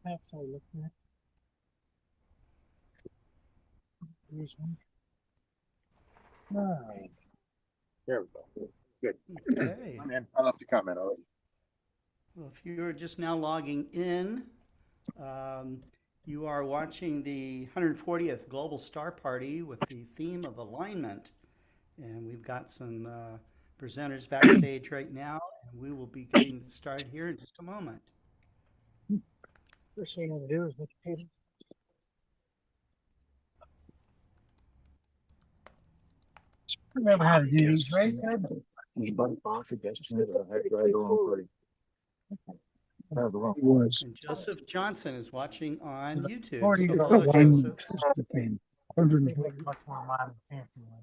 That's all looking at. Here's one. Right. There we go. Good. Okay. Man, I left a comment already. Well, if you're just now logging in, um, you are watching the 140th Global Star Party with the theme of alignment. And we've got some presenters backstage right now, and we will be getting started here in just a moment. First thing I'm going to do is make a table. Remember how to do these, right? And Joseph Johnson is watching on YouTube. 40 So hello, Joseph. Much more modern, fancy one.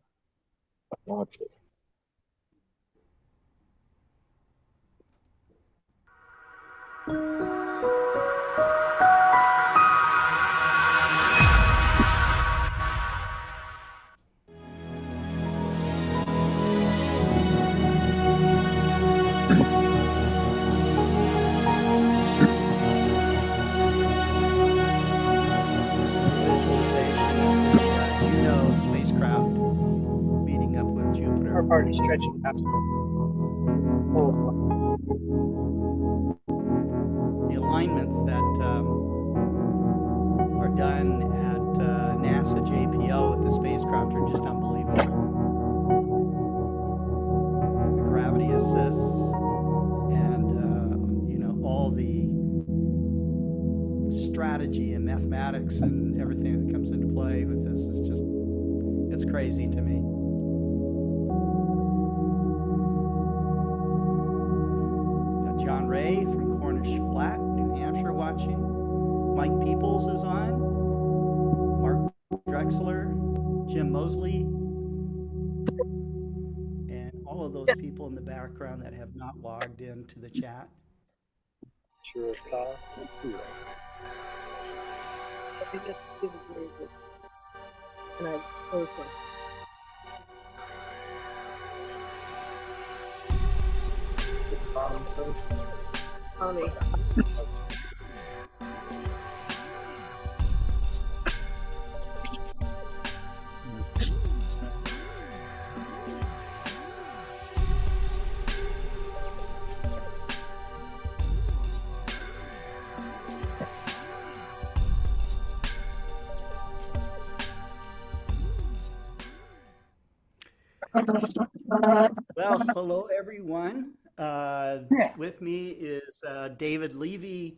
This is a visualization of the Juno spacecraft meeting up with Jupiter. Our party stretching out. The alignments that are done at NASA JPL with the spacecraft are just unbelievable. The gravity assists and all the strategy and mathematics and everything that comes into play with this is just, it's crazy to me. Got John Ray from Cornish Flat, New Hampshire watching. Mike Peoples is on. Mark Drexler, Jim Mosley, and all of those people in the background that have not logged into the chat. Sure, Kyle. I think that's very good. And I closed one. Tommy. Well, hello everyone. With me is David Levy.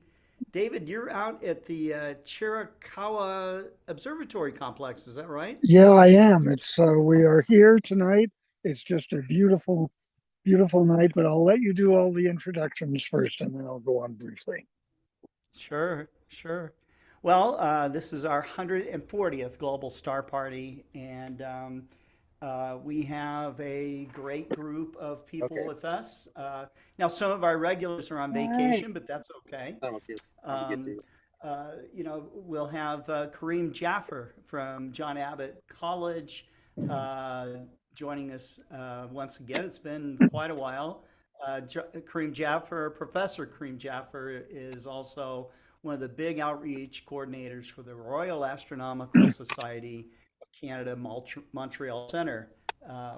David, you're out at the Chiricahua Observatory Complex, is that right? Yeah, I am. It's we are here tonight. It's just a beautiful, beautiful night, but I'll let you do all the introductions first and then I'll go on briefly. Sure, sure. Well, this is our 140th Global Star Party, and we have a great group of people with us. Now, some of our regulars are on vacation, but that's okay. We'll have Kareem Jaffer from John Abbott College joining us once again. It's been quite a while. Kareem Jaffer, Professor Kareem Jaffer, is also one of the big outreach coordinators for the Royal Astronomical Society of Canada Montreal Center,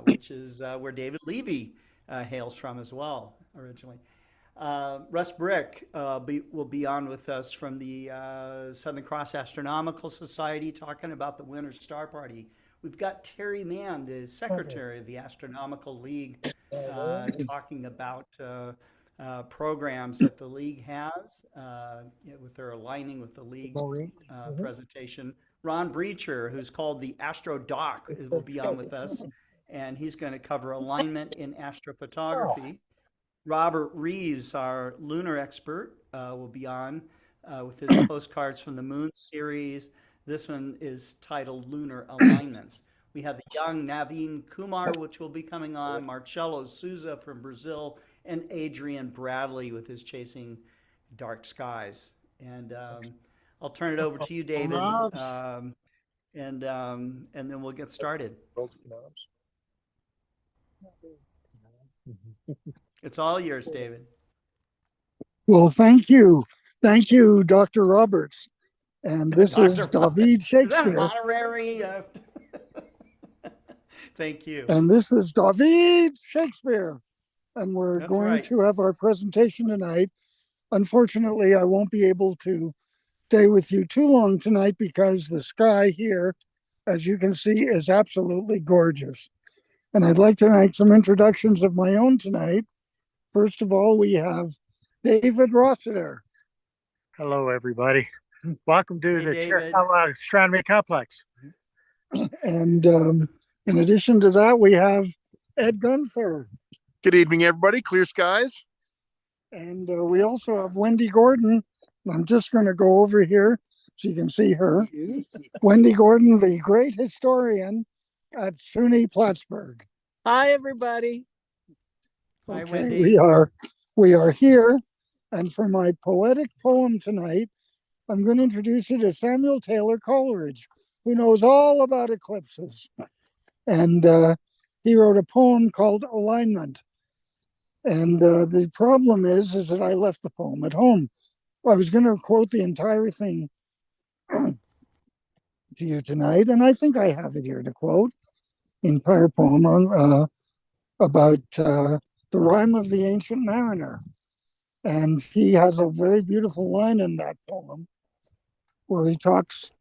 which is where David Levy hails from as well, originally. Russ Brick will be on with us from the Southern Cross Astronomical Society, talking about the Winter Star Party. We've got Terry Mann, the secretary of the Astronomical League, talking about programs that the league has with their aligning with the league's presentation. Ron Breacher, who's called the Astro Doc, will be on with us, and he's going to cover alignment in astrophotography. Robert Reeves, our lunar expert, will be on with his postcards from the Moon series. This one is titled Lunar Alignments. We have the young Naveen Kumar, which will be coming on, Marcelo Souza from Brazil, and Adrian Bradley with his Chasing Dark Skies. And I'll turn it over to you, David, and then we'll get started. It's all yours, David. Well, thank you. Thank you, Dr. Roberts. And this is Dr. Roberts. David Is that an Shakespeare. honorary? Thank you. And this is David Shakespeare. And we're That's going right. to have our presentation tonight. Unfortunately, I won't be able to stay with you too long tonight because the sky here, as you can see, is absolutely gorgeous. And I'd like to make some introductions of my own tonight. First of all, we have David Rossiter. Hello, everybody. Welcome to Hey, the David. Astronomy Complex. And in addition to that, we have Ed Gunther. Good evening, everybody. Clear skies. And we also have Wendy Gordon. I'm just going to go over here so you can see her. Wendy Gordon, the great historian at SUNY Plattsburgh. Hi, everybody. Hi, Okay, Wendy. we are here. And for my poetic poem tonight, I'm going to introduce you to Samuel Taylor Coleridge, who knows all about eclipses. And he wrote a poem called Alignment. And the problem is that I left the poem at home. I was going to quote the entire thing to you tonight, and I think I have it here to quote the entire poem on, about the rhyme of the ancient mariner. And he has a very beautiful line in that poem where he talks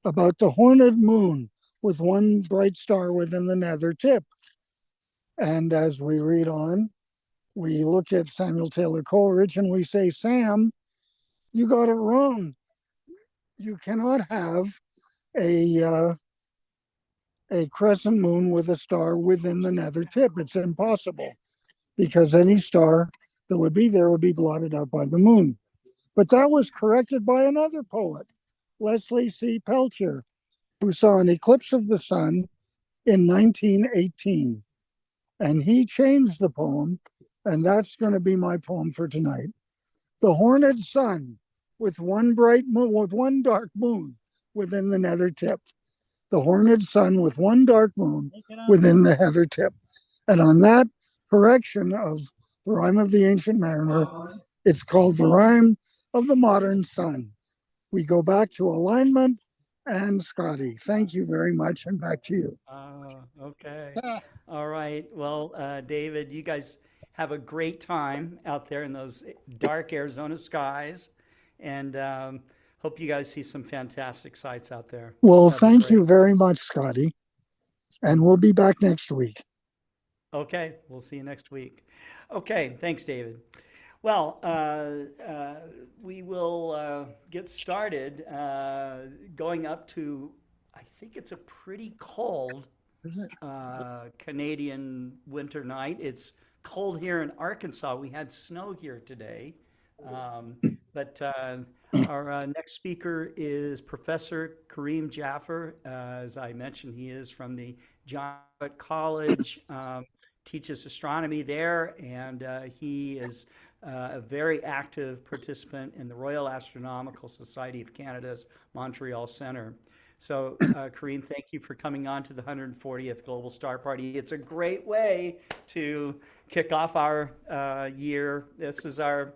about the horned moon with one bright star within the nether tip. And as we read on, we look at Samuel Taylor Coleridge and we say, Sam, you got it wrong. You cannot have a crescent moon with a star within the nether tip. It's impossible because any star that would be there would be blotted out by the moon. But that was corrected by another poet, Leslie C. Peltier, who saw an eclipse of the sun in 1918. And he changed the poem, and that's going to be my poem for tonight. The horned sun with one bright moon, with one dark moon within the nether tip. The horned sun with one dark moon within the nether tip. And on that correction of the rhyme of the ancient mariner, it's called the rhyme of the modern sun. We go back to alignment and Scotty. Thank you very much, and back to you. Okay. All right. Well, David, you guys have a great time out there in those dark Arizona skies, and hope you guys see some fantastic sights out there. Well, That'd be thank you great. very much, Scotty. And we'll be back next week. Okay, we'll see you next week. Okay, thanks, David. Well, we will get started going up to, I think it's a pretty cold Canadian winter night. It's cold here in Arkansas. We had snow here today. But our next speaker is Professor Kareem Jaffer. As I mentioned, he is from the John Abbott College, teaches astronomy there, and he is a very active participant in the Royal Astronomical Society of Canada's Montreal Center. So, Kareem, thank you for coming on to the 140th Global Star Party. It's a great way to kick off our year. This is our,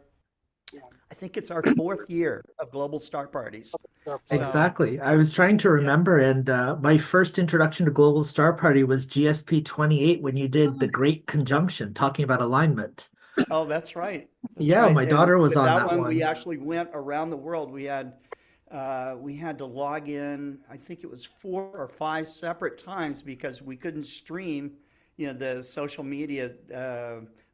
I think it's our fourth year of Global Star Parties. So, Exactly. I was trying to remember, and my first introduction to Global Star Party was GSP 28 when you did the Great Conjunction, talking about alignment. oh, that's right. That's Yeah, right. my And daughter was with on that that one. We one. actually went around the world. We had to log in. I think it was 4 or 5 separate times because we couldn't stream. You know, the social media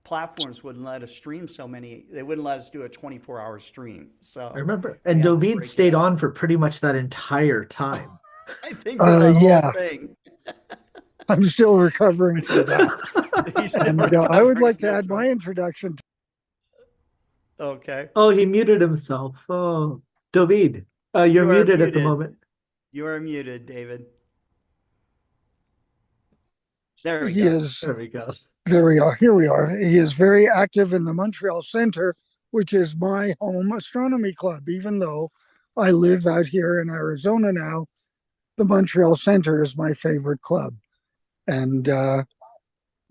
platforms wouldn't let us stream so many. They wouldn't let us do a 24-hour stream. So I remember. we And had to David break it stayed up. on for pretty much that entire time. I think for that Yeah, whole thing. I'm still recovering from that. He's still And I would recovering. like to That's add my right. introduction. Okay. Oh, he muted himself. Oh, David, you're You are muted at the muted. moment. You are muted, David. There we He go. is, There we go. there we are, here we are. He is very active in the Montreal Center which is my home astronomy club. Even though I live out here in Arizona now, the Montreal Center is my favorite club. And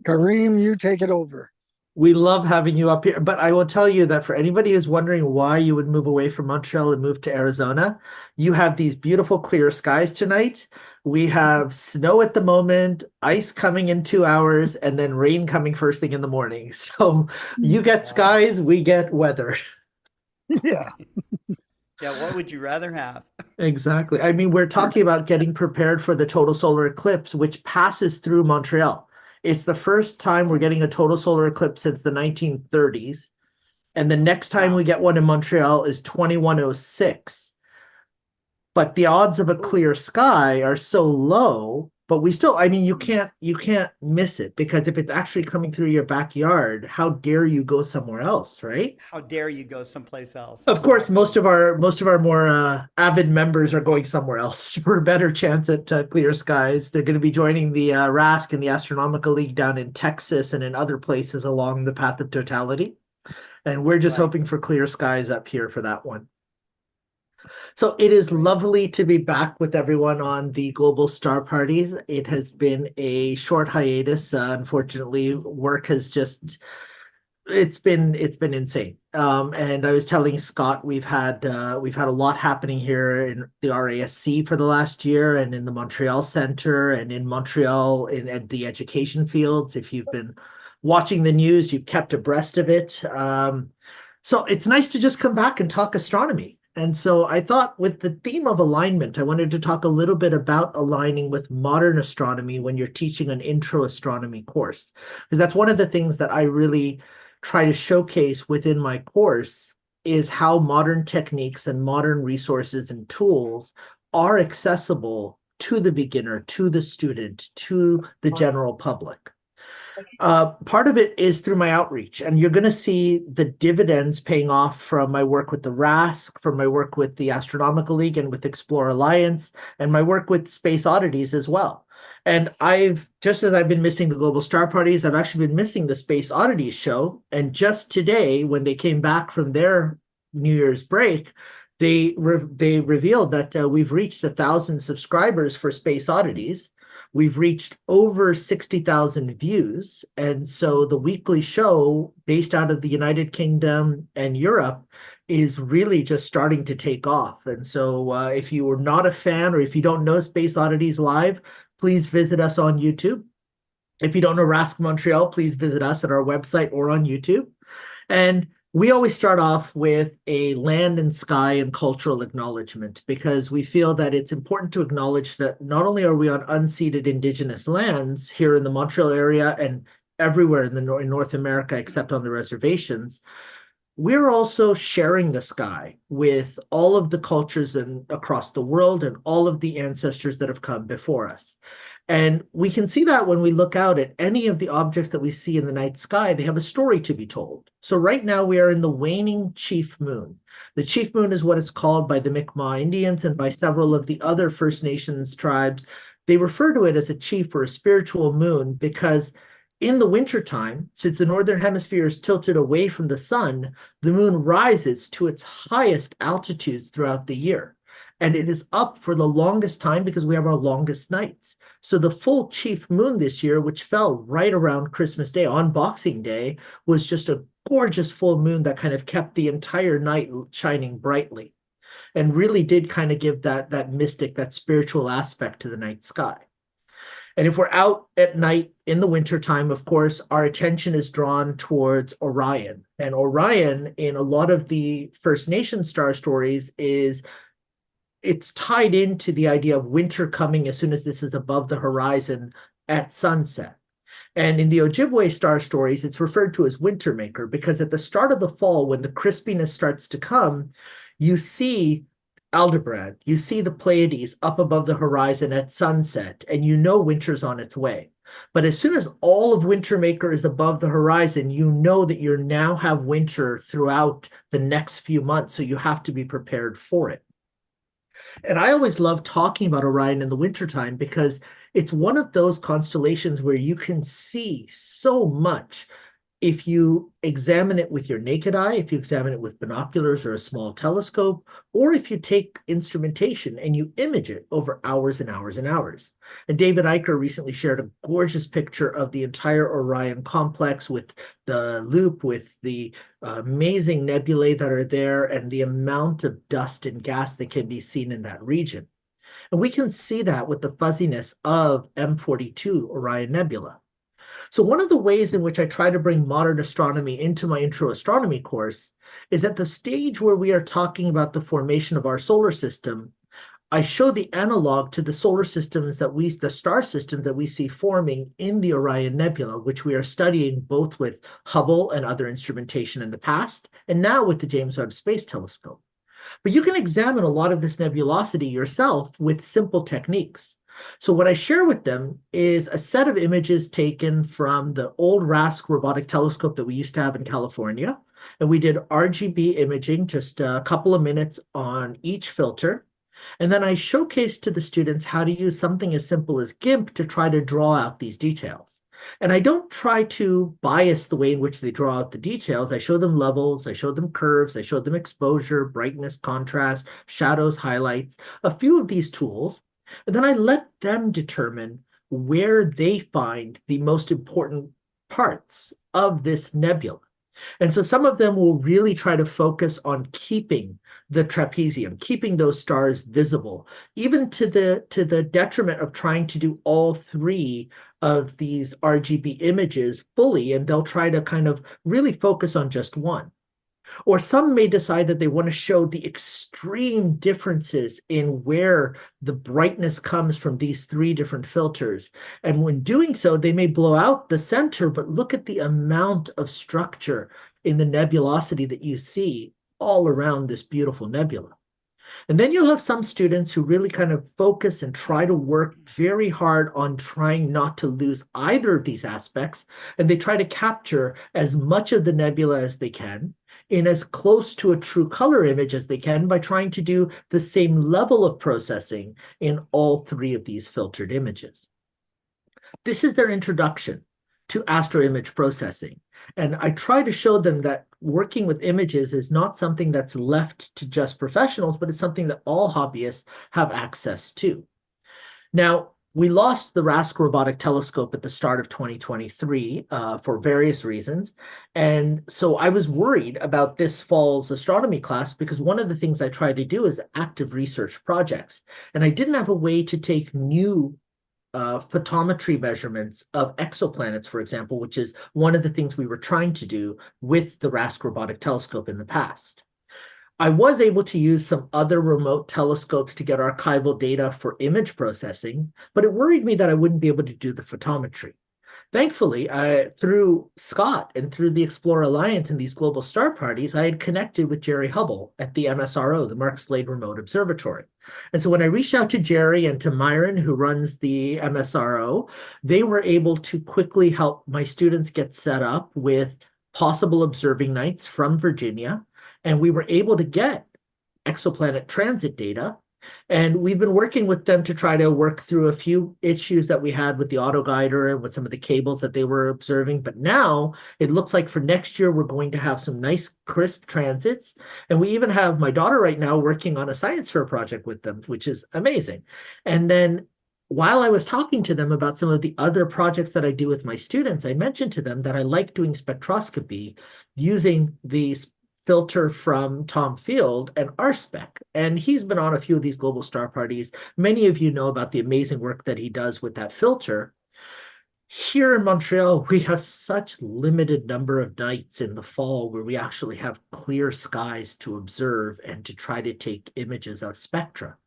Kareem, you take it over. We love having you up here, but I will tell you that for anybody who's wondering why you would move away from Montreal and move to Arizona, you have these beautiful clear skies tonight. We have snow at the moment, ice coming in 2 hours, and then rain coming first thing in the morning. So you get skies, we get weather. Yeah. Yeah, what would you rather have? Exactly. I mean, we're talking about getting prepared for the total solar eclipse, which passes through Montreal. It's the first time we're getting a total solar eclipse since the 1930s. And the next time Wow. we get one in Montreal is 2106. But the odds of a clear sky are so low, but we still, I mean, you can't miss it, because if it's actually coming through your backyard, how dare you go somewhere else, right? How dare you go someplace else? Of course, Exactly. most of our more avid members are going somewhere else for a better chance at clear skies. They're going to be joining the RASC and the Astronomical League down in Texas and in other places along the path of totality. And we're just Right. hoping for clear skies up here for that one. So it is Great. lovely to be back with everyone on the Global Star Parties. It has been a short hiatus. Unfortunately, work has just it's been insane. And I was telling Scott, we've had a lot happening here in the RASC for the last year, and in the Montreal Center, and in Montreal at the education fields. If you've been watching the news, you've kept abreast of it. So it's nice to just come back and talk astronomy. And so I thought, with the theme of alignment, I wanted to talk a little bit about aligning with modern astronomy when you're teaching an intro astronomy course, because that's one of the things that I really try to showcase within my course, is how modern techniques and modern resources and tools are accessible to the beginner, to the student, to the general public. Part of it is through my outreach, and you're going to see the dividends paying off from my work with the RASC, from my work with the Astronomical League and with Explore Alliance, and my work with Space Oddities as well. And just as I've been missing the Global Star Parties, I've actually been missing the Space Oddities show. And just today, when they came back from their New Year's break, they revealed that we've reached 1,000 subscribers for Space Oddities. We've reached over 60,000 views. And so the weekly show, based out of the United Kingdom and Europe, is really just starting to take off. And so if you were not a fan, or if you don't know Space Oddities Live, please visit us on YouTube. If you don't know RASC Montreal, please visit us at our website or on YouTube. And we always start off with a land and sky and cultural acknowledgement, because we feel that it's important to acknowledge that not only are we on unceded Indigenous lands here in the Montreal area and everywhere in North America except on the reservations, we're also sharing the sky with all of the cultures across the world and all of the ancestors that have come before us. And we can see that when we look out at any of the objects that we see in the night sky, they have a story to be told. So right now we are in the waning chief moon. The chief moon is what it's called by the Mi'kmaq Indians and by several of the other First Nations tribes. They refer to it as a chief or a spiritual moon because in the wintertime, since the northern hemisphere is tilted away from the sun, the moon rises to its highest altitudes throughout the year. And it is up for the longest time because we have our longest nights. So the full chief moon this year, which fell right around Christmas Day on Boxing Day, was just a gorgeous full moon that kind of kept the entire night shining brightly and really did kind of give that mystic, that spiritual aspect to the night sky. And if we're out at night in the wintertime, of course, our attention is drawn towards Orion. And Orion, in a lot of the First Nation star stories, it's tied into the idea of winter coming as soon as this is above the horizon at sunset. And in the Ojibwe star stories, it's referred to as winter maker because at the start of the fall, when the crispiness starts to come, you see Aldebaran, you see the Pleiades up above the horizon at sunset, and you know winter's on its way. But as soon as all of winter maker is above the horizon, you know that you now have winter throughout the next few months, so you have to be prepared for it. And I always love talking about Orion in the wintertime because it's one of those constellations where you can see so much if you examine it with your naked eye, if you examine it with binoculars or a small telescope, or if you take instrumentation and you image it over hours and hours and hours. And David Eicher recently shared a gorgeous picture of the entire Orion complex with the loop, with the amazing nebulae that are there, and the amount of dust and gas that can be seen in that region. And we can see that with the fuzziness of M42 Orion Nebula. So one of the ways in which I try to bring modern astronomy into my intro astronomy course is at the stage where we are talking about the formation of our solar system. I show the analog to the solar systems the star systems that we see forming in the Orion Nebula, which we are studying both with Hubble and other instrumentation in the past, and now with the James Webb Space Telescope. But you can examine a lot of this nebulosity yourself with simple techniques. So what I share with them is a set of images taken from the old RASC robotic telescope that we used to have in California. And we did RGB imaging, just a couple of minutes on each filter. And then I showcased to the students how to use something as simple as GIMP to try to draw out these details. And I don't try to bias the way in which they draw out the details. I show them levels, I show them curves, I show them exposure, brightness, contrast, shadows, highlights, a few of these tools. And then I let them determine where they find the most important parts of this nebula. And so some of them will really try to focus on keeping the trapezium, keeping those stars visible, even to the detriment of trying to do all three of these RGB images fully, and they'll try to kind of really focus on just one. Or some may decide that they want to show the extreme differences in where the brightness comes from these three different filters. And when doing so, they may blow out the center, but look at the amount of structure in the nebulosity that you see all around this beautiful nebula. And then you'll have some students who really kind of focus and try to work very hard on trying not to lose either of these aspects. And they try to capture as much of the nebula as they can in as close to a true color image as they can by trying to do the same level of processing in all three of these filtered images. This is their introduction to astro image processing. And I try to show them that working with images is not something that's left to just professionals, but it's something that all hobbyists have access to. Now, we lost the RASC robotic telescope at the start of 2023 for various reasons. And so I was worried about this fall's astronomy class because one of the things I try to do is active research projects. And I didn't have a way to take new photometry measurements of exoplanets, for example, which is one of the things we were trying to do with the RASC robotic telescope in the past. I was able to use some other remote telescopes to get archival data for image processing, but it worried me that I wouldn't be able to do the photometry. Thankfully, through Scott and through the Explore Alliance and these global star parties, I had connected with Jerry Hubble at the MSRO, the Mark Slade Remote Observatory. And so when I reached out to Jerry and to Myron, who runs the MSRO, they were able to quickly help my students get set up with possible observing nights from Virginia. And we were able to get exoplanet transit data. And we've been working with them to try to work through a few issues that we had with the autoguider and with some of the cables that they were observing. But now it looks like for next year, we're going to have some nice crisp transits. And we even have my daughter right now working on a science fair project with them, which is amazing. And then while I was talking to them about some of the other projects that I do with my students, I mentioned to them that I like doing spectroscopy using these filter from Tom Field and RSpec. And he's been on a few of these global star parties. Many of you know about the amazing work that he does with that filter. Here in Montreal, we have such limited number of nights in the fall where we actually have clear skies to observe and to try to take images of spectra.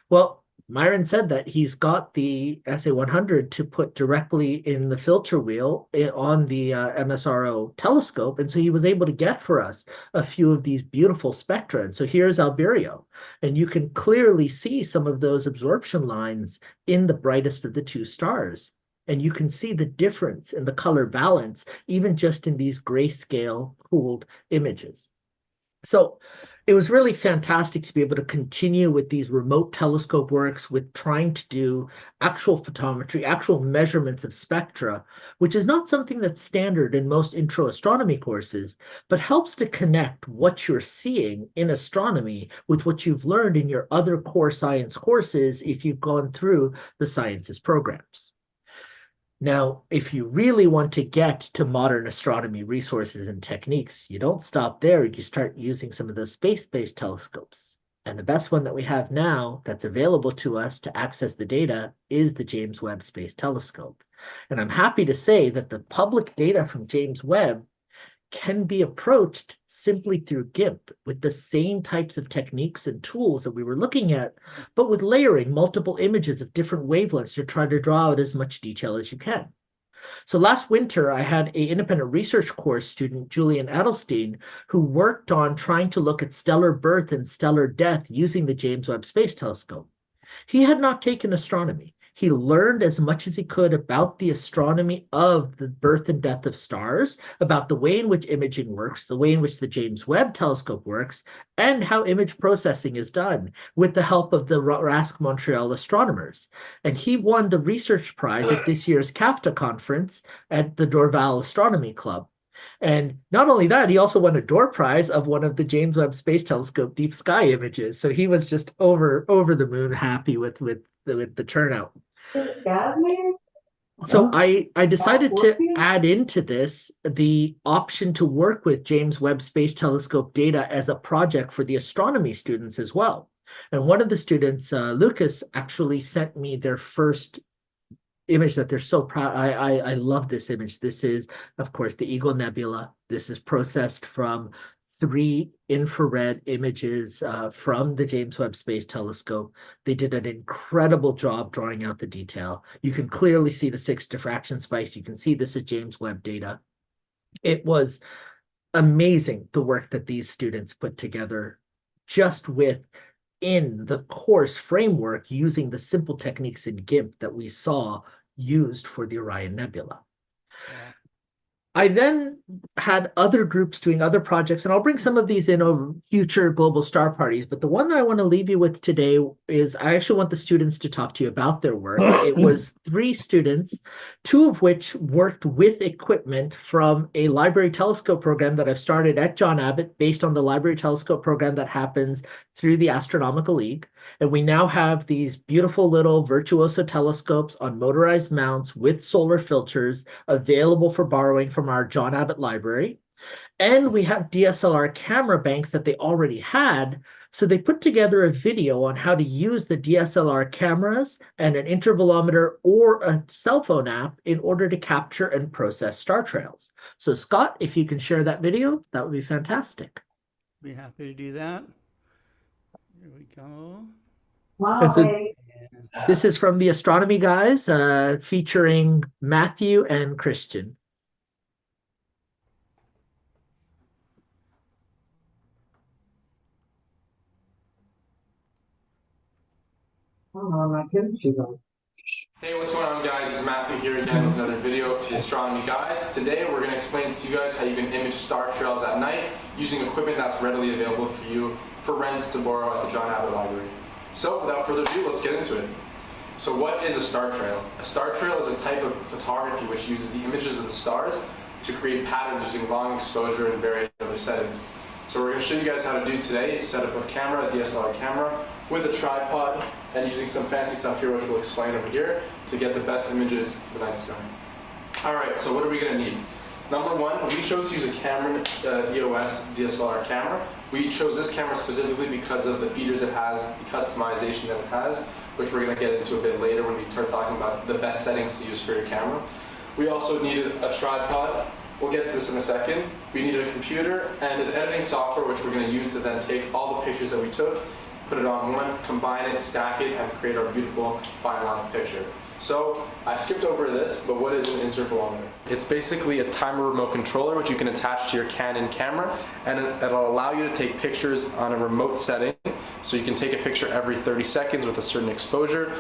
Well, Myron said that he's got the SA100 to put directly in the filter wheel on the MSRO telescope. And so he was able to get for us a few of these beautiful spectra. And so here's Alberio. And you can clearly see some of those absorption lines in the brightest of the two stars. And you can see the difference in the color balance, even just in these grayscale cooled images. So it was really fantastic to be able to continue with these remote telescope works, with trying to do actual photometry, actual measurements of spectra, which is not something that's standard in most intro astronomy courses, but helps to connect what you're seeing in astronomy with what you've learned in your other core science courses if you've gone through the sciences programs. Now, if you really want to get to modern astronomy resources and techniques, you don't stop there. You start using some of those space-based telescopes. And the best one that we have now that's available to us to access the data is the James Webb Space Telescope. And I'm happy to say that the public data from James Webb can be approached simply through GIMP with the same types of techniques and tools that we were looking at, but with layering multiple images of different wavelengths to try to draw out as much detail as you can. So last winter, I had an independent research course student, Julian Edelstein, who worked on trying to look at stellar birth and stellar death using the James Webb Space Telescope. He had not taken astronomy. He learned as much as he could about the astronomy of the birth and death of stars, about the way in which imaging works, the way in which the James Webb Telescope works, and how image processing is done with the help of the RASC Montreal astronomers. And he won the research prize at this year's CAFTA conference at the Dorval Astronomy Club. And not only that, he also won a door prize of one of the James Webb Space Telescope deep sky images. So he was just over the moon happy with the turnout. So I decided to add into this the option to work with James Webb Space Telescope data as a project for the astronomy students as well. And one of the students, Lucas, actually sent me their first image that they're so proud. I love this image. This is, of course, the Eagle Nebula. This is processed from 3 infrared images from the James Webb Space Telescope. They did an incredible job drawing out the detail. You can clearly see the 6 diffraction spikes. You can see this is James Webb data. It was amazing, the work that these students put together just within the course framework using the simple techniques in GIMP that we saw used for the Orion Nebula. Yeah. I then had other groups doing other projects, and I'll bring some of these in over future global star parties. But the one that I want to leave you with today is I actually want the students to talk to you about their work. It was 3 students, 2 of which worked with equipment from a library telescope program that I've started at John Abbott based on the library telescope program that happens through the Astronomical League. And we now have these beautiful little Virtuoso telescopes on motorized mounts with solar filters available for borrowing from our John Abbott library. And we have DSLR camera banks that they already had. So they put together a video on how to use the DSLR cameras and an intervalometer or a cell phone app in order to capture and process star trails. So Scott, if you can share that video, that would be fantastic. Be happy to do that. Here we go. Wow. This is from the astronomy guys, featuring Matthew and Christian. Hey, what's going on, guys? It's Matthew here again with another video for the astronomy guys. Today we're going to explain to you guys how you can image star trails at night using equipment that's readily available for you for rent to borrow at the John Abbott Library. So without further ado, let's get into it. So what is a star trail? A star trail is a type of photography which uses the images of the stars to create patterns using long exposure and various other settings. So we're going to show you guys how to do today is set up a camera, a DSLR camera, with a tripod and using some fancy stuff here which we'll explain over here to get the best images for the night sky. Alright, so what are we going to need? Number 1, we chose to use a Cameron EOS DSLR camera. We chose this camera specifically because of the features it has, the customization that it has, which we're going to get into a bit later when we start talking about the best settings to use for your camera. We also needed a tripod. We'll get to this in a second. We needed a computer and an editing software which we're going to use to then take all the pictures that we took, put it on one, combine it, stack it, and create our beautiful finalized picture. So I skipped over this, but what is an intervalometer? It's basically a timer remote controller which you can attach to your Canon camera, and it'll allow you to take pictures on a remote setting So you can take a picture every 30 seconds with a certain exposure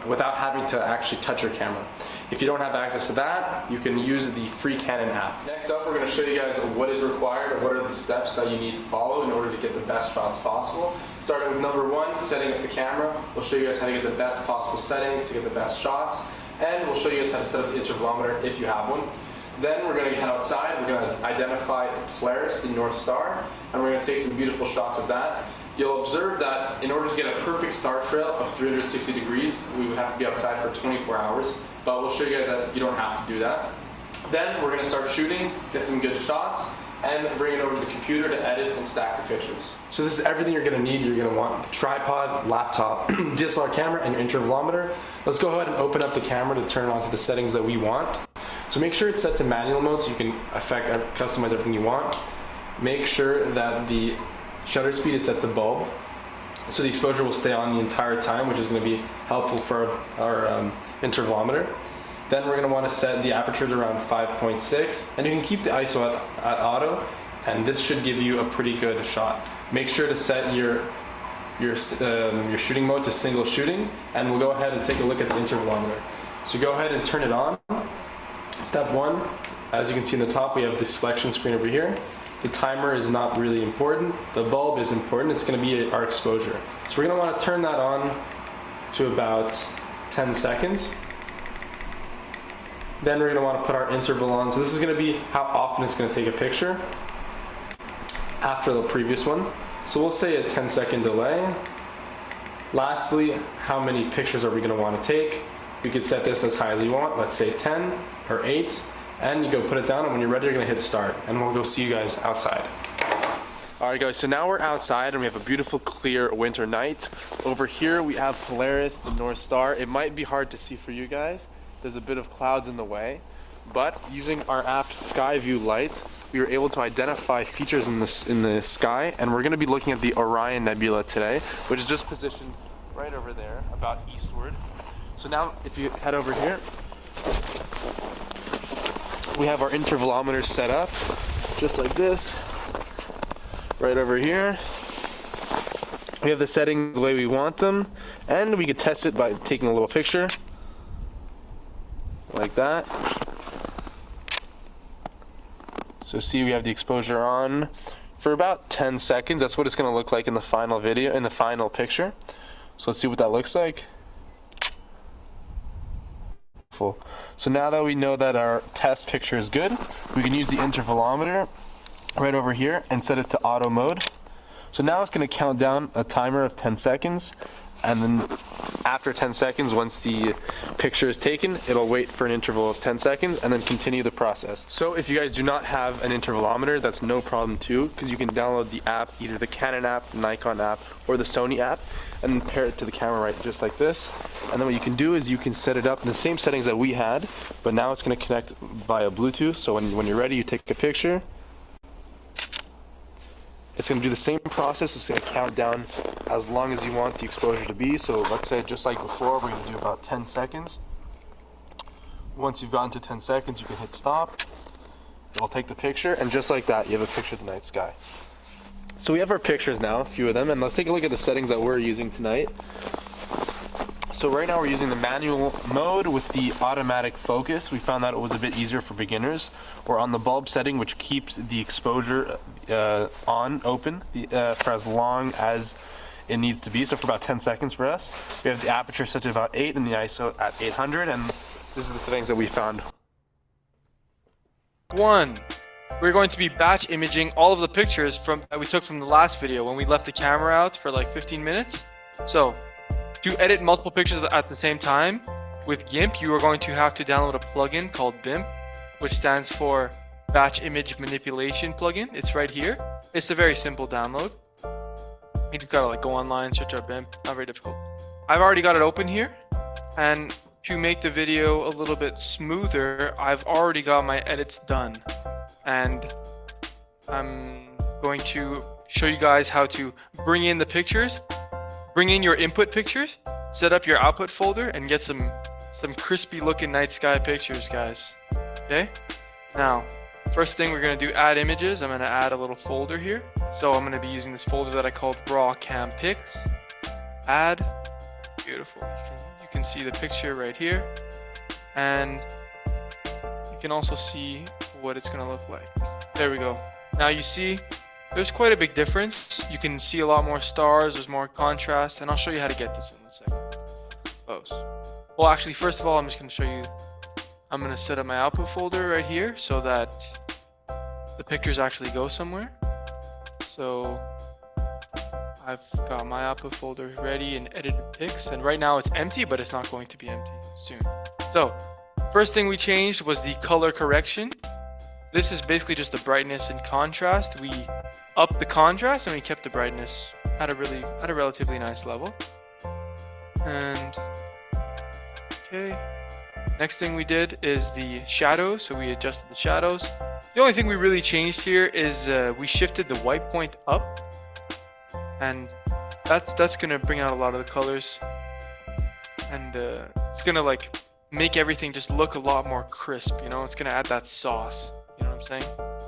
without having to actually touch your camera. If you don't have access to that, you can use the free Canon app. Next up, we're going to show you guys what is required, or what are the steps that you need to follow in order to get the best shots possible. Starting with number one, setting up the camera. We'll show you guys how to get the best possible settings to get the best shots, and we'll show you guys how to set up the intervalometer if you have one. Then we're going to head outside. We're going to identify Polaris, the North Star, and we're going to take some beautiful shots of that. You'll observe that in order to get a perfect star trail of 360 degrees, we would have to be outside for 24 hours, but we'll show you guys that you don't have to do that. Then we're going to start shooting, get some good shots, and bring it over to the computer to edit and stack the pictures. So this is everything you're going to need. You're going to want the tripod, laptop, DSLR camera, and your intervalometer. Let's go ahead and open up the camera to turn it on to the settings that we want. So make sure it's set to manual mode so you can customize everything you want. Make sure that the shutter speed is set to bulb, so the exposure will stay on the entire time, which is going to be helpful for our intervalometer. Then we're going to want to set the aperture to around 5.6, and you can keep the ISO at auto, and this should give you a pretty good shot. Make sure to set your shooting mode to single shooting, and we'll go ahead and take a look at the intervalometer. So go ahead and turn it on. Step one, as you can see in the top, we have the selection screen over here. The timer is not really important. The bulb is important. It's going to be our exposure. So we're going to want to turn that on to about 10 seconds. Then we're going to want to put our interval on. So this is going to be how often it's going to take a picture after the previous one. So we'll say a 10-second delay. Lastly, how many pictures are we going to want to take? We could set this as high as you want. Let's say 10 or 8. And you go put it down, and when you're ready, you're gonna hit start, and we'll go see you guys outside. All right, guys, so now we're outside, and we have a beautiful, clear winter night. Over here, we have Polaris, the North Star. It might be hard to see for you guys. There's a bit of clouds in the way, but using our app Skyview Light, we were able to identify features in the sky, and we're gonna be looking at the Orion Nebula today, which is just positioned right over there, about eastward. So now, if you head over here, we have our intervalometer set up, just like this, right over here. We have the settings the way we want them, and we could test it by taking a little picture, like that. So see, we have the exposure on for about 10 seconds. That's what it's gonna look like in the final video, in the final picture. So let's see what that looks like. So now that we know that our test picture is good, we can use the intervalometer right over here and set it to auto mode. So now it's going to count down a timer of 10 seconds, and then after 10 seconds, once the picture is taken, it'll wait for an interval of 10 seconds and then continue the process. So if you guys do not have an intervalometer, that's no problem too, because you can download the app, either the Canon app, the Nikon app, or the Sony app, and then pair it to the camera right just like this. And then what you can do is you can set it up in the same settings that we had, but now it's going to connect via Bluetooth. So when you're ready, you take a picture. It's going to do the same process. It's going to count down as long as you want the exposure to be. So let's say, just like before, we're going to do about 10 seconds. Once you've gotten to 10 seconds, you can hit stop. It'll take the picture, and just like that, you have a picture of the night sky. So we have our pictures now, a few of them, and let's take a look at the settings that we're using tonight. So right now we're using the manual mode with the automatic focus. We found that it was a bit easier for beginners. We're on the bulb setting, which keeps the exposure open for as long as it needs to be, so for about 10 seconds for us. We have the aperture set to about 8 and the ISO at 800, and this is the settings that we found. 1. We're going to be batch imaging all of the pictures that we took from the last video when we left the camera out for like 15 minutes. So, to edit multiple pictures at the same time, with GIMP, you are going to have to download a plugin called BIMP, which stands for Batch Image Manipulation Plugin. It's right here. It's a very simple download. You just gotta go online, search out BIMP. Not very difficult. I've already got it open here, and to make the video a little bit smoother, I've already got my edits done, and I'm going to show you guys how to bring in the pictures, bring in your input pictures, set up your output folder, and get some crispy looking night sky pictures, guys. Okay? Now, First thing we're going to do, add images. I'm going to add a little folder here. So I'm going to be using this folder that I called raw cam pics. Add. Beautiful. You can see the picture right here. And you can also see what it's going to look like. There we go. Now you see there's quite a big difference. You can see a lot more stars, there's more contrast, and I'll show you how to get this in a second. Well, actually, first of all, I'm just going to show you, I'm going to set up my output folder right here so that the pictures actually go somewhere. So I've got my output folder ready and edited pics, and right now it's empty, but it's not going to be empty soon. So first thing we changed was the color correction. This is basically just the brightness and contrast. We upped the contrast and we kept the brightness at a relatively nice level. And okay, next thing we did is the shadows. So we adjusted the shadows. The only thing we really changed here is we shifted the white point up, and that's gonna bring out a lot of the colors, and it's gonna like make everything just look a lot more crisp. You know, it's gonna add that sauce. You know what I'm saying?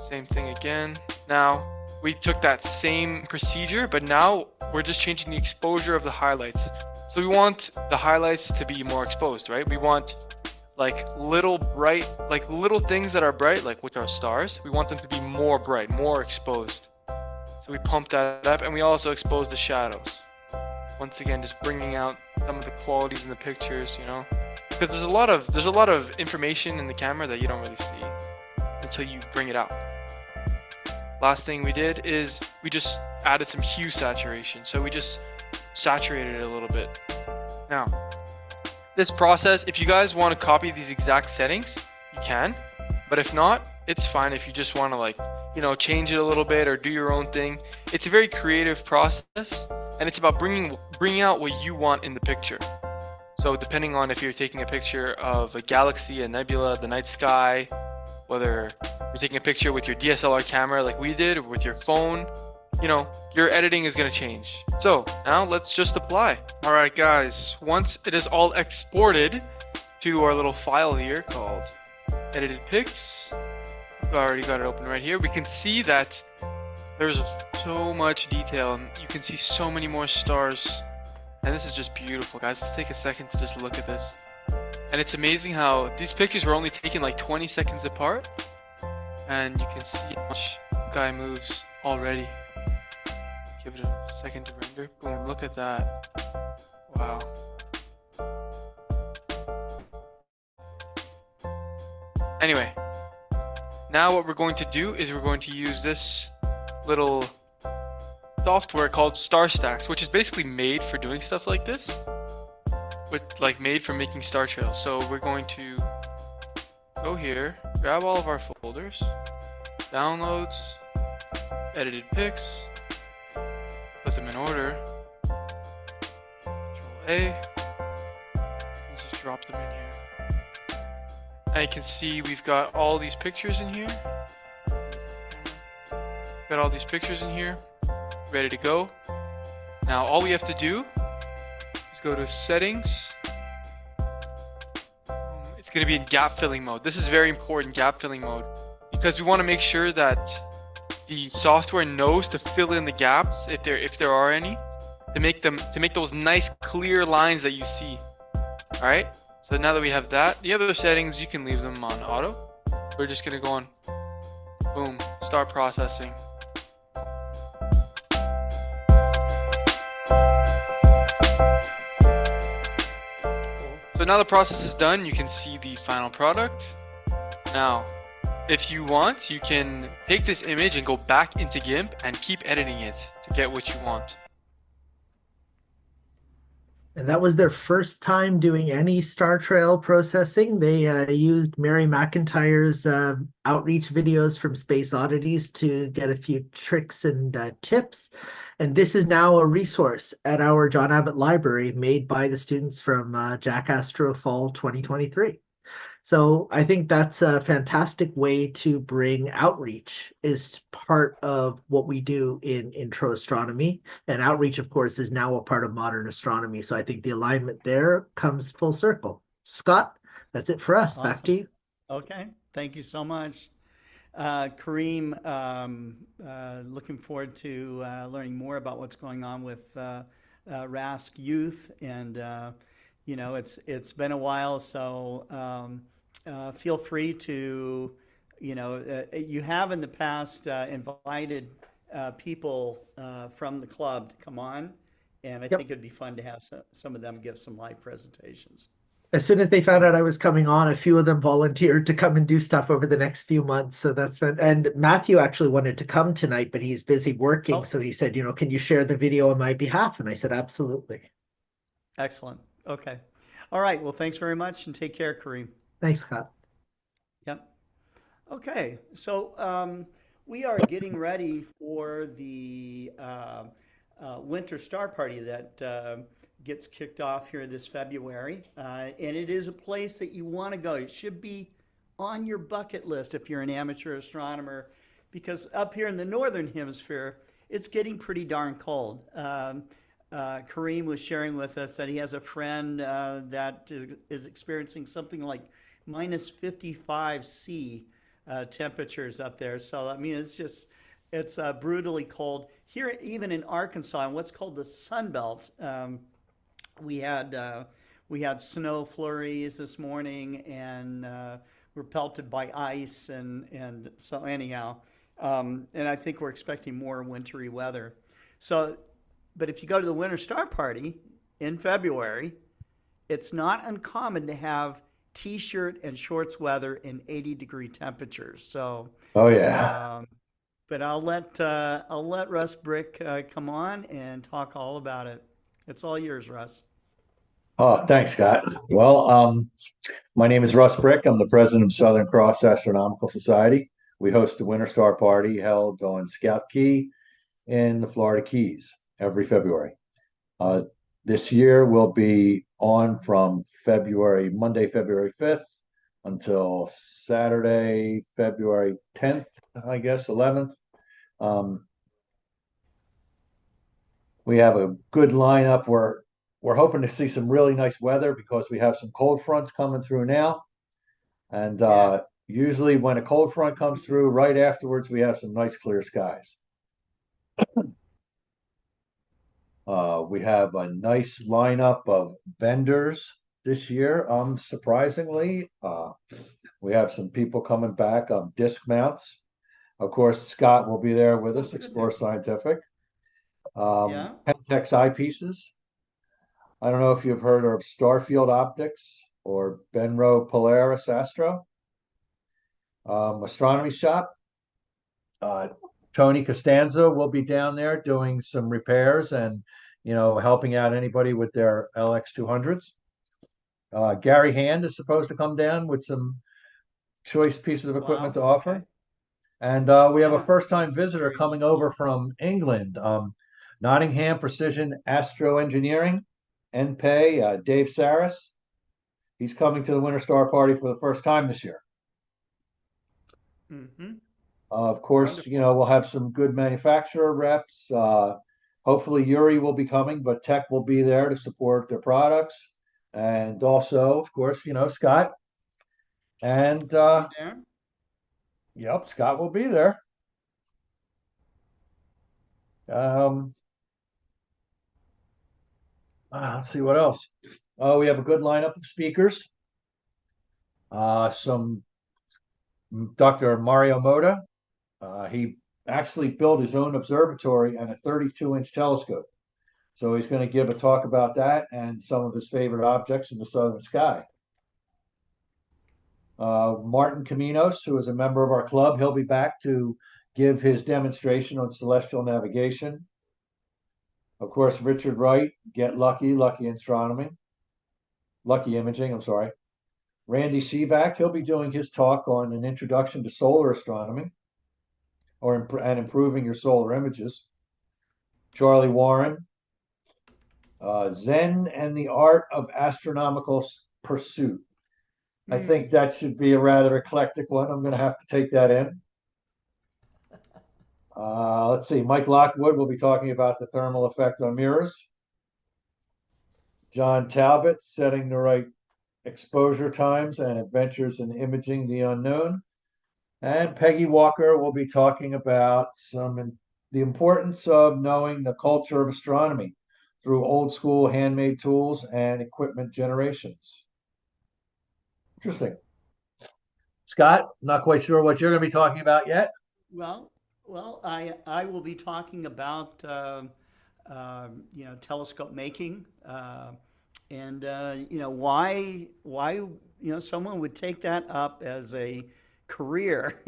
Same thing again. Now we took that same procedure, but now we're just changing the exposure of the highlights. So we want the highlights to be more exposed, right? We want like little things that are bright, like with our stars. We want them to be more bright, more exposed. So we pump that up, and we also expose the shadows. Once again, just bringing out some of the qualities in the pictures, you know, because there's a lot of information in the camera that you don't really see until you bring it out. Last thing we did is we just added some hue saturation. So we just saturated it a little bit. Now, this process, if you guys want to copy these exact settings, you can, but if not, it's fine if you just want to, like, you know, change it a little bit or do your own thing. It's a very creative process, and it's about bringing out what you want in the picture. So depending on if you're taking a picture of a galaxy, a nebula, the night sky, whether you're taking a picture with your DSLR camera like we did, or with your phone, you know, your editing is going to change. So now let's just apply. All right, guys, once it is all exported to our little file here called edited pics, I've already got it open right here. We can see that there's so much detail, and you can see so many more stars. And this is just beautiful, guys. Let's take a second to just look at this. And it's amazing how these pictures were only taken like 20 seconds apart, and you can see how much the guy moves already. Give it a second to render. Boom, look at that. Wow. Anyway, now what we're going to do is we're going to use this little software called StarStax, which is basically made for doing stuff like this. Made for making star trails. So we're going to go here, grab all of our folders, downloads, edited pics, put them in order, Control A, and just drop them in here. And you can see we've got all these pictures in here. Got all these pictures in here, ready to go. Now all we have to do is go to settings. It's going to be in gap filling mode. This is very important, gap filling mode, because we want to make sure that the software knows to fill in the gaps if there are any, to make those nice clear lines that you see. All right. So now that we have that, the other settings you can leave them on auto. We're just going to go on. Boom. Start processing. So now the process is done, you can see the final product. Now, if you want, you can take this image and go back into GIMP and keep editing it to get what you want. And that was their first time doing any star trail processing. They used Mary McIntyre's outreach videos from Space Oddities to get a few tricks and tips. And this is now a resource at our John Abbott Library made by the students from Jack Astro Fall 2023. So I think that's a fantastic way to bring outreach is part of what we do in intro astronomy. And outreach, of course, is now a part of modern astronomy. So I think the alignment there comes full circle. Scott, that's it for us. Awesome. Back to you. Okay, thank you so much. Kareem, looking forward to learning more about what's going on with RASC Youth, and it's been a while, so feel free to, you have in the past invited people from the club to come on, and I Yep. think it'd be fun to have some of them give some live presentations. As soon as they found out I was coming on, a few of them volunteered to come and do stuff over the next few months. So that's fun. And Matthew actually wanted to come tonight, but he's busy working. Oh. So he said, can you share the video on my behalf? And I said, absolutely. Excellent. Okay. All right. Well, thanks very much, and take care, Kareem. Thanks, Scott. Yep. Okay. So we are getting ready for the Winter Star Party that gets kicked off here this February. And it is a place that you want to go. It should be on your bucket list if you're an amateur astronomer, because up here in the Northern Hemisphere, it's getting pretty darn cold. Kareem was sharing with us that he has a friend that is experiencing something like minus 55 C temperatures up there. So, I mean, it's brutally cold. Here, even in Arkansas, in what's called the Sun Belt, we had snow flurries this morning, and we're pelted by ice, and so anyhow, and I think we're expecting more wintry weather. So, but if you go to the Winter Star Party in February, it's not uncommon to have t-shirt and shorts weather in 80-degree temperatures. So, Oh yeah. but I'll let Russ Brick come on and talk all about it. It's all yours, Russ. Oh, thanks, Scott. Well, my name is Russ Brick. I'm the president of Southern Cross Astronomical Society. We host the Winter Star Party held on Scout Key in the Florida Keys every February. This year we'll be on from Monday, February 5th until Saturday, February 10th, I guess, 11th. We have a good lineup. We're hoping to see some really nice weather because we have some cold fronts coming through now. And usually when a cold front comes through, right afterwards, we have some nice clear skies. We have a nice lineup of vendors this year. Surprisingly, we have some people coming back on disc mounts. Of course, Scott will be there with us, Explore Scientific. Pentex eyepieces. I don't know if you've heard of Starfield Optics or Benro Polaris Astro. Astronomy shop. Tony Costanzo will be down there doing some repairs and, helping out anybody with their LX200s. Gary Hand is supposed to come down with some choice pieces of equipment to offer. Okay. And we have a first-time visitor coming over from England, Nottingham Precision Astro Engineering, NPay, Dave Saris. He's coming to the Winter Star Party for the first time this year. Mm-hmm. Of course, Wonderful. we'll have some good manufacturer reps. Hopefully Yuri will be coming, but Tech will be there to support their products. And also, of course, Scott. And There? yep, Scott will be there. Let's see what else. We have a good lineup of speakers. Some Dr. Mario Moda. He actually built his own observatory and a 32-inch telescope. So he's going to give a talk about that and some of his favorite objects in the southern sky. Martin Caminos, who is a member of our club, he'll be back to give his demonstration on celestial navigation. Of course, Richard Wright, Get Lucky, Lucky Imaging, I'm sorry. Randy Seaback, he'll be doing his talk on an introduction to solar astronomy and improving your solar images. Charlie Warren, Zen and the Art of Astronomical Pursuit. I think that should be a rather eclectic one. I'm going to have to take that in. Let's see. Mike Lockwood will be talking about the thermal effect on mirrors. John Talbot, setting the right exposure times and adventures in imaging the unknown. And Peggy Walker will be talking about the importance of knowing the culture of astronomy through old school handmade tools and equipment generations. Interesting. Scott, not quite sure what you're going to be talking about yet. Well, I will be talking about telescope making, and why someone would take that up as a career.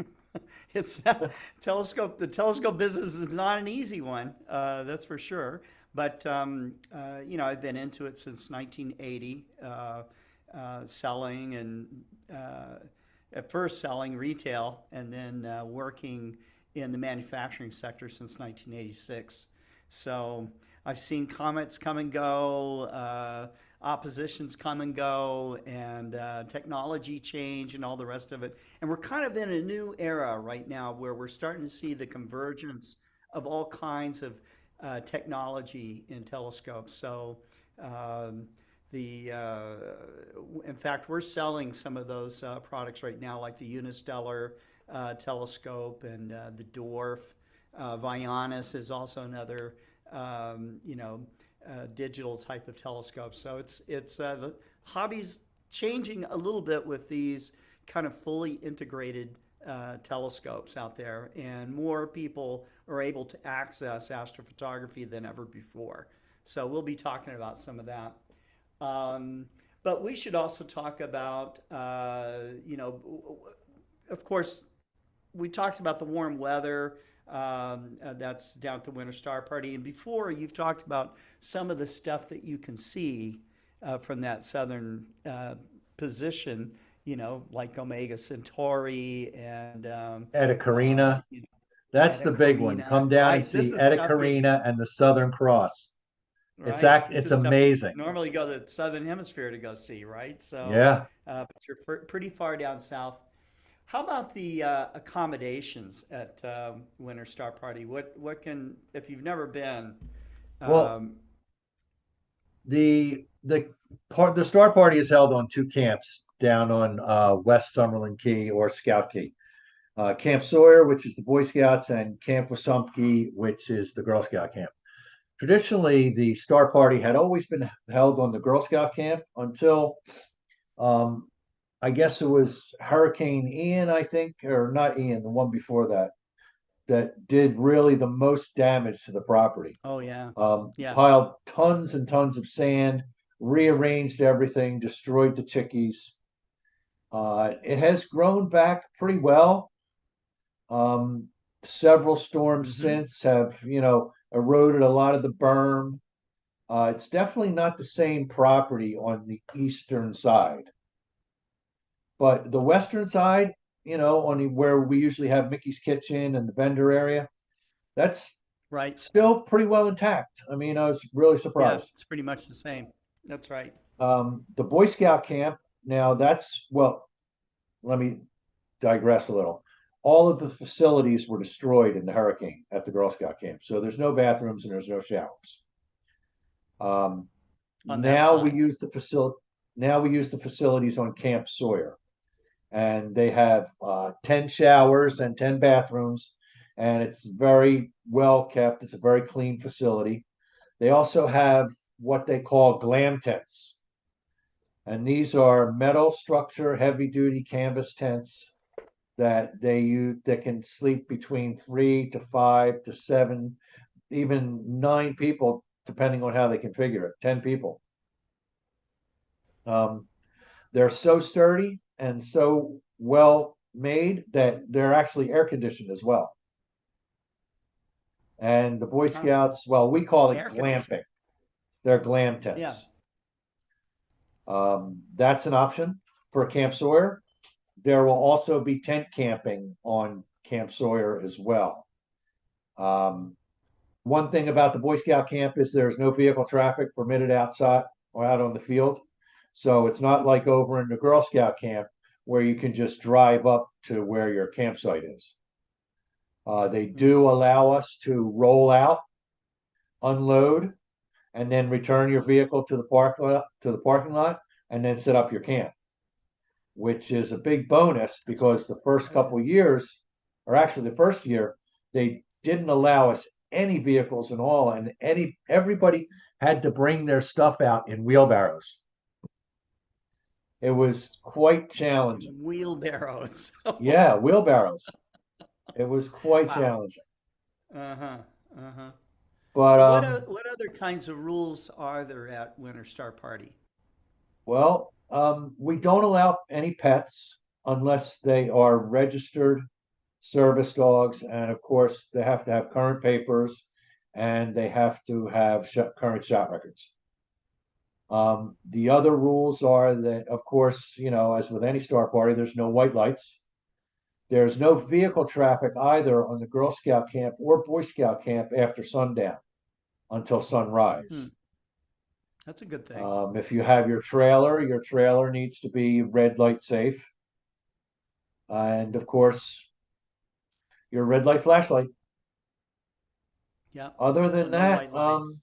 It's telescope. The telescope business is not an easy one, that's for sure. But I've been into it since 1980, selling and at first selling retail, and then working in the manufacturing sector since 1986. So I've seen comets come and go, oppositions come and go, and technology change and all the rest of it. And we're kind of in a new era right now where we're starting to see the convergence of all kinds of technology in telescopes. So in fact, we're selling some of those products right now, like the Unistellar telescope and the dwarf. Vianis is also another digital type of telescope. So it's the hobby's changing a little bit with these kind of fully integrated telescopes out there, and more people are able to access astrophotography than ever before. So we'll be talking about some of that. But we should also talk about, of course, we talked about the warm weather. That's down at the Winter Star Party. And before, you've talked about some of the stuff that you can see from that southern position, like Omega Centauri and Eta Carina. That's Eta the big one. Carina, Come down right? and This see is Eta stuff Carina and the Southern Cross. right? It's This is stuff amazing. normally go to the southern hemisphere to go see, right? So, Yeah. but you're pretty far down south. How about the accommodations at Winter Star Party? What can, if you've never been, Well, um, the Star Party is held on two camps down on West Summerlin Key or Scout Key. Camp Sawyer, which is the Boy Scouts, and Camp Wasumke, which is the Girl Scout camp. Traditionally, the Star Party had always been held on the Girl Scout camp until I guess it was Hurricane Ian, I think, or not Ian, the one before that, that did really the most damage to the property. oh yeah, yeah, Piled tons and tons of sand, rearranged everything, destroyed the chickees. It has grown back pretty well. Several storms since have, eroded a lot of the berm. It's definitely not the same property on the eastern side. But the western side, where we usually have Mickey's Kitchen and the vendor area, that's right. still pretty well intact. I mean, I was really Yeah, surprised. it's pretty much the same. That's right. The Boy Scout camp, now let me digress a little. All of the facilities were destroyed in the hurricane at the Girl Scout camp. So there's no bathrooms and there's no showers. On that Now we side. use the facilities on Camp Sawyer. And they have 10 showers and 10 bathrooms, and it's very well kept. It's a very clean facility. They also have what they call glam tents, and these are metal structure, heavy duty canvas tents that they use that can sleep between 3 to 5 to 7, even 9 people, depending on how they configure it. 10 people. They're so sturdy and so well made that they're actually air conditioned as well. And the Boy Scouts, well, we call it Air glamping. conditioning. They're glam tents. Yeah. That's an option for Camp Sawyer. There will also be tent camping on Camp Sawyer as well. One thing about the Boy Scout camp is there's no vehicle traffic permitted outside or out on the field. So it's not like over in the Girl Scout camp where you can just drive up to where your campsite is. They do allow us to roll out, unload, and then return your vehicle to the parking lot, and then set up your camp. which is a big bonus because the first couple years, or actually the first year, they didn't allow us any vehicles at all, and everybody had to bring their stuff out in wheelbarrows. It was quite challenging. Wheelbarrows. Yeah, wheelbarrows. It was quite Wow. challenging. Uh-huh. Uh-huh. But What other kinds of rules are there at Winter Star Party? well, we don't allow any pets unless they are registered service dogs, and of course, they have to have current papers and they have to have current shot records. The other rules are that, of course, as with any star party, there's no white lights. There's no vehicle traffic either on the Girl Scout camp or Boy Scout camp after sundown until sunrise. That's a good thing. If you have your trailer needs to be red light safe. And of course, your red light flashlight. Yeah. Other So than no that, white lights.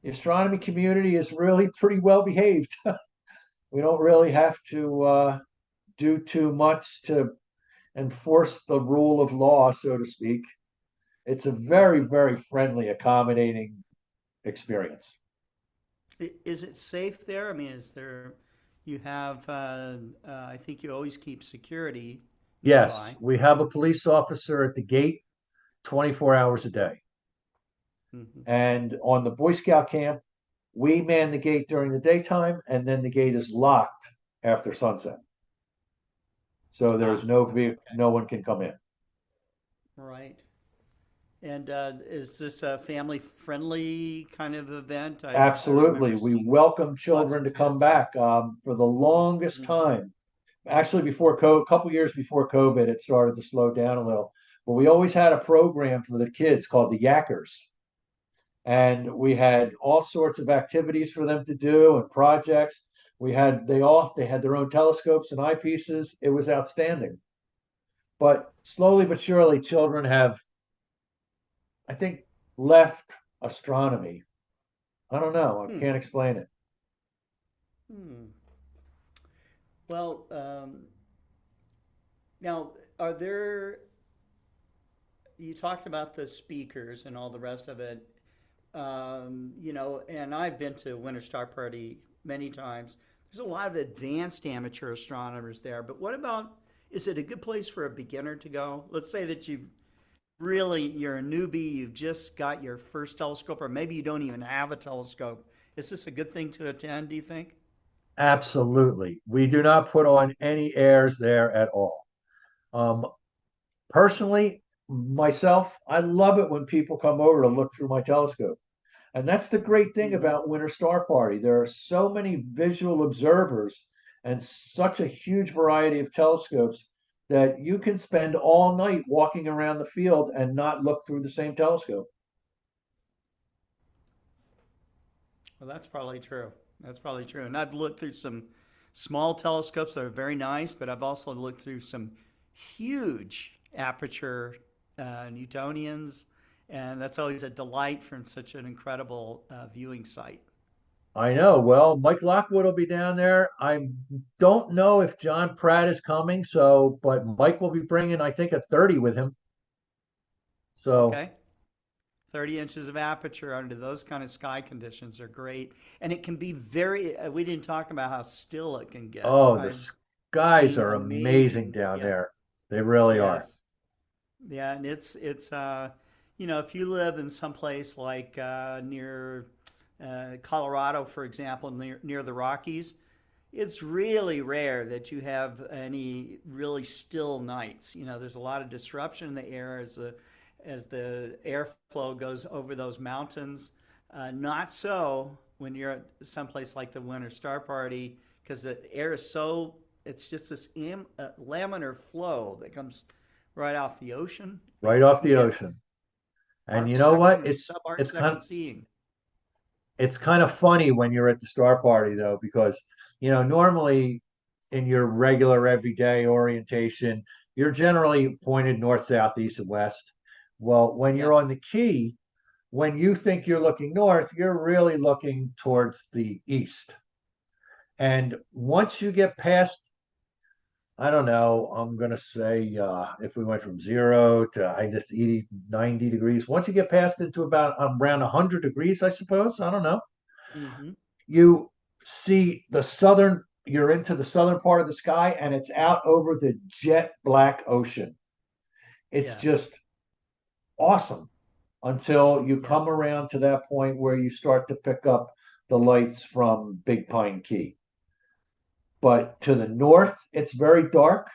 the astronomy community is really pretty well behaved. We don't really have to do too much to enforce the rule of law, so to speak. It's a very, very friendly, accommodating experience. Is it safe there? I mean, you have, I think you always keep security Yes, nearby. we have a police officer at the gate 24 hours a day. Mhm. And on the Boy Scout camp, we man the gate during the daytime, and then the gate is locked after sunset. So there's no one can come in. Right. And is this a family-friendly kind of event? I Absolutely. remember We seeing welcome lots children of to come kids. back. For the longest Mhm. time, actually before a couple years before COVID, it started to slow down a little. But we always had a program for the kids called the Yackers. And we had all sorts of activities for them to do and projects. They had their own telescopes and eyepieces. It was outstanding. But slowly but surely, children have, I think, left astronomy. I don't know. I Hmm. can't explain it. Hmm. Well, now, you talked about the speakers and all the rest of it, and I've been to Winter Star Party many times. There's a lot of advanced amateur astronomers there, but is it a good place for a beginner to go? Let's say that you're a newbie, you've just got your first telescope, or maybe you don't even have a telescope. Is this a good thing to attend, do you think? Absolutely. We do not put on any airs there at all. Um, Personally, myself, I love it when people come over to look through my telescope. And that's the great thing Hmm. about Winter Star Party. There are so many visual observers and such a huge variety of telescopes that you can spend all night walking around the field and not look through the same telescope. Well, that's probably true. That's probably true. And I've looked through some small telescopes that are very nice, but I've also looked through some huge aperture Newtonians, and that's always a delight from such an incredible viewing site. I know. Well, Mike Lockwood will be down there. I don't know if John Pratt is coming, but Mike will be bringing, I think, a 30 with him. So Okay. 30 inches of aperture under those kind of sky conditions are great. And it can be we didn't talk about how still it can get. oh, the I've skies seen are amazing amazing, down yeah, there. They really are. yes. Yeah, and if you live in some place like near Colorado, for example, near the Rockies, it's really rare that you have any really still nights. There's a lot of disruption in the air as the airflow goes over those mountains. Not so when you're at someplace like the Winter Star Party, because the air is it's just this laminar flow that comes right off the ocean. Right You off can the get ocean. And arc you know second what? or sub-arc It's kind second seeing. it's kind of funny when you're at the Star Party though, because normally in your regular everyday orientation, you're generally pointed north, south, east, and west. Well, when Yeah. you're on the key, when you think you're looking north, you're really looking towards the east. And once you get past, I don't know, I'm gonna say if we went from 0 to I just 80, 90 degrees, once you get past into about around 100 degrees, I suppose, I don't know, Mm-hmm. you see you're into the southern part of the sky and it's out over the jet black ocean. It's Yeah. just awesome until you Yeah. come around to that point where you start to pick up the lights from Big Pine Key. But to the north, it's very dark.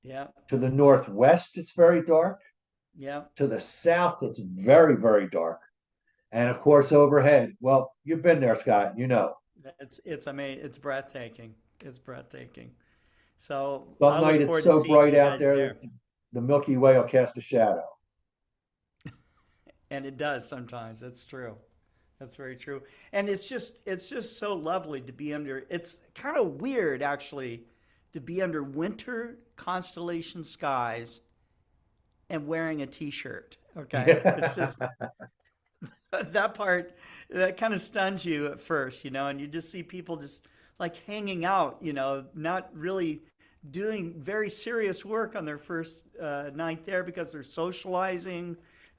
Yeah. To the northwest, it's very dark. Yeah. To the south, it's very, very dark. And of course, overhead, well, you've been there, Scott, you know. It's amazing. It's breathtaking. It's breathtaking. So Some I night look it's forward to so seeing bright you out guys there there. that the Milky Way will cast a shadow. And it does sometimes. That's true. That's very true. And it's just so lovely to be under. It's kind of weird actually to be under winter constellation skies and wearing a t-shirt. Okay? It's just that part that kind of stuns you at first, and you just see people just like hanging out, not really doing very serious work on their first night there because they're socializing.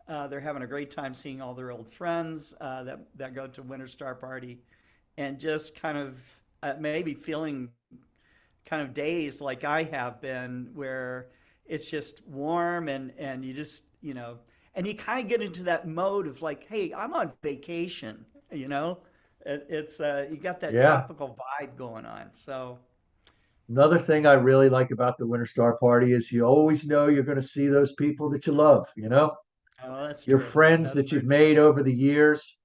They're having a great time seeing all their old friends that go to Winter Star Party, and just kind of maybe feeling kind of dazed like I have been, where it's just warm and you just and you kind of get into that mode of like, hey, I'm on vacation, it's you got that Yeah. tropical vibe going on. So Another thing I really like about the Winter Star Party is you always know you're going to see those people that you love, oh, that's your true. friends That's that you've very true. made over the years,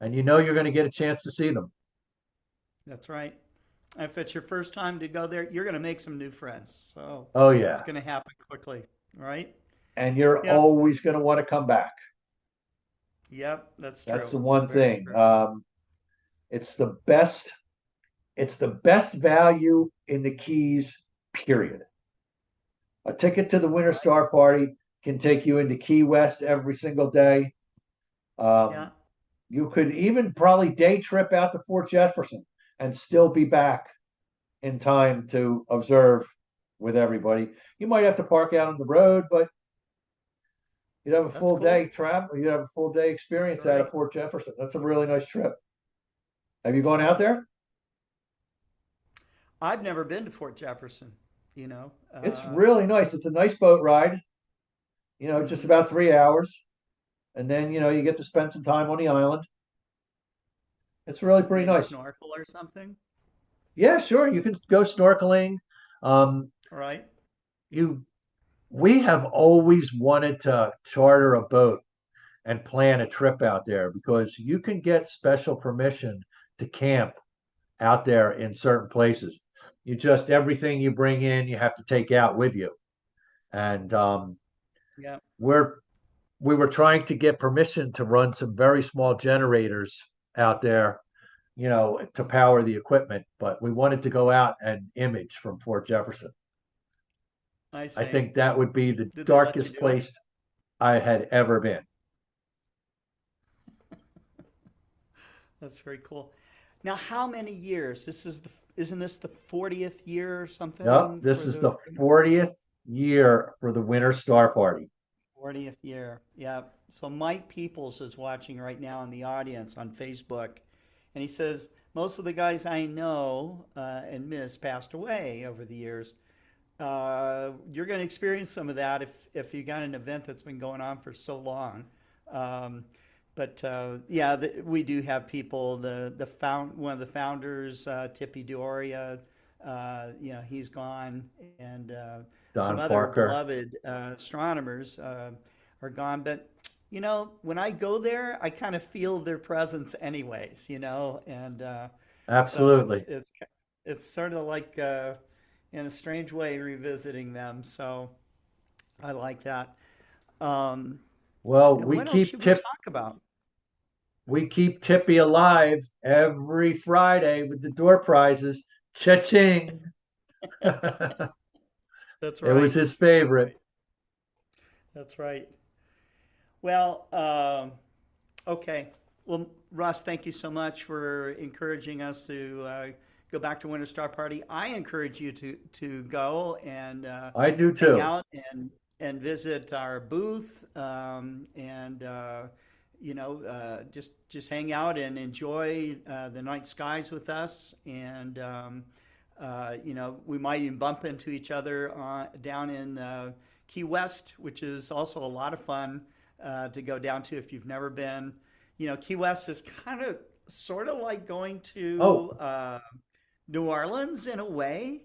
and you're going to get a chance to see them. That's right. If it's your first time to go there, you're going to make some new friends. So Oh, it's yeah. going to happen quickly, right? And you're Yep. always going to want to come back. Yep. That's That's true. the one Very thing. true. It's the best. It's the best value in the Keys, period. A ticket to the Winter Right. Star Party can take you into Key West every single day. Yeah. You could even probably day trip out to Fort Jefferson and still be back in time to observe with everybody. You might have to park out on the road, but you'd have a That's full day cool. travel. You'd have a full day That's experience out of right. Fort Jefferson. That's a really nice trip. Have you That's gone out right. there? I've never been to Fort Jefferson, It's really nice. It's a nice boat ride, just mhm. about 3 hours. And then, you get to spend some time on the island. It's really pretty Maybe nice. snorkel or something. Yeah, sure. You can go snorkeling. Um, Right. you, we have always wanted to charter a boat and plan a trip out there because you can get special permission to camp out there in certain places. Everything you bring in, you have to take out with you. And Yeah. we're we were trying to get permission to run some very small generators out there, to power the equipment, but we wanted to go out and image from Fort Jefferson. I I see. think that would be the Did they let you darkest do it? place I had ever been. That's very cool. Now, how many years? Isn't this the 40th year or No, something this for is the the 40th year for the Winter Star Party. 40th year? Yeah. So Mike Peoples is watching right now in the audience on Facebook, and he says most of the guys I know and miss passed away over the years. You're going to experience some of that if you got an event that's been going on for so long. Um, but yeah, we do have people. One of the founders, Tippy Dioria, he's gone, and some Don other Parker. beloved astronomers are gone. But when I go there, I kind of feel their presence, anyways. And so Absolutely. it's sort of like in a strange way revisiting them. So I like that. Um, Well, and what else should we talk about? we keep Tippy alive every Friday with the door prizes. Cha-ching. It That's was right. his That's favorite. right. That's right. Well, okay. Well, Russ, thank you so much for encouraging us to go back to Winter Star Party. I encourage you to go and I do hang too. out and visit our booth, and just hang out and enjoy the night skies with us. And we might even bump into each other down in Key West, which is also a lot of fun to go down to if you've never been. Key West is kind of sort of like going to New Orleans in a way.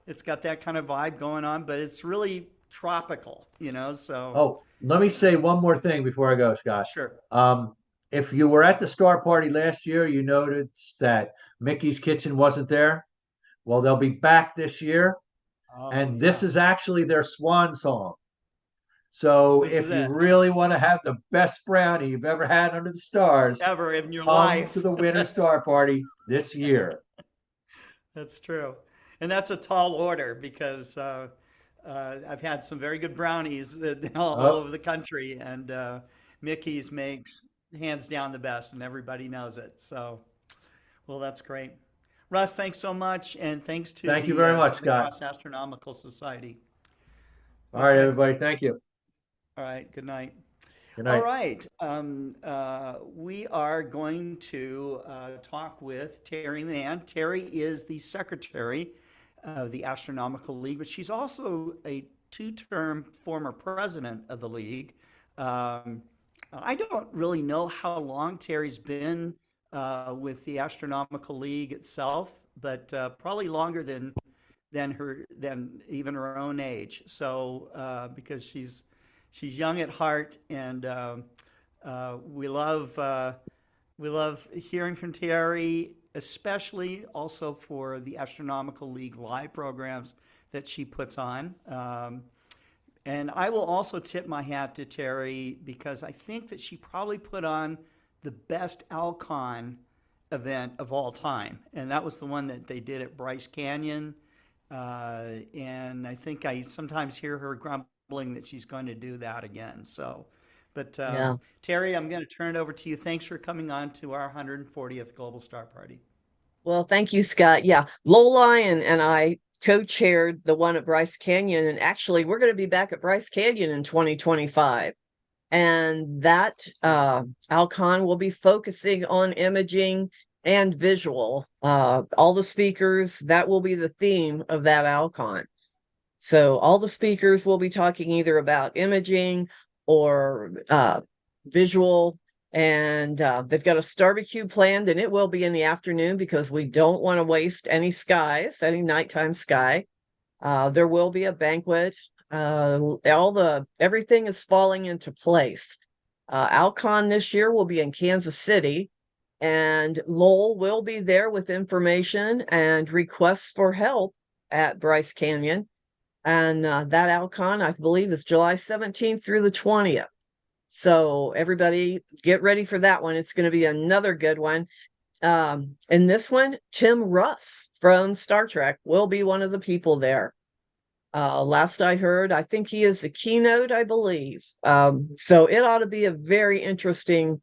It's got that kind of vibe going on, but it's really tropical, so. Oh, let me say one more thing before I go, Scott. Sure. If you were at the Star Party last year, you noticed that Mickey's Kitchen wasn't there. Well, they'll be back this year, and this is actually their swan song. So if you really want to have the best brownie you've ever had under the stars, ever in your come life, to the Winter Star Party this year. That's true. And that's a tall order because I've had some very good brownies all over the country, and Mickey's makes hands down the best, and everybody knows it. So, well, that's great. Russ, thanks so much, and thanks to Thank you very much, Scott. Cross Astronomical Society. All right, everybody. Thank you. All right. Good night. Good night. All right. We are going to talk with Terry Mann. Terry is the secretary of the Astronomical League, but she's also a two-term former president of the league. I don't really know how long Terry's been with the Astronomical League itself, but probably longer than even her own age. So because she's young at heart, and we love hearing from Terry, especially also for the Astronomical League live programs that she puts on. And I will also tip my hat to Terry because I think that she probably put on the best Alcon event of all time. And that was the one that they did at Bryce Canyon. And I think I sometimes hear her grumbling that she's going to do that again. So, but Terry, I'm going to turn it over to you. Thanks for coming on to our 140th Global Star Party. Well, thank you, Scott. Yeah, Lola and I co-chaired the one at Bryce Canyon, and actually we're going to be back at Bryce Canyon in 2025. And that Alcon will be focusing on imaging and visual. All the speakers, that will be the theme of that Alcon. So all the speakers will be talking either about imaging or visual. And they've got a barbecue planned, and it will be in the afternoon because we don't want to waste any nighttime sky. There will be a banquet. Everything is falling into place. Alcon this year will be in Kansas City, and Lowell will be there with information and requests for help at Bryce Canyon. And that Alcon, I believe, is July 17th through the 20th. So everybody get ready for that one. It's going to be another good one. In this one, Tim Russ from Star Trek will be one of the people there. Last I heard, I think he is the keynote, I believe. So it ought to be a very interesting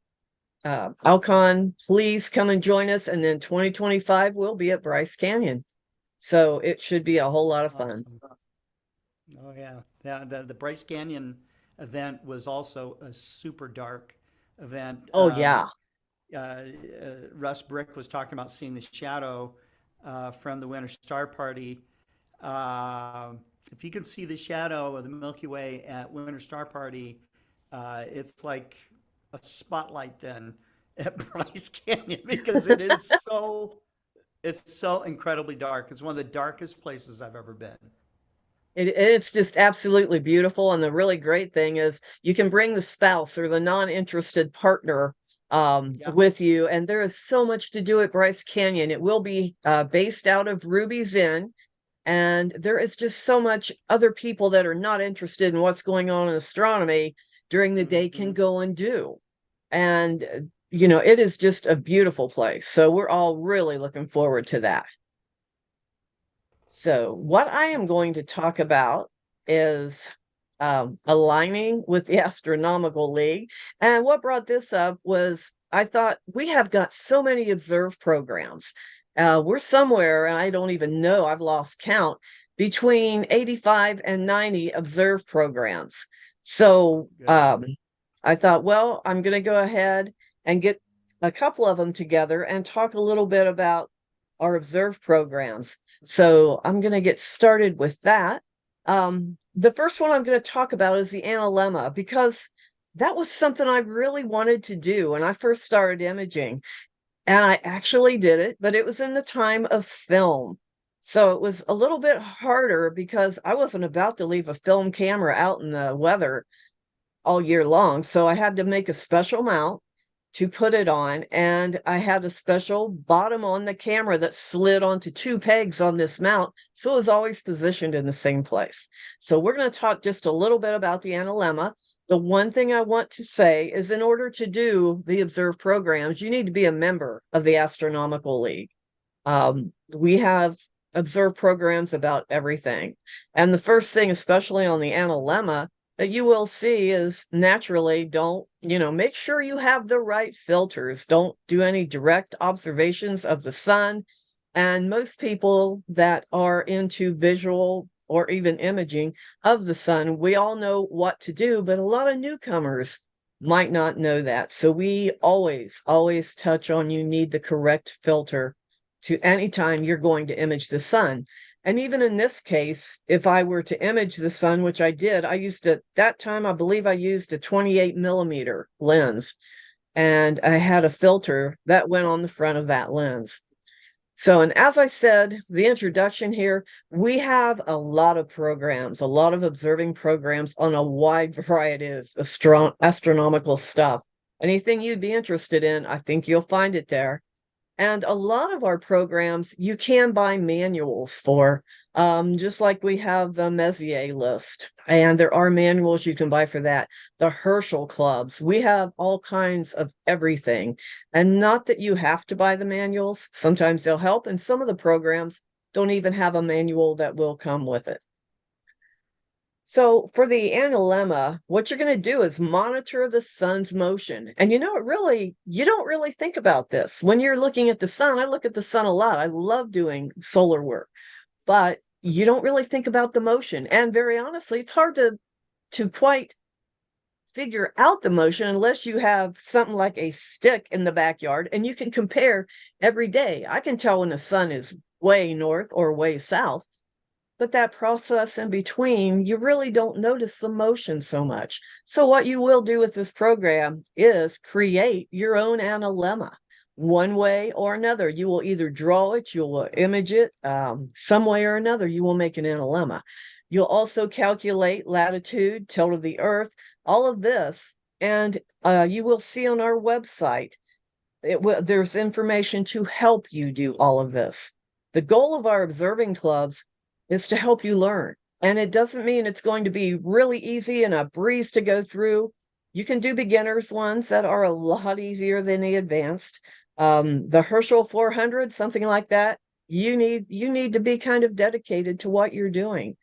Alcon. Please come and join us. And then 2025 will be at Bryce Canyon. So it should be a whole lot of fun. Awesome. Oh, yeah. The Bryce Canyon event was also a super dark event. Oh, yeah. Russ Brick was talking about seeing the shadow from the Winter Star Party. If you can see the shadow of the Milky Way at Winter Star Party, it's like a spotlight then at Bryce Canyon because it is it's so incredibly dark. It's one of the darkest places I've ever been. It's just absolutely beautiful. And the really great thing is you can bring the spouse or the non-interested partner with you. And there is so much to do at Bryce Canyon. It will be based out of Ruby's Inn. And there is just so much other people that are not interested in what's going on in astronomy during the day can go and do. And, it is just a beautiful place. So we're all really looking forward to that. So what I am going to talk about is aligning with the Astronomical League. And what brought this up was I thought we have got so many observed programs. We're somewhere, and I don't even know, I've lost count, between 85 and 90 observed programs. So I thought, well, I'm going to go ahead and get a couple of them together and talk a little bit about our observed programs. So I'm going to get started with that. The first one I'm going to talk about is the analemma, because that was something I really wanted to do when I first started imaging. And I actually did it, but it was in the time of film. So it was a little bit harder because I wasn't about to leave a film camera out in the weather all year long. So I had to make a special mount to put it on. And I had a special bottom on the camera that slid onto two pegs on this mount. So it was always positioned in the same place. So we're going to talk just a little bit about the analemma. The one thing I want to say is, in order to do the observed programs, you need to be a member of the Astronomical League. We have observed programs about everything. And the first thing, especially on the analemma, that you will see is, naturally, don't, make sure you have the right filters. Don't do any direct observations of the sun. And most people that are into visual or even imaging of the sun, we all know what to do, but a lot of newcomers might not know that. So we always touch on, you need the correct filter to any time you're going to image the sun. And even in this case, if I were to image the sun, which I did, at that time, I believe I used a 28 millimeter lens, and I had a filter that went on the front of that lens. So, and as I said, the introduction here, we have a lot of programs, a lot of observing programs on a wide variety of astronomical stuff. Anything you'd be interested in, I think you'll find it there. And a lot of our programs, you can buy manuals for, just like we have the Messier list. And there are manuals you can buy for that. The Herschel clubs, we have all kinds of everything. And not that you have to buy the manuals. Sometimes they'll help. And some of the programs don't even have a manual that will come with it. So for the analemma, what you're going to do is monitor the sun's motion. And you don't really think about this. When you're looking at the sun, I look at the sun a lot. I love doing solar work, but you don't really think about the motion. And very honestly, it's hard to quite figure out the motion unless you have something like a stick in the backyard and you can compare every day. I can tell when the sun is way north or way south. But that process in between, you really don't notice the motion so much. So what you will do with this program is create your own analemma. One way or another, you will either draw it, you will image it, some way or another, you will make an analemma. You'll also calculate latitude, tilt of the Earth, all of this. And you will see on our website, there's information to help you do all of this. The goal of our observing clubs is to help you learn. And it doesn't mean it's going to be really easy and a breeze to go through. You can do beginners ones that are a lot easier than the advanced. The Herschel 400, something like that. You need to be kind of dedicated to what you're doing.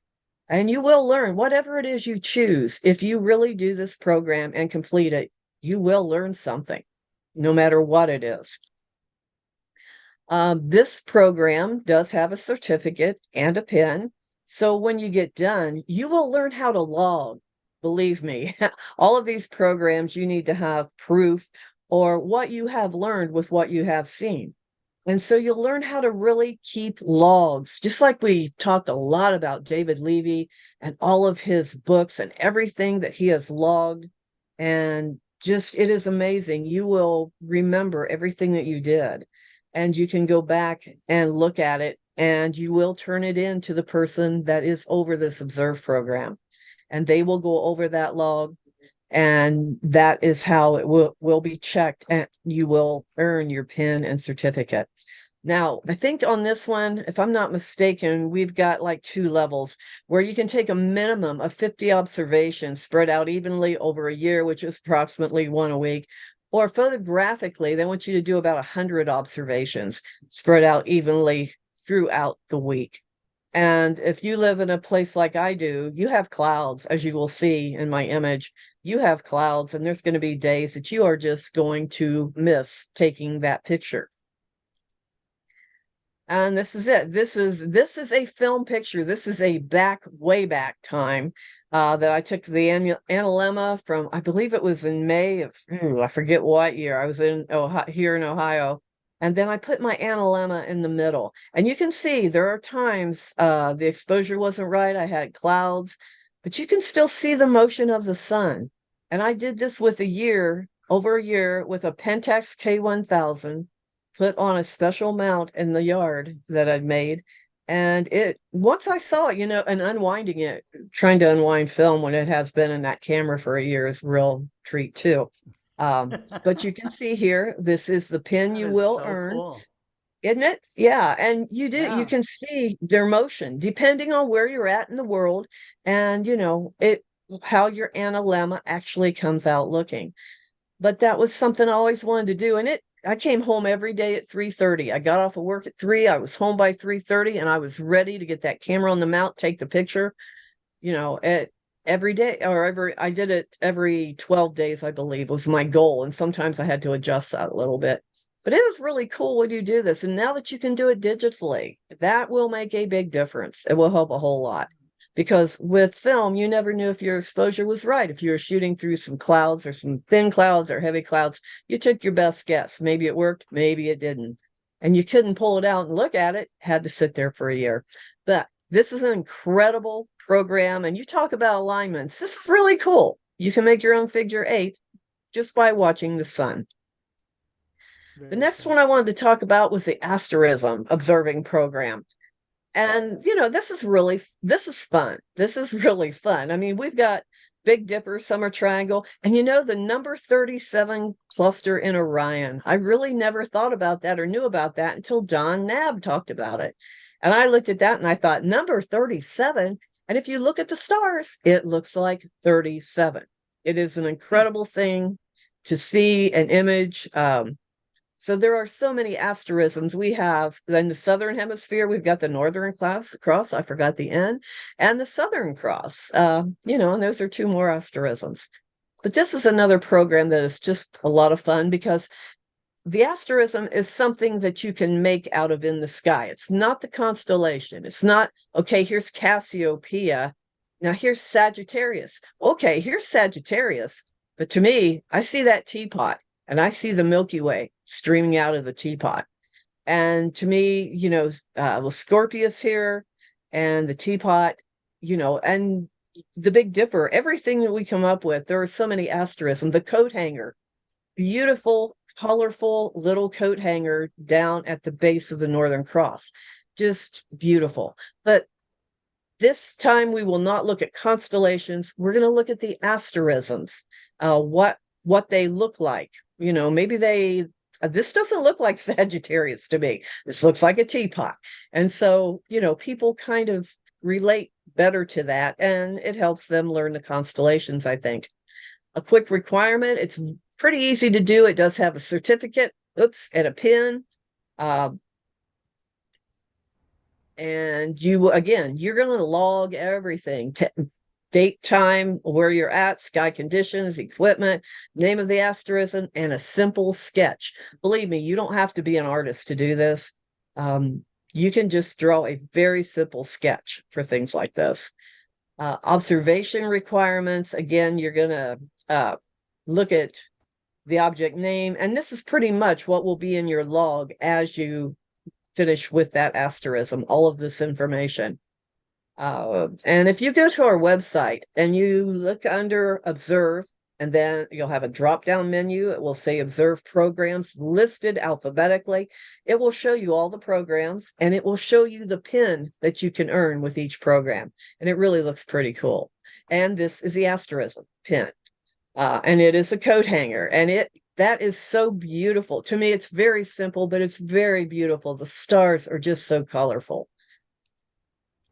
And you will learn whatever it is you choose. If you really do this program and complete it, you will learn something, no matter what it is. This program does have a certificate and a pin. So when you get done, you will learn how to log. Believe me, all of these programs, you need to have proof or what you have learned with what you have seen. And so you'll learn how to really keep logs, just like we talked a lot about David Levy and all of his books and everything that he has logged. And just, it is amazing. You will remember everything that you did. And you can go back and look at it, and you will turn it in to the person that is over this observe program. And they will go over that log, and that is how it will be checked, and you will earn your pin and certificate. Now, I think on this one, if I'm not mistaken, we've got like 2 levels where you can take a minimum of 50 observations spread out evenly over a year, which is approximately 1 a week. Or photographically, they want you to do about 100 observations spread out evenly throughout the week. And if you live in a place like I do, you have clouds, as you will see in my image. You have clouds, and there's going to be days that you are just going to miss taking that picture. And this is it. This is a film picture. This is a way back time that I took the analemma from, I believe it was in May of, I forget what year. I was in here in Ohio. And then I put my analemma in the middle. And you can see there are times the exposure wasn't right. I had clouds, but you can still see the motion of the sun. And I did this with over a year with a Pentax K1000 put on a special mount in the yard that I'd made. And once I saw it, and unwinding it, trying to unwind film when it has been in that camera for a year is a real treat too. But you can see here, this is the pin you will earn. Cool. Isn't it? Yeah. And you Yeah. can see their motion depending on where you're at in the world and, how your analemma actually comes out looking. But that was something I always wanted to do. And I came home every day at 3:30. I got off of work at 3. I was home by 3:30 and I was ready to get that camera on the mount, take the picture, every day I did it every 12 days, I believe was my goal. And sometimes I had to adjust that a little bit, but it is really cool when you do this. And now that you can do it digitally, that will make a big difference. It will help a whole lot. Because with film, you never knew if your exposure was right. If you were shooting through some clouds or some thin clouds or heavy clouds, you took your best guess. Maybe it worked, maybe it didn't. And you couldn't pull it out and look at it, had to sit there for a year. But this is an incredible program. And you talk about alignments. This is really cool. You can make your own figure 8 just by watching the sun. The next one I wanted to talk about was the asterism observing program. And, this is fun. This is really fun. I mean, we've got Big Dipper, Summer Triangle, and the number 37 cluster in Orion. I really never thought about that or knew about that until John Nabb talked about it. And I looked at that and I thought, number 37. And if you look at the stars, it looks like 37. It is an incredible thing to see an image. So there are so many asterisms. We have in the southern hemisphere, we've got the northern cross, I forgot the N, and the southern cross, and those are 2 more asterisms. But this is another program that is just a lot of fun because the asterism is something that you can make out of in the sky. It's not the constellation. It's not, okay, here's Cassiopeia. Now here's Sagittarius. Okay, here's Sagittarius. But to me, I see that teapot. And I see the Milky Way streaming out of the teapot. And to me, the Scorpius here and the teapot, and the Big Dipper, everything that we come up with, there are so many asterisms. The coat hanger, beautiful, colorful little coat hanger down at the base of the Northern Cross. Just beautiful. But this time we will not look at constellations. We're going to look at the asterisms, what they look like. Maybe this doesn't look like Sagittarius to me. This looks like a teapot. And so, people kind of relate better to that and it helps them learn the constellations, I think. A quick requirement, it's pretty easy to do. It does have a certificate, and a pin. And you're going to log everything. Date, time, where you're at, sky conditions, equipment, name of the asterism, and a simple sketch. Believe me, you don't have to be an artist to do this. You can just draw a very simple sketch for things like this. Observation requirements, again, you're going to look at the object name, and this is pretty much what will be in your log as you finish with that asterism, all of this information. And if you go to our website and you look under observe, and then you'll have a drop-down menu. It will say observe programs listed alphabetically. It will show you all the programs and it will show you the pin that you can earn with each program. And it really looks pretty cool. And this is the asterism pin. And it is a coat hanger, and that is so beautiful. To me, it's very simple, but it's very beautiful. The stars are just so colorful.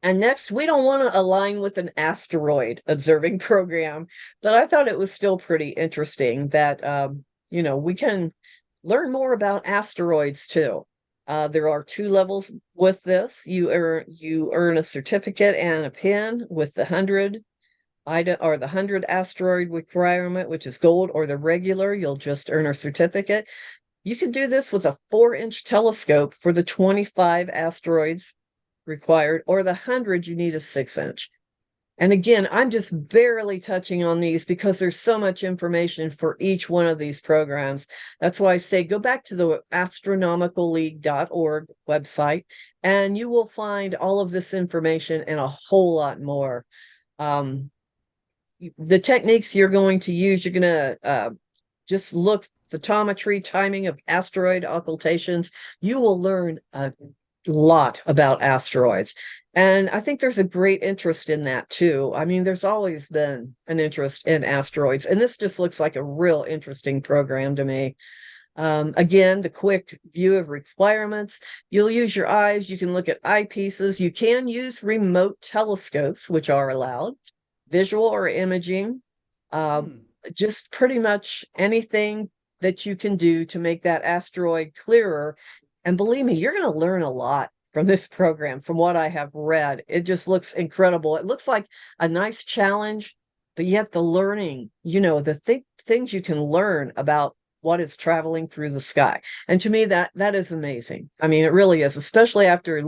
And next, we don't want to align with an asteroid observing program, but I thought it was still pretty interesting that, we can learn more about asteroids too. There are 2 levels with this. You earn a certificate and a pin with the 100 or the 100 asteroid requirement, which is gold, or the regular, you'll just earn a certificate. You can do this with a 4-inch telescope for the 25 asteroids required, or the 100 you need a 6-inch. And again, I'm just barely touching on these because there's so much information for each one of these programs. That's why I say go back to the astronomicalleague.org website, and you will find all of this information and a whole lot more. The techniques you're going to use, you're going to just look photometry, timing of asteroid occultations. You will learn a lot about asteroids. And I think there's a great interest in that too. I mean, there's always been an interest in asteroids, and this just looks like a real interesting program to me. Again, the quick view of requirements. You'll use your eyes. You can look at eyepieces. You can use remote telescopes, which are allowed, visual or imaging, just pretty much anything that you can do to make that asteroid clearer. And believe me, you're going to learn a lot from this program. From what I have read, it just looks incredible. It looks like a nice challenge, but yet the learning, the things you can learn about what is traveling through the sky. And to me, that is amazing. I mean, it really is, especially after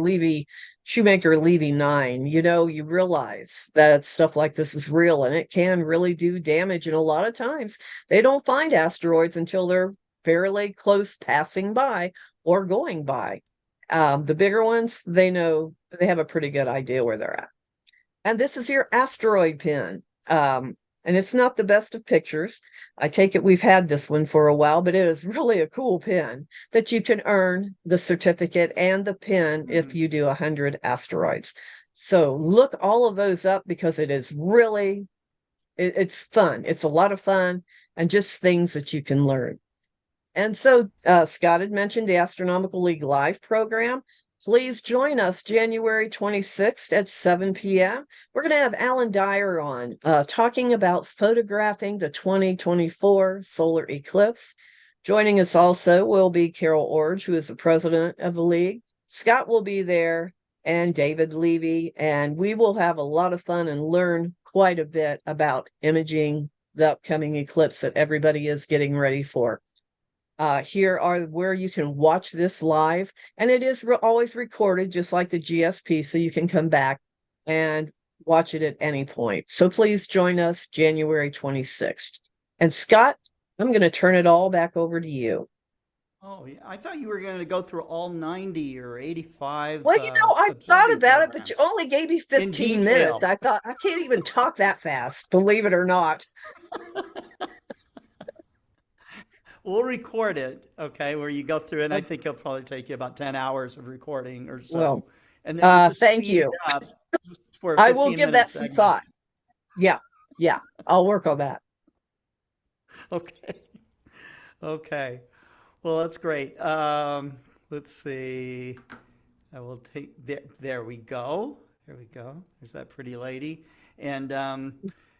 Shoemaker Levy 9, you realize that stuff like this is real and it can really do damage. And a lot of times they don't find asteroids until they're fairly close passing by or going by. The bigger ones, they have a pretty good idea where they're at. And this is your asteroid pin. And it's not the best of pictures. I take it we've had this one for a while, but it is really a cool pin that you can earn the certificate and the pin if you do 100 asteroids. So look all of those up because it is really, it's fun. It's a lot of fun and just things that you can learn. And so Scott had mentioned the Astronomical League Live program. Please join us January 26th at 7 p.m. We're going to have Alan Dyer on talking about photographing the 2024 solar eclipse. Joining us also will be Carol Orge, who is the president of the league. Scott will be there, and David Levy, and we will have a lot of fun and learn quite a bit about imaging the upcoming eclipse that everybody is getting ready for. Here are where you can watch this live, and it is always recorded just like the GSP, so you can come back and watch it at any point. So please join us January 26th. And Scott, I'm going to turn it all back over to you. Oh, yeah. I thought you were going to go through all 90 or 85. Well, I thought about it, but you only gave me 15 minutes. I thought I can't even talk that fast, believe it or not. We'll record it, okay, where you go through it. And I think it'll probably take you about 10 hours of recording or so. Well, and then we'll just thank speed you. it up for a I will give 15-minute that some segment. thought. Yeah, I'll work on that. Okay. Well, that's great. Let's see. I will take there we go. There's that pretty lady. And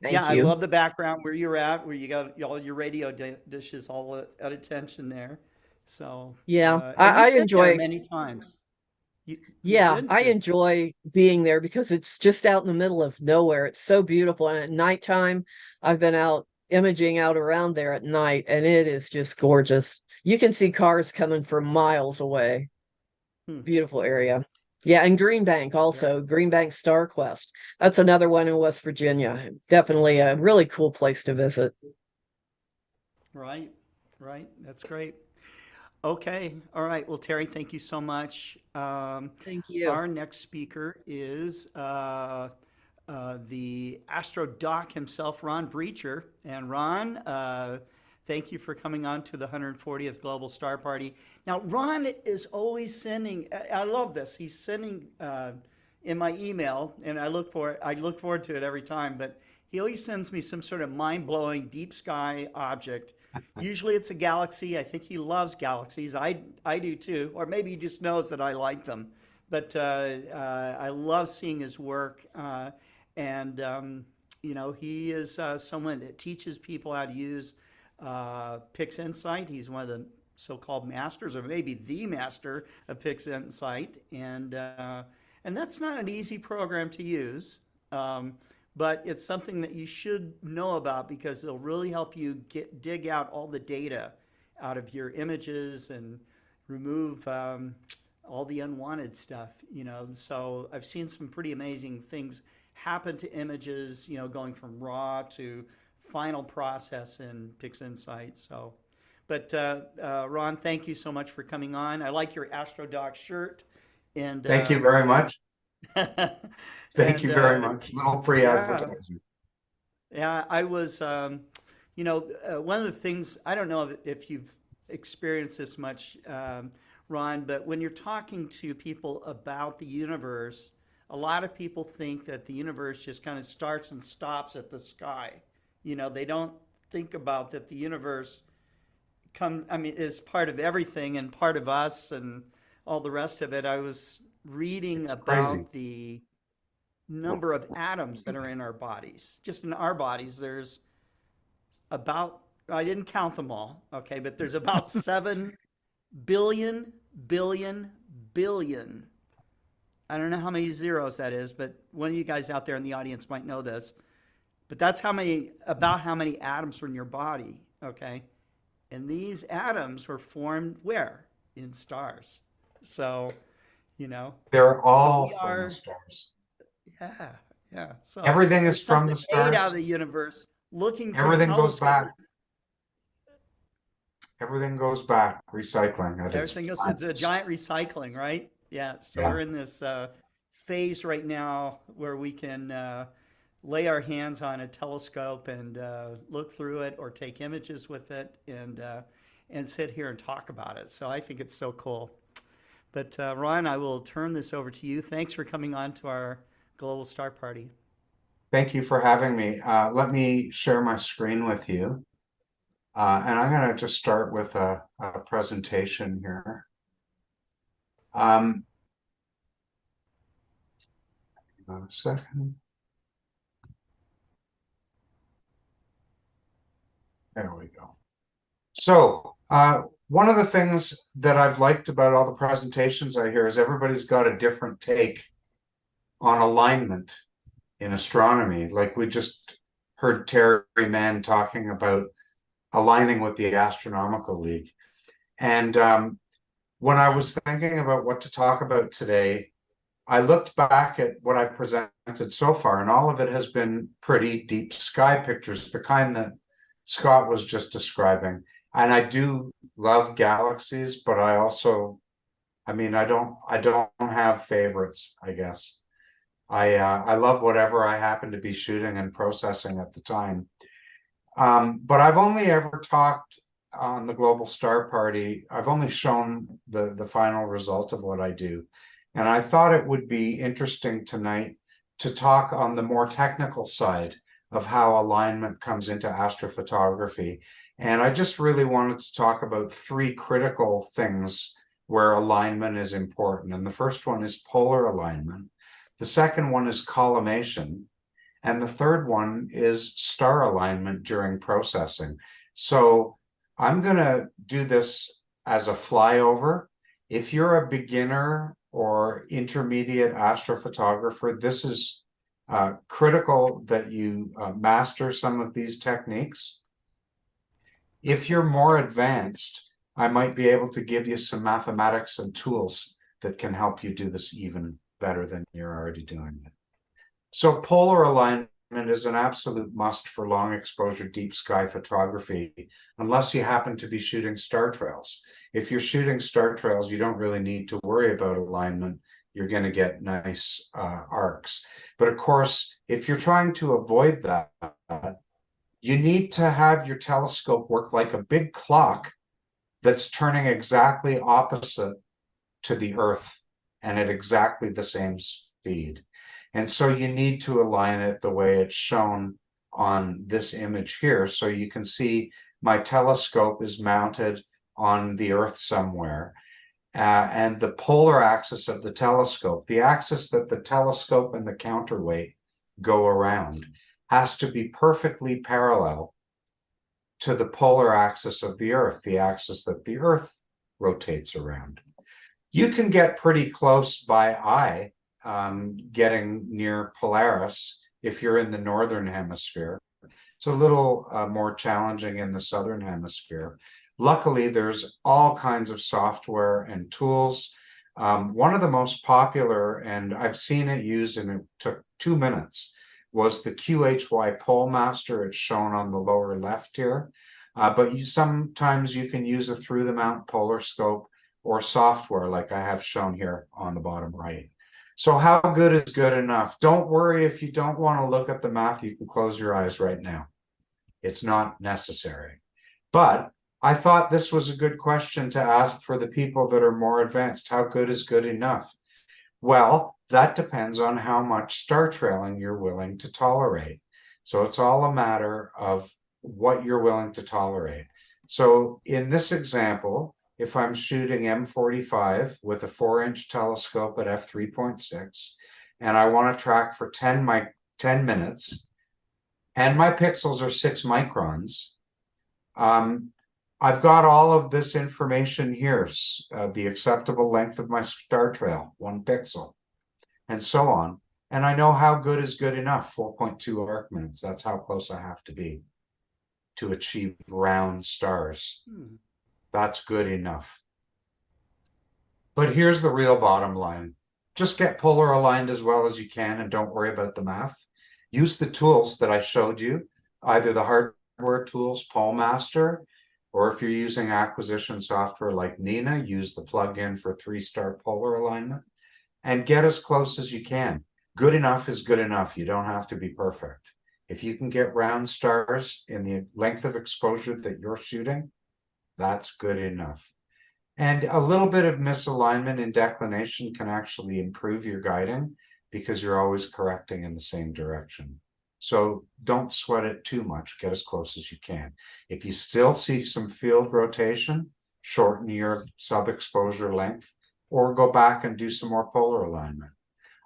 Thank I you. love the background where you're at, where you got all your radio dishes all at attention there. So Yeah, and I you've been enjoy there many times. I enjoy being there because it's just out in the middle of nowhere. It's so beautiful. And at nighttime, I've been out imaging out around there at night, and it is just gorgeous. You can see cars coming from miles away. Beautiful area. Yeah, and Green Bank also, Green Bank Star Quest. That's another one in West Virginia. Definitely a really cool place to visit. Right. That's great. Okay. All right. Well, Terry, thank you so much. Thank you. Our next speaker is the Astro Doc himself, Ron Breacher. And Ron, thank you for coming on to the 140th Global Star Party. Now, Ron is always sending, I love this. He's sending in my email, and I look forward to it every time, but he always sends me some sort of mind-blowing deep sky object. Usually it's a galaxy. I think he loves galaxies. I do too, or maybe he just knows that I like them. But I love seeing his work, and he is someone that teaches people how to use PixInsight. He's one of the so-called masters, or maybe the master of PixInsight, and that's not an easy program to use. But it's something that you should know about because it'll really help you dig out all the data out of your images and remove all the unwanted stuff, you know. So I've seen some pretty amazing things happen to images, you know, going from raw to final process in PixInsight. So, but Ron, thank you so much for coming on. I like your AstroDoc shirt. And thank you very much. Thank you very and, much. Little free yeah. advertising. Yeah, I was, you know, one of the things, I don't know if you've experienced this much, Ron, but when you're talking to people about the universe, a lot of people think that the universe just kind of starts and stops at the sky. You know, they don't think about that the universe is part of everything and part of us and all the rest of it. I was reading about the number of atoms that are in our bodies. Just in our bodies, there's about, I didn't count them all, okay, but there's about 7 billion. I don't know how many zeros that is, but one of you guys out there in the audience might know this. But that's about how many atoms are in your body, okay? And these atoms were formed where? In stars. So, you know. They're all so from the stars. Yeah. So everything is from the stars. Made out of the universe, looking. Everything goes back. Everything goes back. Recycling. Everything goes. It's a giant recycling, right? Yeah. So we're in this phase right now where we can lay our hands on a telescope and look through it, or take images with it, and sit here and talk about it. So I think it's so cool. But Ron, I will turn this over to you. Thanks for coming on to our Global Star Party. Thank you for having me. Let me share my screen with you. And I'm going to just start with a presentation here. Hang on a second. There we go. So one of the things that I've liked about all the presentations I hear is everybody's got a different take on alignment in astronomy. Like we just heard Terry Mann talking about aligning with the Astronomical League. And when I was thinking about what to talk about today, I looked back at what I've presented so far, and all of it has been pretty deep sky pictures, the kind that Scott was just describing. And I do love galaxies, but I also, I don't have favorites, I guess. I love whatever I happen to be shooting and processing at the time. But I've only ever talked on the Global Star Party. I've only shown the final result of what I do. And I thought it would be interesting tonight to talk on the more technical side of how alignment comes into astrophotography. And I just really wanted to talk about 3 critical things where alignment is important. And the first one is polar alignment. The second one is collimation. And the third one is star alignment during processing. So I'm going to do this as a flyover. If you're a beginner or intermediate astrophotographer, this is critical that you master some of these techniques. If you're more advanced, I might be able to give you some mathematics and tools that can help you do this even better than you're already doing it. So polar alignment is an absolute must for long exposure deep sky photography, unless you happen to be shooting star trails. If you're shooting star trails, you don't really need to worry about alignment. You're going to get nice arcs. But of course, if you're trying to avoid that, you need to have your telescope work like a big clock that's turning exactly opposite to the Earth and at exactly the same speed. And so you need to align it the way it's shown on this image here. So you can see my telescope is mounted on the Earth somewhere. And the polar axis of the telescope, the axis that the telescope and the counterweight go around, has to be perfectly parallel to the polar axis of the Earth, the axis that the Earth rotates around. You can get pretty close by eye, getting near Polaris if you're in the northern hemisphere. It's a little more challenging in the southern hemisphere. Luckily, there's all kinds of software and tools. One of the most popular, and I've seen it used and it took 2 minutes, was the QHY Pole Master. It's shown on the lower left here. But sometimes you can use a through the mount polar scope or software like I have shown here on the bottom right. So how good is good enough? Don't worry if you don't want to look at the math, you can close your eyes right now. It's not necessary. But I thought this was a good question to ask for the people that are more advanced. How good is good enough? Well, that depends on how much star trailing you're willing to tolerate. So it's all a matter of what you're willing to tolerate. So in this example, if I'm shooting M45 with a 4-inch telescope at f3.6, and I want to track for 10 minutes, and my pixels are 6 microns, I've got all of this information here, the acceptable length of my star trail, 1 pixel, and so on. And I know how good is good enough, 4.2 arc minutes. That's how close I have to be to achieve round stars. That's good enough. But here's the real bottom line. Just get polar aligned as well as you can and don't worry about the math. Use the tools that I showed you, either the hardware tools, Pole Master, or if you're using acquisition software like Nina, use the plugin for 3-star polar alignment and get as close as you can. Good enough is good enough. You don't have to be perfect. If you can get round stars in the length of exposure that you're shooting, that's good enough. And a little bit of misalignment in declination can actually improve your guiding because you're always correcting in the same direction. So don't sweat it too much. Get as close as you can. If you still see some field rotation, shorten your sub-exposure length or go back and do some more polar alignment.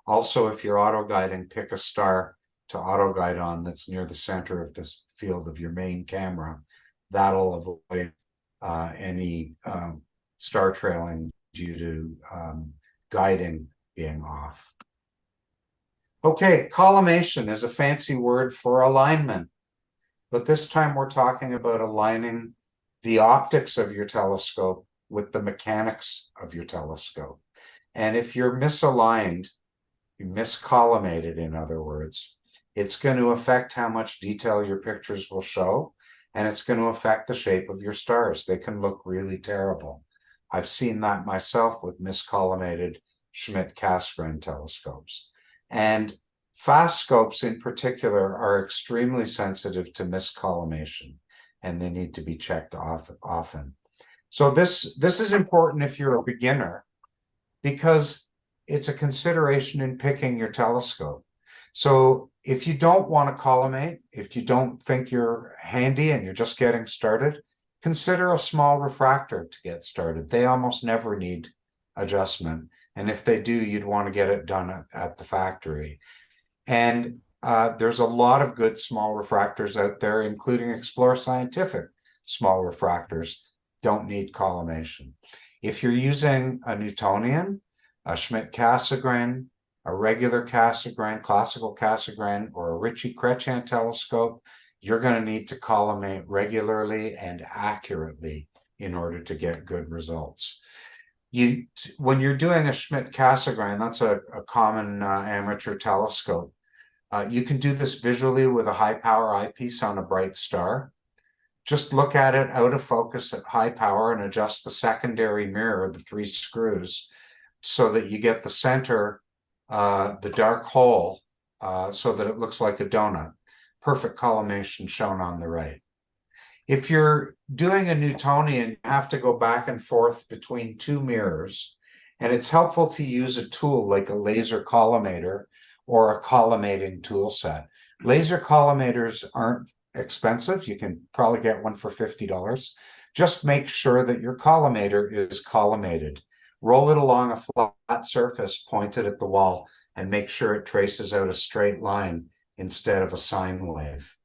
Also, if you're auto-guiding, pick a star to auto-guide on that's near the center of this field of your main camera. That'll avoid any star trailing due to guiding being off. Okay, collimation is a fancy word for alignment, but this time we're talking about aligning the optics of your telescope with the mechanics of your telescope. And if you're misaligned, you miscollimated, in other words, it's going to affect how much detail your pictures will show, and it's going to affect the shape of your stars. They can look really terrible. I've seen that myself with miscollimated Schmidt-Cassegrain telescopes. And fast scopes in particular are extremely sensitive to miscollimation, and they need to be checked often. So this is important if you're a beginner, because it's a consideration in picking your telescope. So if you don't want to collimate, if you don't think you're handy and you're just getting started, consider a small refractor to get started. They almost never need adjustment. And if they do, you'd want to get it done at the factory. And there's a lot of good small refractors out there, including Explore Scientific small refractors. Don't need collimation. If you're using a Newtonian, a Schmidt-Cassegrain, a regular Cassegrain, classical Cassegrain, or a Ritchie-Chrétien telescope, you're going to need to collimate regularly and accurately in order to get good results. When you're doing a Schmidt-Cassegrain, that's a common amateur telescope, you can do this visually with a high-power eyepiece on a bright star. Just look at it out of focus at high power and adjust the secondary mirror, the 3 screws, so that you get the center, the dark hole, so that it looks like a donut. Perfect collimation shown on the right. If you're doing a Newtonian, you have to go back and forth between 2 mirrors, and it's helpful to use a tool like a laser collimator or a collimating tool set. Laser collimators aren't expensive. You can probably get one for $50. Just make sure that your collimator is collimated. Roll it along a flat surface pointed at the wall and make sure it traces out a straight line instead of a sine wave.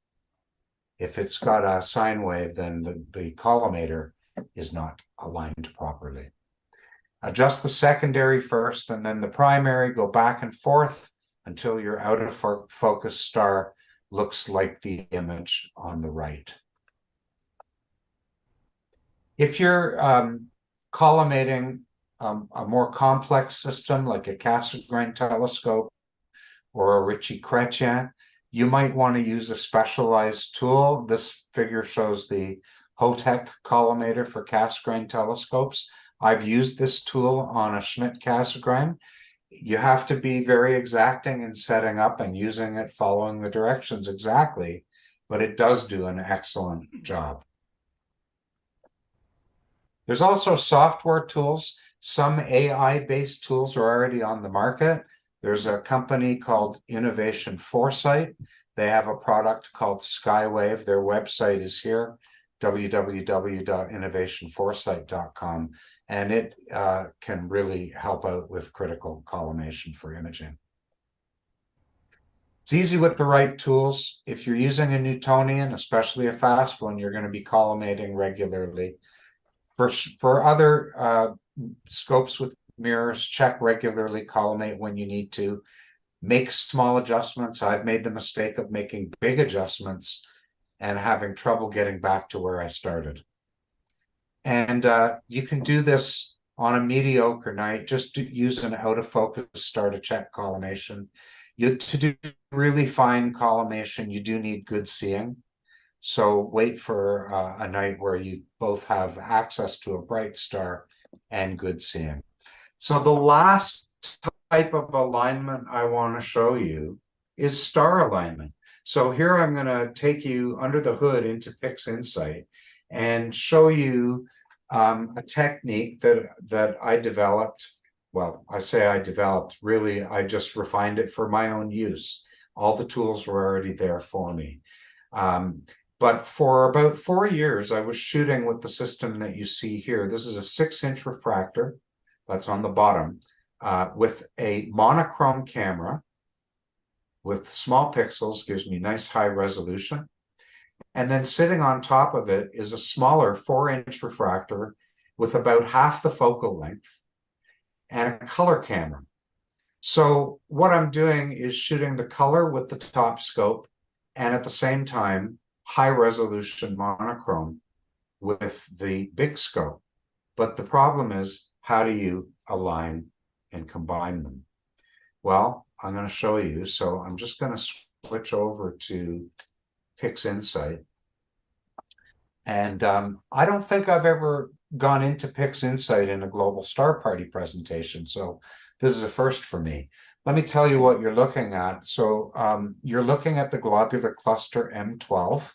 If it's got a sine wave, then the collimator is not aligned properly. Adjust the secondary first and then the primary. Go back and forth until your out of focus star looks like the image on the right. If you're collimating a more complex system like a Cassegrain telescope or a Ritchie-Chrétien, you might want to use a specialized tool. This figure shows the Hotech collimator for Cassegrain telescopes. I've used this tool on a Schmidt Cassegrain. You have to be very exacting in setting up and using it, following the directions exactly, but it does do an excellent job. There's also software tools. Some AI-based tools are already on the market. There's a company called Innovation Foresight. They have a product called Skywave. Their website is here, www.innovationforesight.com, and it can really help out with critical collimation for imaging. It's easy with the right tools. If you're using a Newtonian, especially a fast one, you're going to be collimating regularly. For other scopes with mirrors, check regularly, collimate when you need to. Make small adjustments. I've made the mistake of making big adjustments and having trouble getting back to where I started. And you can do this on a mediocre night. Just use an out of focus star to check collimation. To do really fine collimation, you do need good seeing. So wait for a night where you both have access to a bright star and good seeing. So the last type of alignment I want to show you is star alignment. So here I'm going to take you under the hood into PixInsight and show you a technique that I developed. Well, I say I developed, really, I just refined it for my own use. All the tools were already there for me. But for about 4 years, I was shooting with the system that you see here. This is a 6-inch refractor that's on the bottom with a monochrome camera with small pixels, gives me nice high resolution. And then sitting on top of it is a smaller 4-inch refractor with about half the focal length and a color camera. So what I'm doing is shooting the color with the top scope and at the same time, high resolution monochrome with the big scope. But the problem is, how do you align and combine them? Well, I'm going to show you. So I'm just going to switch over to PixInsight. And I don't think I've ever gone into PixInsight in a Global Star Party presentation. So this is a first for me. Let me tell you what you're looking at. So you're looking at the globular cluster M12.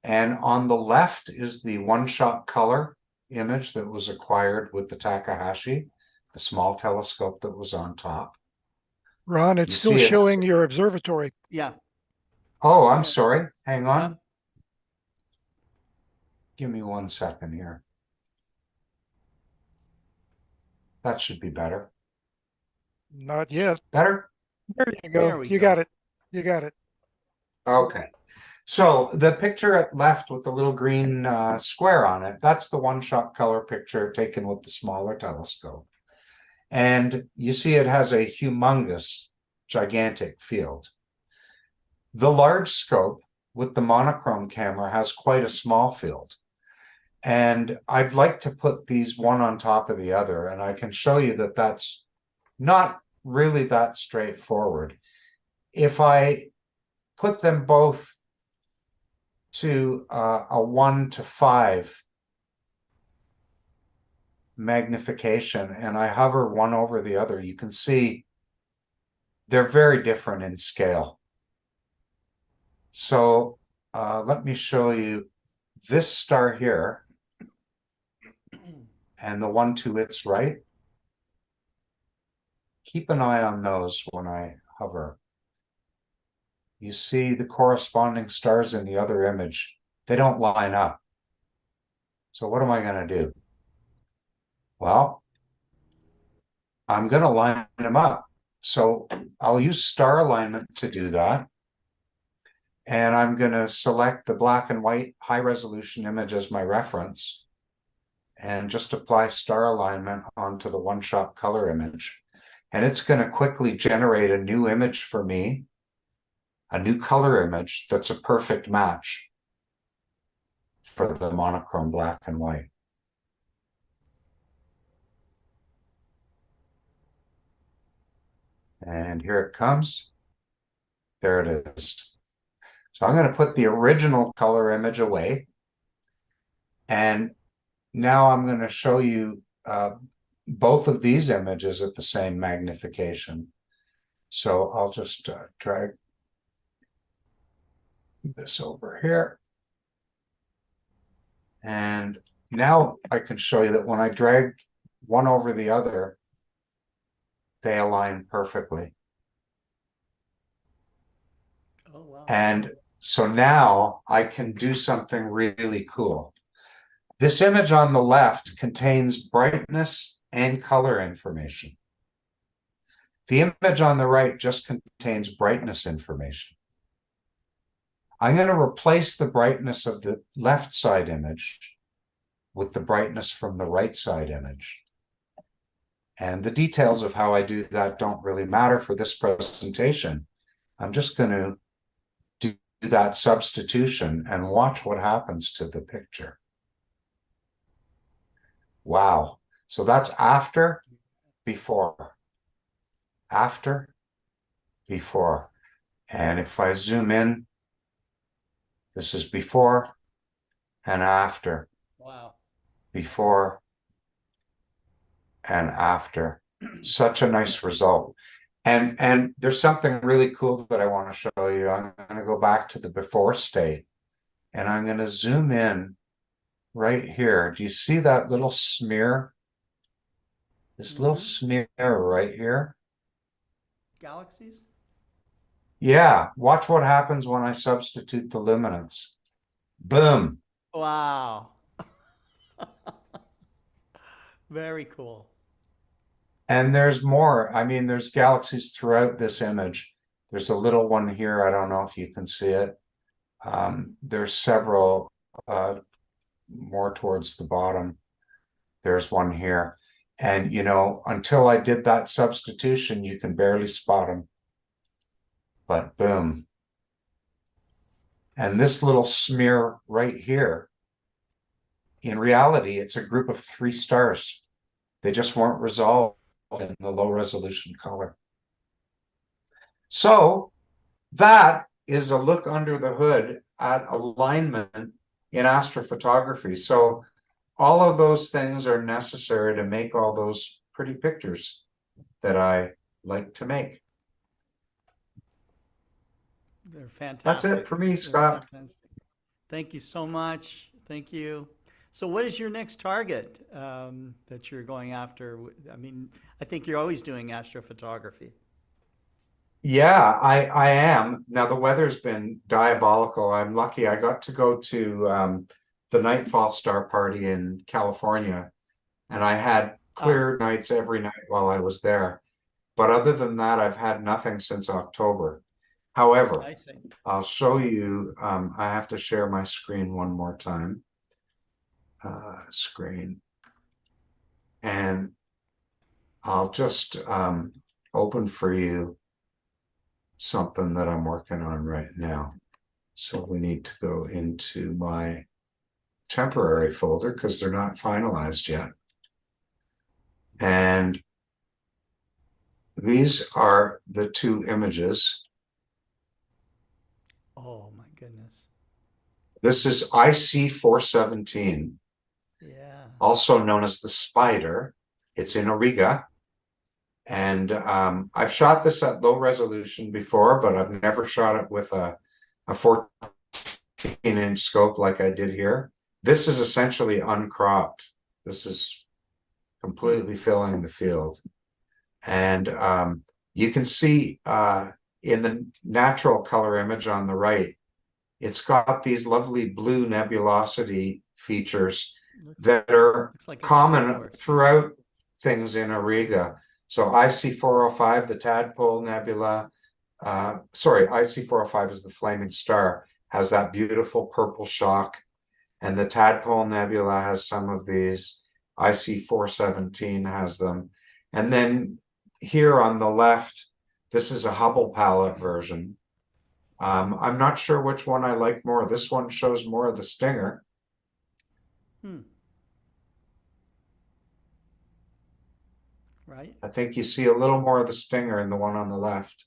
And on the left is the one-shot color image that was acquired with the Takahashi, the small telescope that was on top. Ron, it's still showing your observatory. Yeah. Oh, I'm sorry. Hang on. Yeah. Give me 1 second here. That should be better. Not yet. Better? There you go. There we You go. got it. You got it. Okay. So the picture at left with the little green square on it, that's the one-shot color picture taken with the smaller telescope. And you see it has a humongous, gigantic field. The large scope with the monochrome camera has quite a small field. And I'd like to put these one on top of the other, and I can show you that that's not really that straightforward. If I put them both to a 1:5 magnification and I hover one over the other, you can see they're very different in scale. So let me show you this star here and the one to its right. Keep an eye on those when I hover. You see the corresponding stars in the other image. They don't line up. So what am I going to do? Well, I'm going to line them up. So I'll use star alignment to do that. And I'm going to select the black and white high resolution image as my reference and just apply star alignment onto the one-shot color image. And it's going to quickly generate a new image for me, a new color image that's a perfect match for the monochrome black and white. And here it comes. There it is. So I'm going to put the original color image away. And now I'm going to show you both of these images at the same magnification. So I'll just drag this over here. And now I can show you that when I drag one over the other, they align perfectly. Oh, wow. And so now I can do something really cool. This image on the left contains brightness and color information. The image on the right just contains brightness information. I'm going to replace the brightness of the left side image with the brightness from the right side image. And the details of how I do that don't really matter for this presentation. I'm just going to do that substitution and watch what happens to the picture. Wow. So that's after, before, after, before. And if I zoom in, this is before and after. Wow. Before and after. Such a nice result. And there's something really cool that I want to show you. I'm going to go back to the before state and I'm going to zoom in right here. Do you see that little smear? This little smear right here? Galaxies? Yeah, watch what happens when I substitute the luminance. Boom. Wow. Very cool. And there's more. I mean, there's galaxies throughout this image. There's a little one here. I don't know if you can see it. There's several more towards the bottom. There's one here. And, you know, until I did that substitution, you can barely spot them. But boom. And this little smear right here, in reality, it's a group of 3 stars. They just weren't resolved in the low resolution color. So that is a look under the hood at alignment in astrophotography. So all of those things are necessary to make all those pretty pictures that I like to make. They're fantastic. That's it for me, Scott. Thank you so much. Thank you. So what is your next target that you're going after? I mean, I think you're always doing astrophotography. Yeah, I am. Now the weather's been diabolical. I'm lucky I got to go to the Nightfall Star Party in California, and I had clear nights every night while I was there. But other than that, I've had nothing since October. However, I see. I'll show you, I have to share my screen one more time. Screen. And I'll just open for you something that I'm working on right now. So we need to go into my temporary folder because they're not finalized yet. And these are the 2 images. Oh my goodness. This is IC417, Yeah. also known as the Spider. It's in Auriga. And I've shot this at low resolution before, but I've never shot it with a 14-inch scope like I did here. This is essentially uncropped. This is completely filling the field. And you can see in the natural color image on the right, it's got these lovely blue nebulosity features that are like common throughout things in Auriga. So IC405, the Tadpole Nebula, IC405 is the Flaming Star, has that beautiful purple shock. And the Tadpole Nebula has some of these. IC417 has them. And then here on the left, this is a Hubble palette version. I'm not sure which one I like more. This one shows more of the stinger. Right. I think you see a little more of the stinger in the one on the left.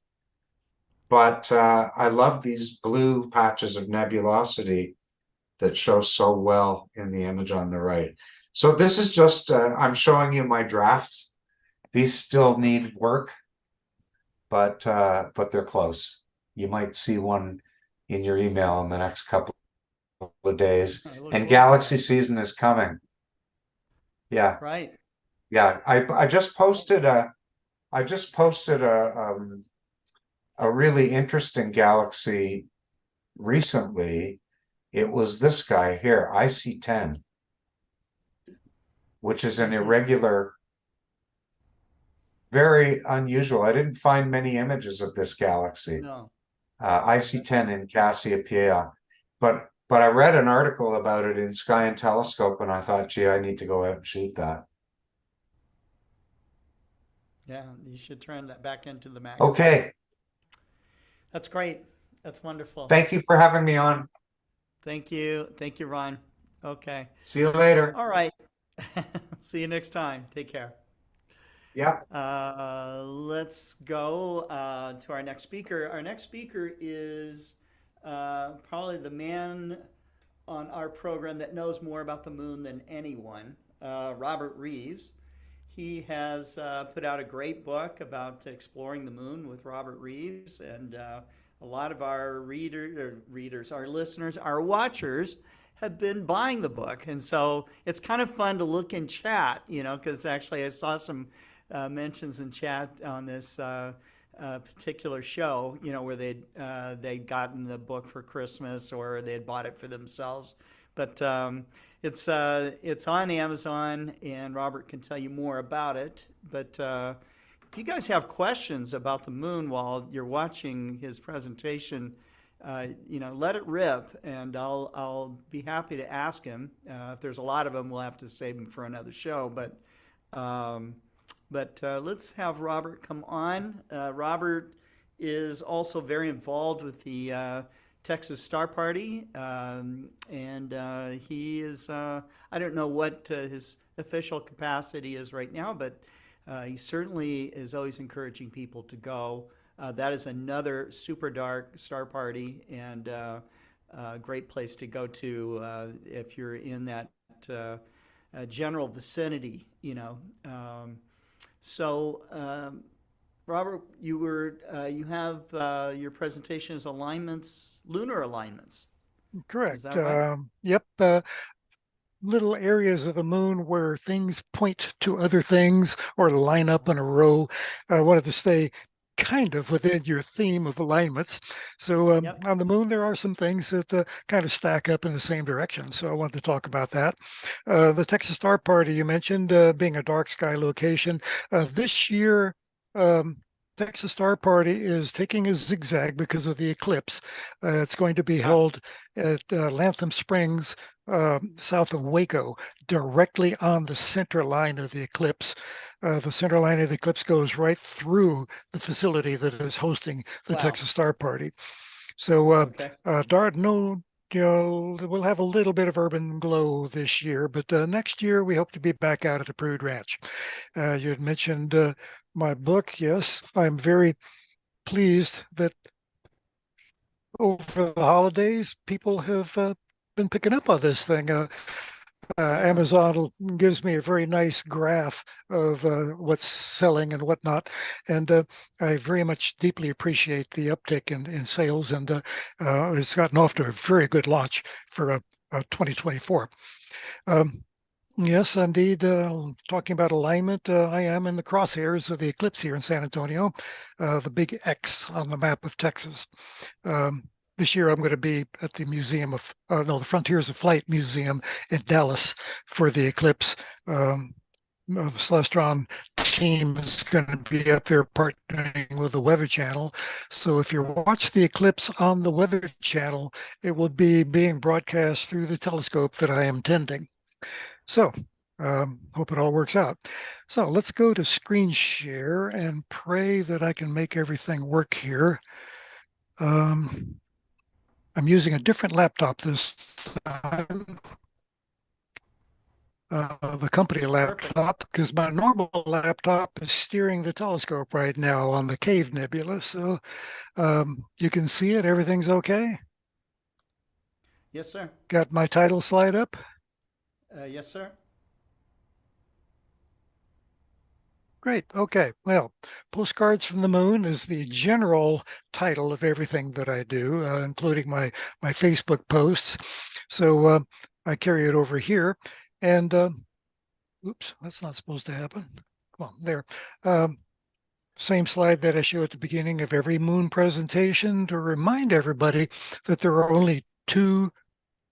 But I love these blue patches of nebulosity that show so well in the image on the right. So this is just, I'm showing you my drafts. These still need work, but they're close. You might see one in your email in the next couple of days. I look And forward to galaxy that. season is coming. Yeah, Right. yeah. I just posted a a really interesting galaxy recently. It was this guy here, IC10, which is an irregular, very unusual. I didn't find many images of this galaxy, No. IC10 in Cassiopeia, but I read an article about it in Sky and Telescope, and I thought, gee, I need to go out and shoot that. Yeah, you should turn that back into the magazine. Okay, That's great. That's wonderful. thank you for having me on. Thank you. Thank you, Ron. Okay. See you later. All right. See you next time. Take care. Yeah. Let's go to our next speaker. Our next speaker is probably the man on our program that knows more about the moon than anyone, Robert Reeves. He has put out a great book about exploring the moon with Robert Reeves, and a lot of our readers, our listeners, our watchers have been buying the book. And so it's kind of fun to look in chat, because actually I saw some mentions in chat on this particular show, where they'd gotten the book for Christmas or they had bought it for themselves. But it's on Amazon, and Robert can tell you more about it. But if you guys have questions about the moon while you're watching his presentation, let it rip, and I'll be happy to ask him. If there's a lot of them, we'll have to save them for another show. But let's have Robert come on. Robert is also very involved with the Texas Star Party, and he is, I don't know what his official capacity is right now, but he certainly is always encouraging people to go. That is another super dark star party, and a great place to go to if you're in that general vicinity, Robert, you have your presentation as alignments, lunar alignments. Correct. Is that right? Yep. Little areas of the moon where things point to other things or line up in a row. I wanted to stay kind of within your theme of alignments. So Yep. on the moon, there are some things that kind of stack up in the same direction. So I wanted to talk about that. The Texas Star Party you mentioned being a dark sky location. This year, Texas Star Party is taking a zigzag because of the eclipse. It's going to be held at Latham Springs, south of Waco, directly on the center line of the eclipse. The center line of the eclipse goes right through the facility that is hosting the Wow. Texas Star Party. So, Okay. we'll have a little bit of urban glow this year, but next year we hope to be back out at the Prude Ranch. You had mentioned my book. Yes, I'm very pleased that over the holidays people have been picking up on this thing. Amazon gives me a very nice graph of what's selling and whatnot, and I very much deeply appreciate the uptick in sales, and it's gotten off to a very good launch for 2024. Yes, indeed. Talking about alignment, I am in the crosshairs of the eclipse here in San Antonio, the big X on the map of Texas. This year, I'm going to be at the the Frontiers of Flight Museum in Dallas for the eclipse. The Celestron team is going to be up there partnering with the Weather Channel. So if you watch the eclipse on the Weather Channel, it will be being broadcast through the telescope that I am tending. So hope it all works out. So let's go to screen share and pray that I can make everything work here. I'm using a different laptop this time. the company laptop, because my normal laptop is steering the telescope right now on the Cave Nebula. So you can see it. Everything's okay. Yes, sir. Got my title slide up. Yes, sir. Great. Okay. Well, Postcards from the Moon is the general title of everything that I do, including my Facebook posts. So I carry it over here. And oops, that's not supposed to happen. Come on, there. Same slide that I show at the beginning of every moon presentation to remind everybody that there are only two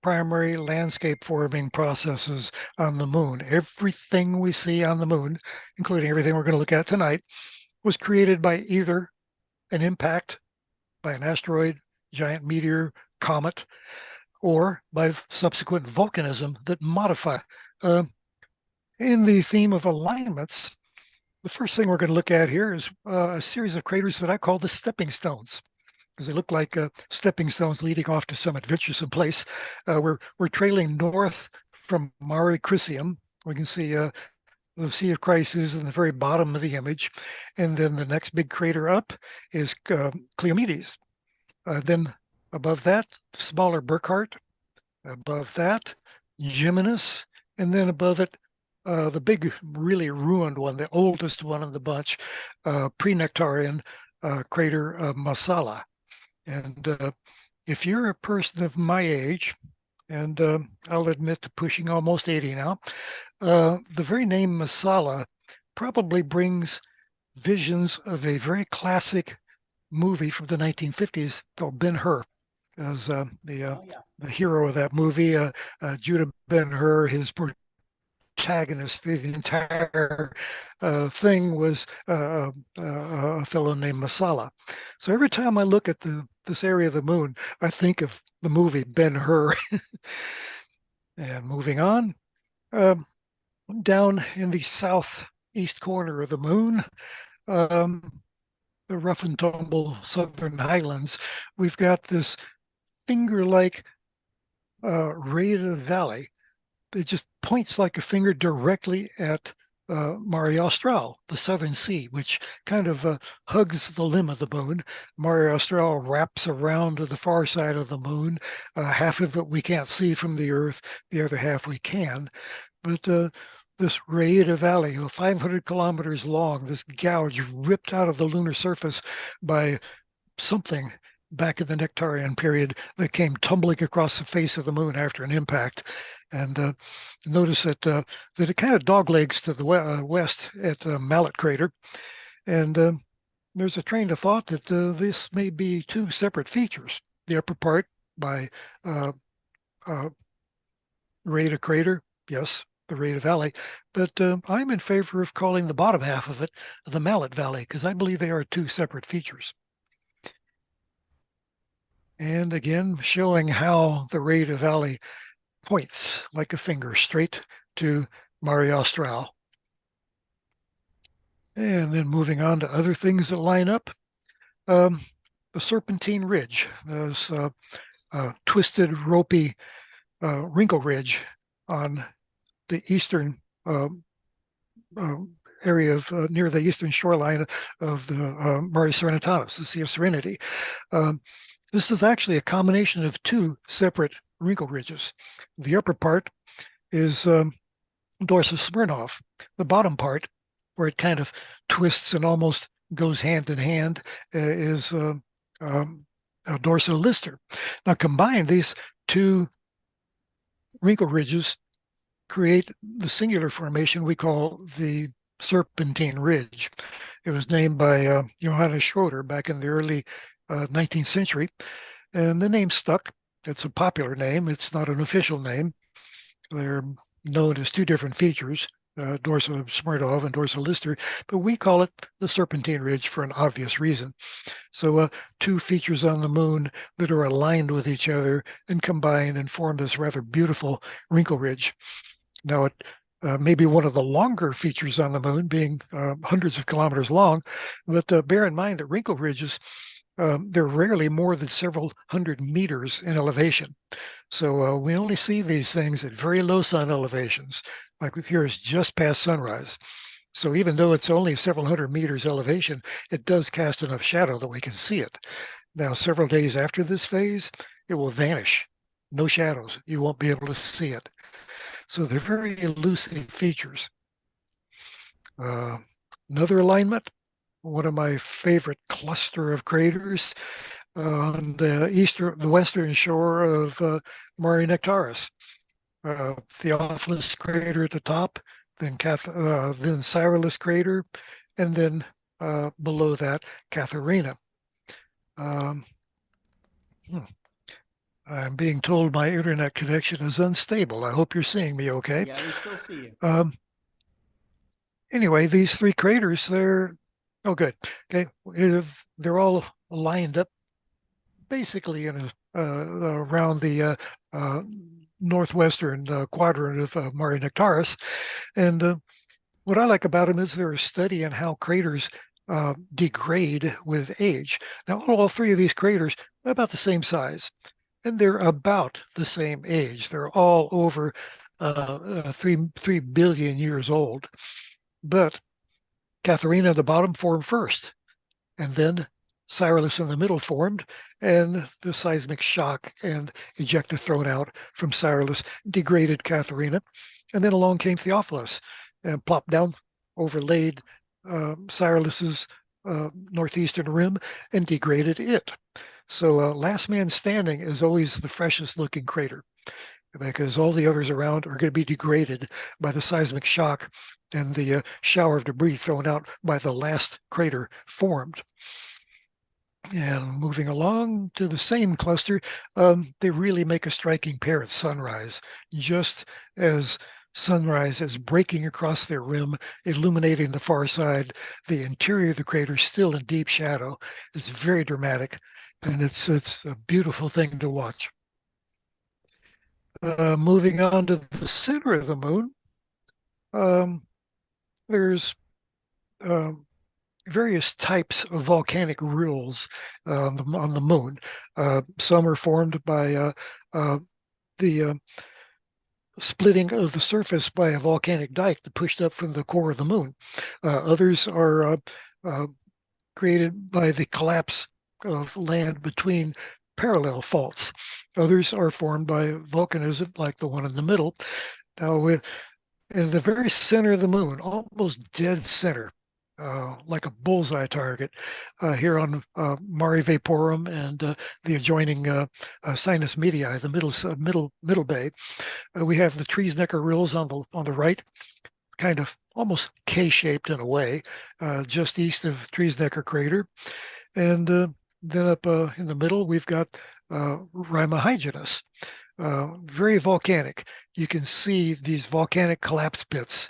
primary landscape forming processes on the moon. Everything we see on the moon, including everything we're going to look at tonight, was created by either an impact by an asteroid, giant meteor, comet, or by subsequent volcanism that modify. In the theme of alignments, the first thing we're going to look at here is a series of craters that I call the stepping stones, because they look like stepping stones leading off to some adventuresome place. We're trailing north from Mare Crisium. We can see the Sea of Crisis in the very bottom of the image. And then the next big crater up is Cleomedes. Then above that, smaller Burckhardt. Above that, Geminus. And then above it, the big, really ruined one, the oldest one of the bunch, pre-Nectarian crater Marsala. And if you're a person of my age, and I'll admit to pushing almost 80 now, the very name Masala probably brings visions of a very classic movie from the 1950s called Ben-Hur, as the hero of that movie, Judah Ben-Hur, his protagonist, the entire thing was a fellow named Masala. So every time I look at this area of the moon, I think of the movie Ben-Hur. And moving on, down in the southeast corner of the moon, the rough and tumble southern highlands, we've got this finger-like Rada Valley. It just points like a finger directly at Mare Austral, the southern sea, which kind of hugs the limb of the moon. Mare Austral wraps around to the far side of the moon. Half of it we can't see from the Earth, the other half we can. But this Rada Valley, 500 kilometers long, this gouge ripped out of the lunar surface by something back in the Nectarian period that came tumbling across the face of the moon after an impact. And notice that it kind of doglegs to the west at Mallet Crater. And there's a train of thought that this may be two separate features. The upper part by Rada Crater, yes, the Rada Valley, but I'm in favor of calling the bottom half of it the Mallet Valley, because I believe they are two separate features. And again, showing how the Rada Valley points like a finger straight to Mare Austral. And then moving on to other things that line up, the Serpentine Ridge, this twisted, ropey wrinkle ridge on the eastern area of near the eastern shoreline of the Mare Serenitatis, the Sea of Serenity. This is actually a combination of two separate wrinkle ridges. The upper part is Dorsus Smirnov. The bottom part, where it kind of twists and almost goes hand in hand, is Dorsa Lister. Now combined, these two wrinkle ridges create the singular formation we call the Serpentine Ridge. It was named by Johannes Schroeder back in the early 19th century, and the name stuck. It's a popular name. It's not an official name. They're known as two different features, Dorsa Smirnov and Dorsa Lister, but we call it the Serpentine Ridge for an obvious reason. So two features on the moon that are aligned with each other and combine and form this rather beautiful wrinkle ridge. Now, it may be one of the longer features on the moon, being hundreds of kilometers long, but bear in mind that wrinkle ridges, they're rarely more than several hundred meters in elevation. So we only see these things at very low sun elevations. like here is just past sunrise. So even though it's only several hundred meters elevation, it does cast enough shadow that we can see it. Now, several days after this phase, it will vanish. No shadows. You won't be able to see it. So they're very elusive features. Another alignment, one of my favorite cluster of craters on the western shore of Mare Nectaris. Theophilus crater at the top, then Cyrillus crater, and then below that, Katharina. I'm being told my internet connection is unstable. I hope you're seeing me okay. Yeah, we still see you. Anyway, these three craters, oh good. Okay, they're all lined up basically in around the northwestern quadrant of Mare Nectaris. And what I like about them is they're a study in how craters degrade with age. Now, all three of these craters are about the same size, and they're about the same age. They're all over 3 billion years old. But Katharina at the bottom formed first, and then Cyrillus in the middle formed, and the seismic shock and ejecta thrown out from Cyrillus degraded Katharina, and then along came Theophilus and plopped down, overlaid Cyrillus's northeastern rim and degraded it. So last man standing is always the freshest looking crater, because all the others around are going to be degraded by the seismic shock and the shower of debris thrown out by the last crater formed. And moving along to the same cluster, they really make a striking pair at sunrise. Just as sunrise is breaking across their rim, illuminating the far side, the interior of the crater is still in deep shadow. It's very dramatic, and it's a beautiful thing to watch. Moving on to the center of the moon, there's various types of volcanic rills on the moon. Some are formed by the splitting of the surface by a volcanic dike that pushed up from the core of the moon. Others are created by the collapse of land between parallel faults. Others are formed by volcanism, like the one in the middle. Now, in the very center of the moon, almost dead center, like a bullseye target, here on Mare Vaporum and the adjoining Sinus Medii, the middle bay. We have the Triesnecker rills on the right, kind of almost K-shaped in a way, just east of Triesnecker crater, and then up in the middle we've got Rima Hyginus, very volcanic. You can see these volcanic collapse pits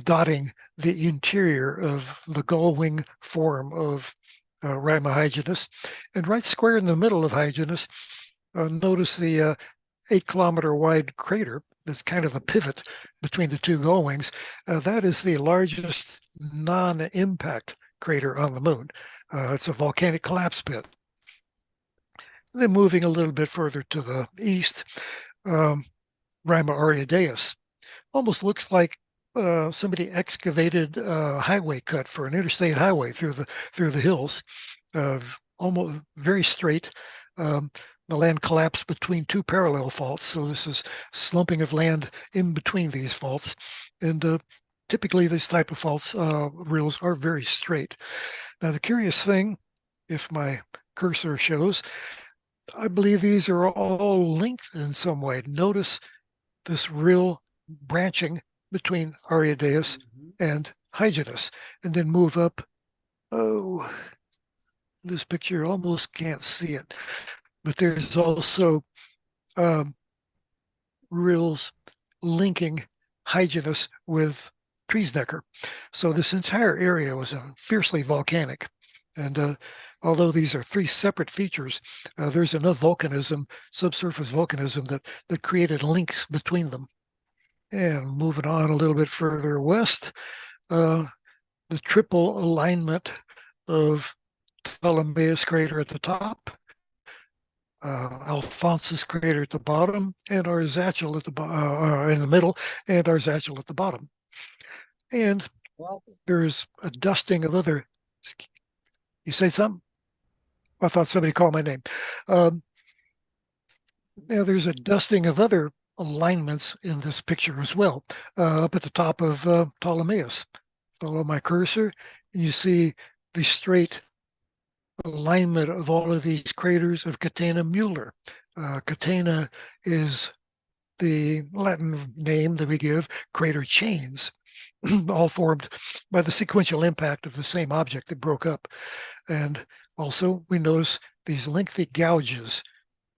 dotting the interior of the gull wing form of Rima Hyginus. And right square in the middle of Hyginus, notice the 8-kilometer wide crater that's kind of a pivot between the two gull wings. That is the largest non-impact crater on the moon. It's a volcanic collapse pit. Then moving a little bit further to the east, Rima Aureodaeus almost looks like somebody excavated a highway cut for an interstate highway through the hills, almost very straight. The land collapsed between two parallel faults, so this is slumping of land in between these faults. And typically, this type of faults rills are very straight. Now, the curious thing, if my cursor shows, I believe these are all linked in some way. Notice this rill branching between Aureodaeus and Hyginus, and then move up. Oh, this picture almost can't see it, but there's also rills linking Hyginus with Triesnecker. So this entire area was fiercely volcanic. And although these are three separate features, there's enough volcanism, subsurface volcanism, that created links between them. And moving on a little bit further west, the triple alignment of Ptolemaios crater at the top, Alphonsus crater at the bottom, and our Zatchel at the in the middle, and our Zatchel at the bottom. And there's a dusting of other. You say something? I thought somebody called my name. Now there's a dusting of other alignments in this picture as well. Up at the top of Ptolemaeus. Follow my cursor, and you see the straight alignment of all of these craters of Catena Mueller. Catena is the Latin name that we give crater chains, all formed by the sequential impact of the same object that broke up. And also we notice these lengthy gouges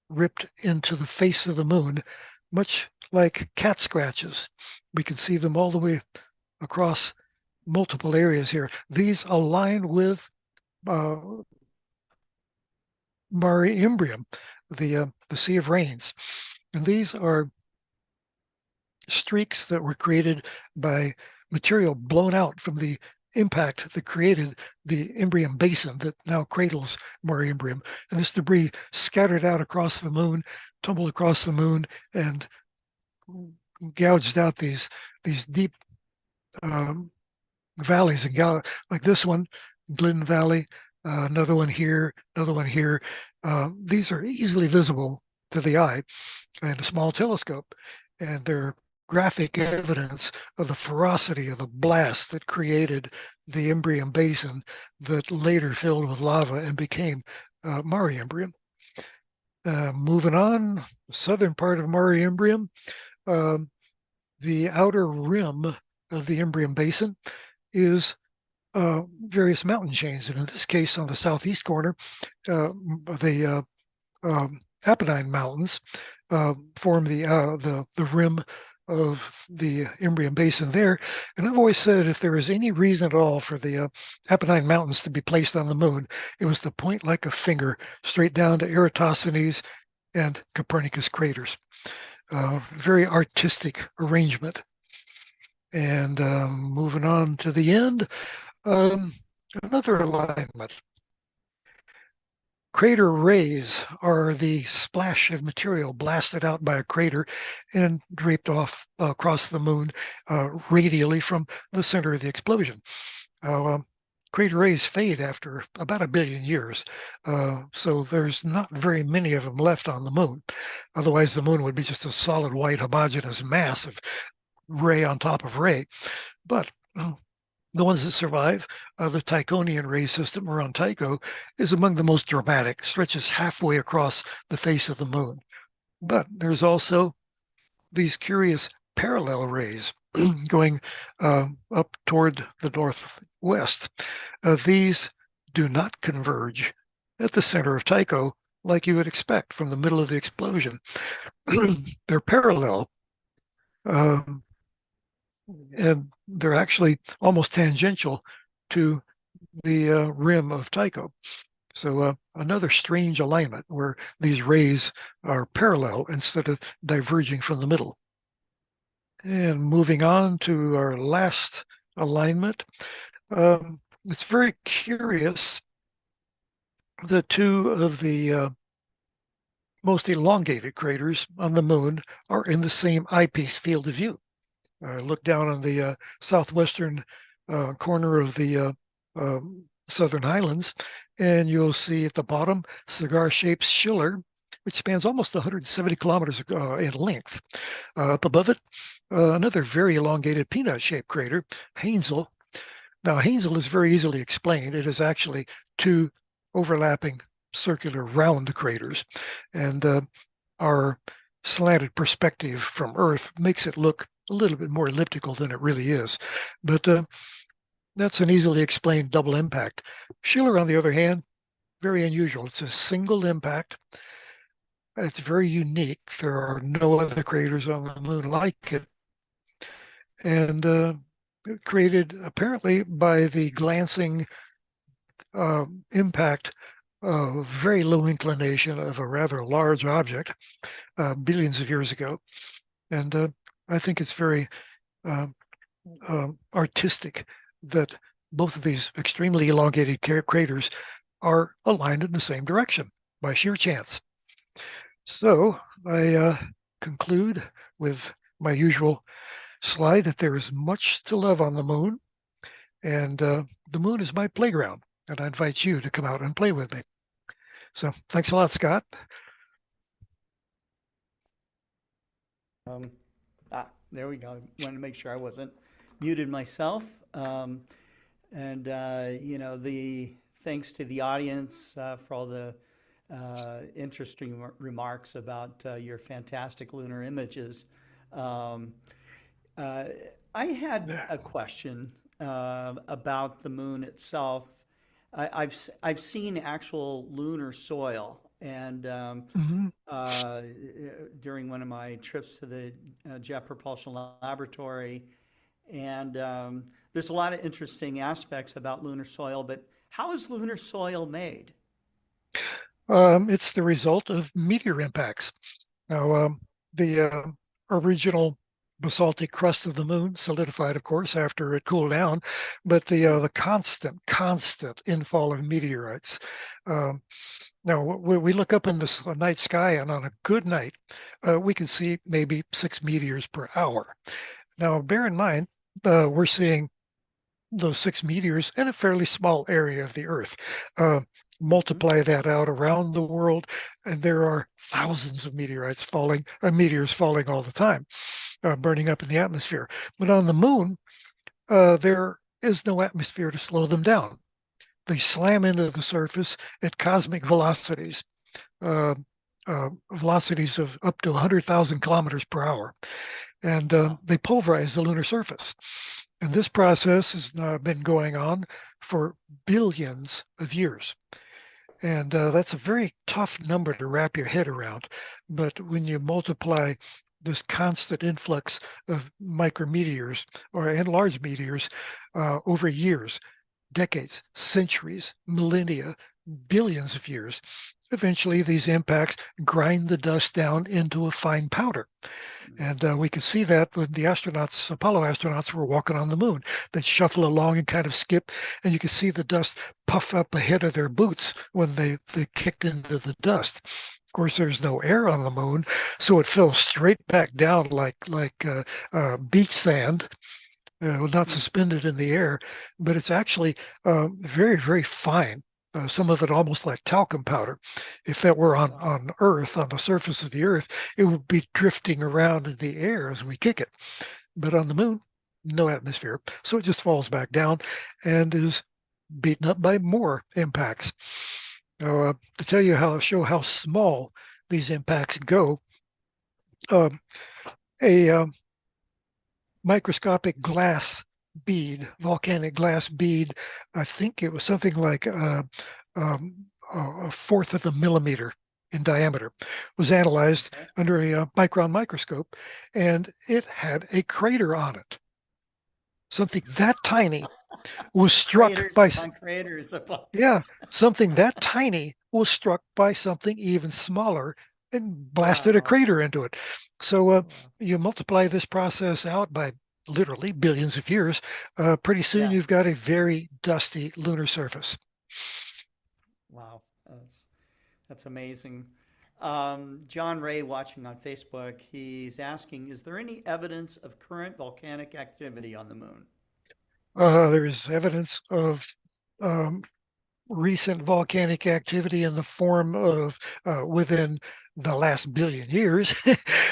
ripped into the face of the moon, much like cat scratches. We can see them all the way across multiple areas here. These align with Mare Imbrium, the Sea of Rains. And these are streaks that were created by material blown out from the impact that created the Imbrium basin that now cradles Mare Imbrium. And this debris scattered out across the moon, tumbled across the moon, and gouged out these deep valleys, and like this one, Glidden Valley, another one here, another one here. These are easily visible to the eye and a small telescope, and they're graphic evidence of the ferocity of the blast that created the Imbrium basin that later filled with lava and became Mare Imbrium. Moving on, the southern part of Mare Imbrium, the outer rim of the Imbrium basin is various mountain chains, and in this case, on the southeast corner, the Apennine Mountains form the rim of the Imbrium basin there. And I've always said if there is any reason at all for the Apennine Mountains to be placed on the moon, it was to point like a finger straight down to Eratosthenes and Copernicus craters. Very artistic arrangement. And moving on to the end, another alignment. Crater rays are the splash of material blasted out by a crater and draped off across the moon radially from the center of the explosion. Crater rays fade after about 1 billion years, so there's not very many of them left on the moon. Otherwise, the moon would be just a solid white homogeneous mass of ray on top of ray. But the ones that survive, the Tychonian ray system around Tycho is among the most dramatic, stretches halfway across the face of the moon. But there's also these curious parallel rays going up toward the northwest. These do not converge at the center of Tycho like you would expect from the middle of the explosion. They're parallel. And they're actually almost tangential to the rim of Tycho. So another strange alignment where these rays are parallel instead of diverging from the middle. And moving on to our last alignment, it's very curious. The two of the most elongated craters on the moon are in the same eyepiece field of view. Look down on the southwestern corner of the Southern Highlands, and you'll see at the bottom cigar-shaped Schiller, which spans almost 170 kilometers in length. Up above it, another very elongated peanut-shaped crater, Haensel. Now, Haensel is very easily explained. It is actually two overlapping circular round craters, and our slanted perspective from Earth makes it look a little bit more elliptical than it really is. But that's an easily explained double impact. Schiller, on the other hand, very unusual. It's a single impact. It's very unique. There are no other craters on the moon like it. And created apparently by the glancing impact of very low inclination of a rather large object billions of years ago. And I think it's very artistic that both of these extremely elongated craters are aligned in the same direction by sheer chance. So I conclude with my usual slide that there is much to love on the moon, and the moon is my playground, and I invite you to come out and play with me. So thanks a lot, Scott. There we go. Wanted to make sure I wasn't muted myself. And the thanks to the audience for all the interesting remarks about your fantastic lunar images. I had a question about the moon itself. I've seen actual lunar soil, and Mhm. during one of my trips to the Jet Propulsion Laboratory, and there's a lot of interesting aspects about lunar soil. But how is lunar soil made? It's the result of meteor impacts. Now, the original basaltic crust of the moon solidified, of course, after it cooled down, but the constant infall of meteorites. Um, Now, we look up in the night sky, and on a good night, we can see maybe 6 meteors per hour. Now, bear in mind, we're seeing those 6 meteors in a fairly small area of the Earth. Multiply that out around the world, and there are thousands of meteors falling all the time, burning up in the atmosphere. But on the moon, there is no atmosphere to slow them down. They slam into the surface at cosmic velocities, uh, velocities of up to 100,000 kilometers per hour, and they pulverize the lunar surface. And this process has been going on for billions of years. And that's a very tough number to wrap your head around. But when you multiply this constant influx of micrometeors and large meteors over years, decades, centuries, millennia, billions of years, eventually these impacts grind the dust down into a fine powder. And we could see that when the astronauts, Apollo astronauts, were walking on the moon. They'd shuffle along and kind of skip, and you could see the dust puff up ahead of their boots when they kicked into the dust. Of course, there's no air on the moon, so it fell straight back down like beach sand, not suspended in the air, but it's actually very, very fine. Some of it almost like talcum powder. If that were on Earth, on the surface of the Earth, it would be drifting around in the air as we kick it. But on the moon, no atmosphere. So it just falls back down and is beaten up by more impacts. Now, to show how small these impacts go, a microscopic glass bead, volcanic glass bead, I think it was something like a fourth of a millimeter in diameter, was analyzed under a micron microscope, and it had a crater on it. Something that tiny was struck by yeah, something that tiny was struck by something even smaller and blasted a crater into it. So you multiply this process out by literally billions of years, pretty soon you've got a very dusty lunar surface. Wow, that's amazing. John Ray, watching on Facebook, he's asking, is there any evidence of current volcanic activity on the moon? There is evidence of recent volcanic activity in the form of within the last billion years.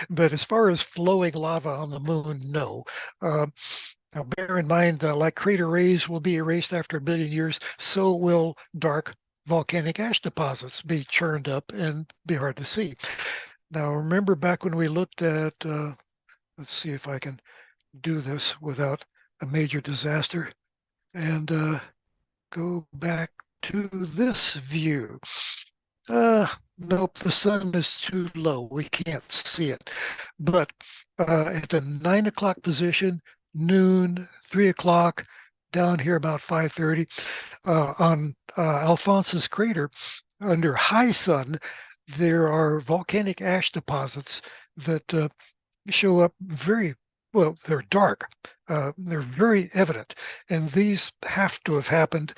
But as far as flowing lava on the moon, no. Now bear in mind, like crater rays will be erased after a billion years, so will dark volcanic ash deposits be churned up and be hard to see. Now remember back when we looked at, let's see if I can do this without a major disaster, and go back to this view. Nope, the sun is too low. We can't see it. But at the 9 o'clock position, noon, 3 o'clock, down here about 5:30, on Alphonsus crater, under high sun, there are volcanic ash deposits that show up very well. They're dark. They're very evident, and these have to have happened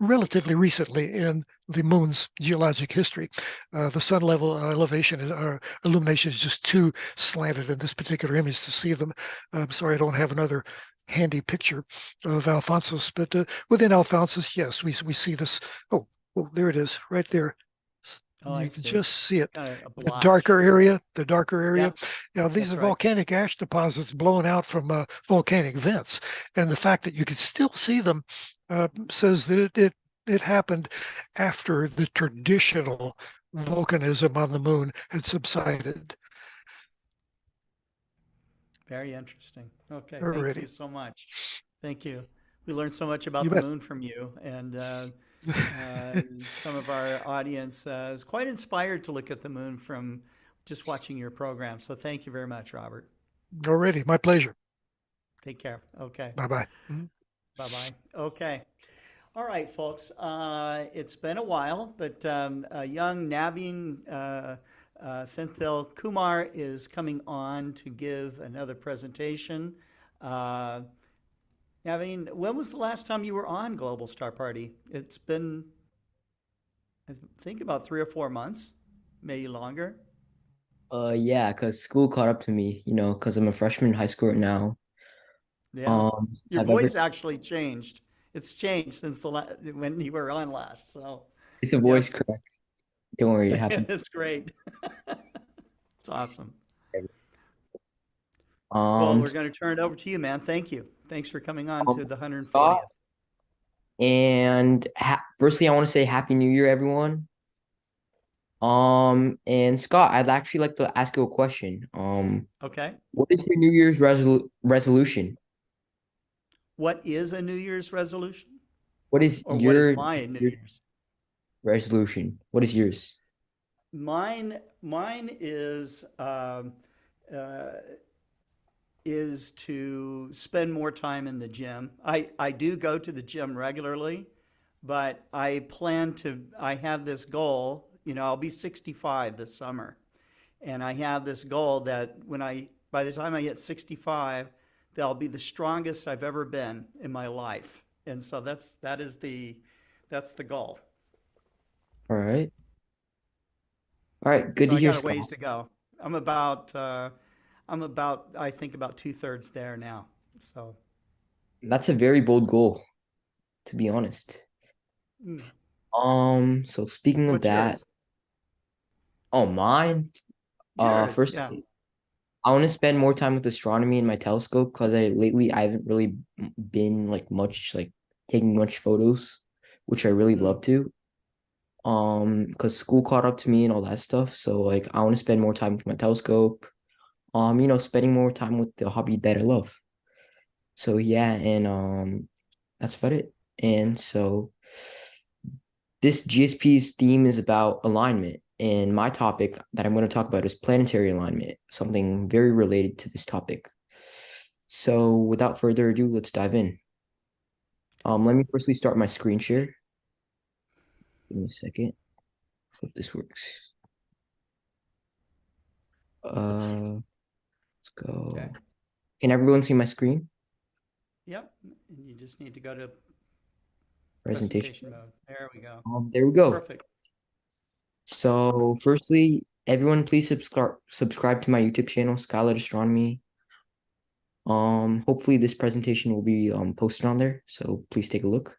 relatively recently in the moon's geologic history. The sun level elevation or illumination is just too slanted in this particular image to see them. I'm sorry I don't have another handy picture of Alphonsus, but within Alphonsus, yes, we see this. Oh, there it is, right there. Oh, I You can see. just see it. Kind of a The blotch. darker area, the darker area. Yeah, Now, these that's are right. volcanic ash deposits blown out from volcanic vents, and the fact that you can still see them says that it happened after the traditional volcanism on the moon had subsided Very interesting. Okay, thank already. you so much. Thank you. We learned so much about You the bet. moon from you, and some of our audience is quite inspired to look at the moon from just watching your program. So thank you very much, Robert. Already, my pleasure. Take care. Okay. Bye bye. Bye-bye. Okay. All right, folks. It's been a while, but a young Naveen Senthil Kumar is coming on to give another presentation. Naveen, when was the last time you were on Global Star Party? It's been, I think, about 3 or 4 months, maybe longer. Yeah, because school caught up to me, because I'm a freshman in high school right now. Yeah. Since Your I've ever, voice actually changed. It's changed since when you were on last. So, it's a yep. voice crack. Don't worry, it happened. That's great. It's awesome. Um, Well, we're going to turn it over to you, man. Thank you. Thanks for coming on to the 140th. Scott, and firstly, I want to say Happy New Year, everyone. And Scott, I'd actually like to ask you a question. Okay. What is your New Year's resolution? What is a New Year's resolution? What is Or what is your my New Year's Year's? resolution? What is yours? Mine is to spend more time in the gym. I do go to the gym regularly, but I have this goal, I'll be 65 this summer. And I have this goal that by the time I hit 65, that'll be the strongest I've ever been in my life. And so that's the goal. All right. All right, good So to I hear, got a ways Scott. to go. I'm about I think about 2/3 there now. So That's a very bold goal, to be honest. So speaking of what's that, yours? mine, Yours, first yeah. I want to spend more time with astronomy in my telescope because I haven't really been like taking much photos, which I really love to. Because school caught up to me and all that stuff. So like I want to spend more time with my telescope. Spending more time with the hobby that I love. So yeah, and that's about it. And so this GSP's theme is about alignment. And my topic that I'm going to talk about is planetary alignment, something very related to this topic. So without further ado, let's dive in. Let me firstly start my screen share. Give me a second. Hope this works. Let's go. Okay. Can everyone see my screen? Yep. And you just need to go to Presentation. mode. There we go. There we go. Perfect. So firstly, everyone please subscribe to my YouTube channel, Skylight Astronomy. Hopefully this presentation will be posted on there, so please take a look.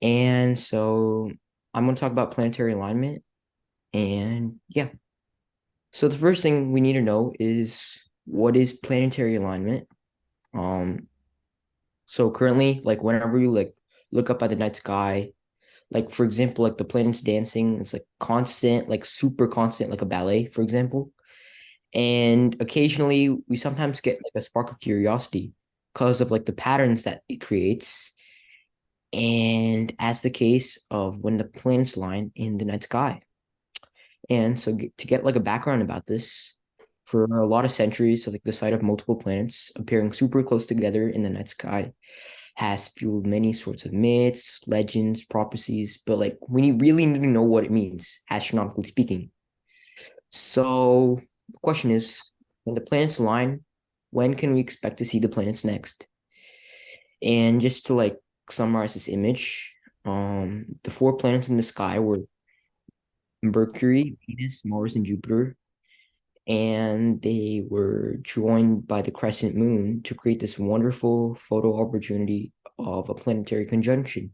And so I'm going to talk about planetary alignment. And yeah. So the first thing we need to know is what is planetary alignment? So currently, like whenever you look up at the night sky, like for example, like the planets dancing, it's like constant, like super constant, like a ballet, for example. And occasionally we sometimes get like a spark of curiosity because of like the patterns that it creates. And as the case of when the planets line in the night sky. And so to get like a background about this, for a lot of centuries, so like the sight of multiple planets appearing super close together in the night sky has fueled many sorts of myths, legends, prophecies, but like we really need to know what it means, astronomically speaking. So the question is, when the planets align, when can we expect to see the planets next? And just to like summarize this image, The four planets in the sky were Mercury, Venus, Mars, and Jupiter, and they were joined by the crescent moon to create this wonderful photo opportunity of a planetary conjunction.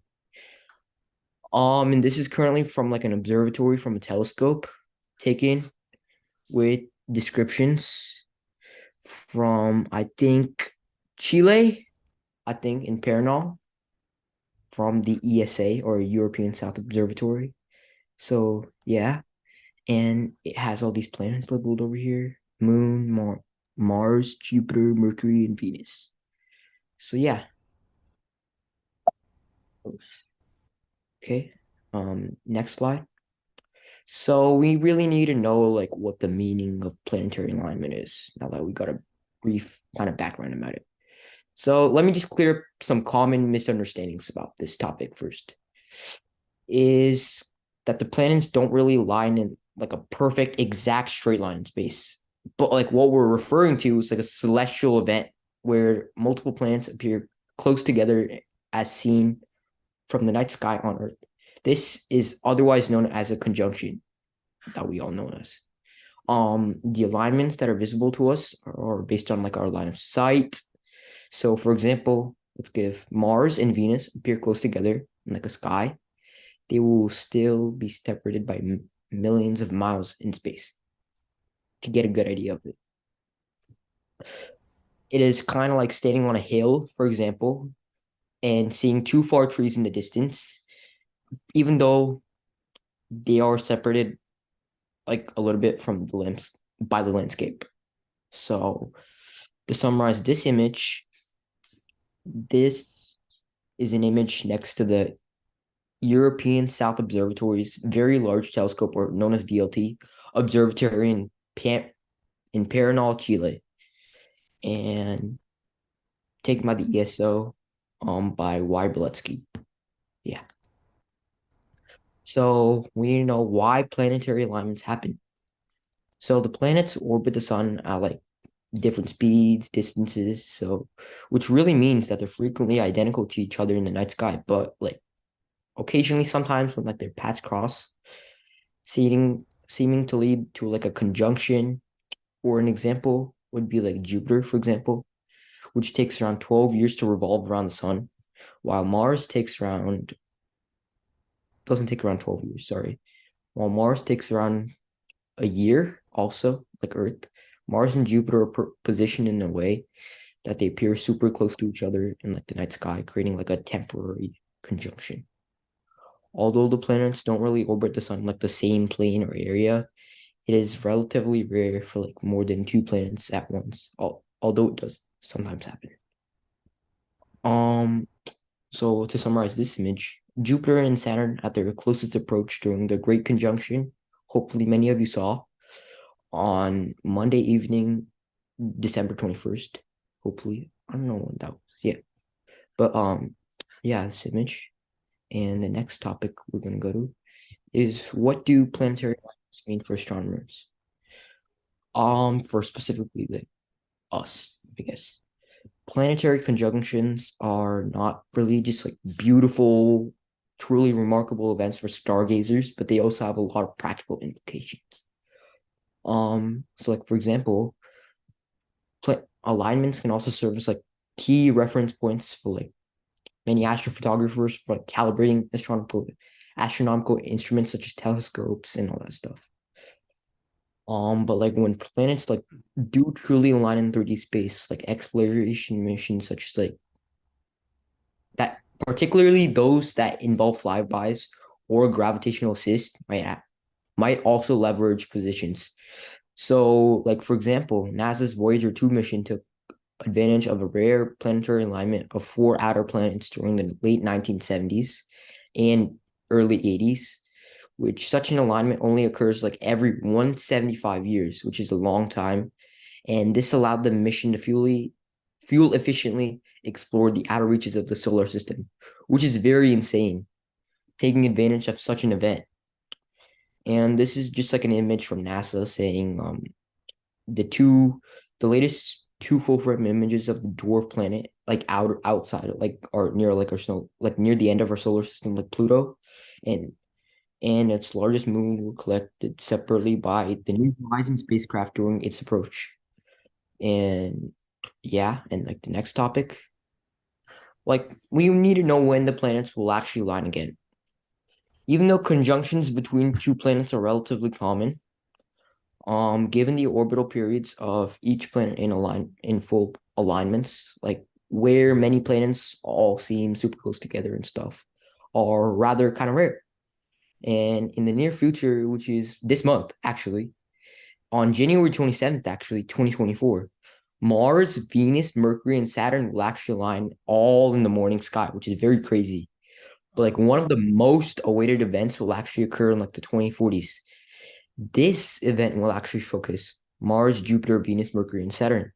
And this is currently from like an observatory from a telescope taken with descriptions from I think Chile, I think in Pernal from the ESA or European South Observatory. So yeah, and it has all these planets labeled over here: Moon, Mars, Jupiter, Mercury, and Venus. So yeah. Okay. Next slide. So we really need to know like what the meaning of planetary alignment is now that we got a brief kind of background about it. So let me just clear up some common misunderstandings about this topic first. Is that the planets don't really align in like a perfect exact straight line in space. But like what we're referring to is like a celestial event where multiple planets appear close together as seen from the night sky on Earth. This is otherwise known as a conjunction that we all know as. The alignments that are visible to us are based on like our line of sight. So for example, let's give Mars and Venus appear close together in like a sky. They will still be separated by millions of miles in space to get a good idea of it. It is kind of like standing on a hill, for example, and seeing two far trees in the distance, even though they are separated like a little bit from the by the landscape. So to summarize this image, this is an image next to the European South Observatory's very large telescope, or known as VLT, observatory in Paranal, Chile, and taken by the ESO by Y. Beletsky. Yeah. So we know why planetary alignments happen. So the planets orbit the sun at like different speeds, distances, so which really means that they're frequently identical to each other in the night sky, but like occasionally sometimes when like their paths cross, seeming to lead to like a conjunction, or an example would be like Jupiter, for example, which takes around 12 years to revolve around the sun, while Mars takes around doesn't take around 12 years, sorry. While Mars takes around a year, also, like Earth, Mars and Jupiter are positioned in a way that they appear super close to each other in like the night sky, creating like a temporary conjunction. Although the planets don't really orbit the sun like the same plane or area, it is relatively rare for like more than two planets at once, although it does sometimes happen. So to summarize this image, Jupiter and Saturn at their closest approach during the Great Conjunction, hopefully many of you saw, on Monday evening, December 21st. Hopefully, I don't know when that was. Yeah. But yeah, this image. And the next topic we're gonna go to is, what do planetary alignments mean for astronomers? For specifically like us, I guess. Planetary conjunctions are not really just like beautiful, truly remarkable events for stargazers, but they also have a lot of practical implications. So like for example, alignments can also serve as like key reference points for like many astrophotographers for like calibrating astronomical instruments such as telescopes and all that stuff. But like when planets like do truly align in 3D space, like exploration missions such as like that, particularly those that involve flybys or gravitational assist, might also leverage positions. So, like for example, NASA's Voyager 2 mission took advantage of a rare planetary alignment of four outer planets during the late 1970s and early 80s, which such an alignment only occurs like every 175 years, which is a long time. And this allowed the mission to fuel efficiently explore the outer reaches of the solar system, which is very insane, taking advantage of such an event. And this is just like an image from NASA saying the latest two full frame images of the dwarf planet outside, like, or near like our snow, like near the end of our solar system, like Pluto, and its largest moon were collected separately by the New Horizons spacecraft during its approach. And yeah, and like the next topic, like we need to know when the planets will actually align again. Even though conjunctions between two planets are relatively common, given the orbital periods of each planet in full alignments, like where many planets all seem super close together and stuff, are rather kind of rare. And in the near future, which is this month, actually, on January 27th, actually, 2024, Mars, Venus, Mercury, and Saturn will actually align all in the morning sky, which is very crazy. But like one of the most awaited events will actually occur in like the 2040s. This event will actually showcase Mars, Jupiter, Venus, Mercury, and Saturn,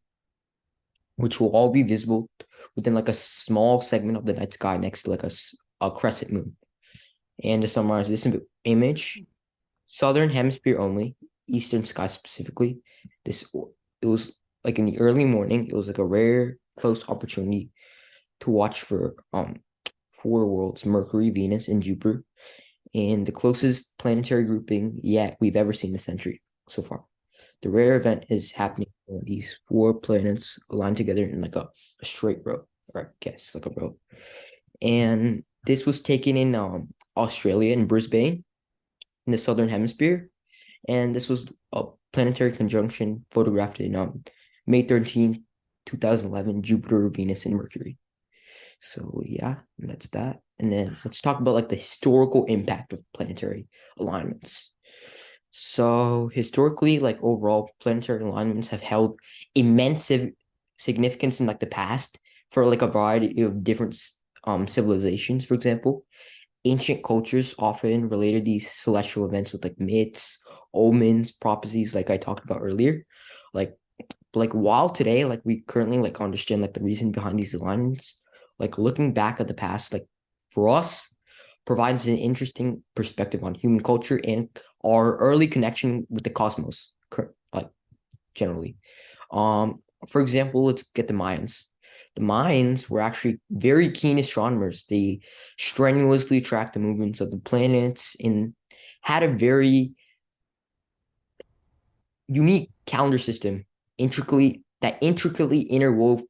which will all be visible within like a small segment of the night sky next to like a crescent moon. And to summarize this image, southern hemisphere only, eastern sky specifically. It was like in the early morning. It was like a rare, close opportunity to watch for four worlds: Mercury, Venus, and Jupiter, and the closest planetary grouping yet we've ever seen this century so far. The rare event is happening when these four planets align together in like a straight row, or I guess like a row. And this was taken in Australia, in Brisbane, in the southern hemisphere. And this was a planetary conjunction photographed in May 13, 2011, Jupiter, Venus, and Mercury. So yeah, that's that. And then let's talk about like the historical impact of planetary alignments. So historically, like overall, planetary alignments have held immense significance in like the past for like a variety of different civilizations. For example, ancient cultures often related these celestial events with like myths, omens, prophecies, like I talked about earlier. Like while today, like we currently like understand like the reason behind these alignments, like looking back at the past, like for us, provides an interesting perspective on human culture and our early connection with the cosmos, like generally. For example, let's get the Mayans. The Mayans were actually very keen astronomers. They strenuously tracked the movements of the planets and had a very unique calendar system, intricately interwove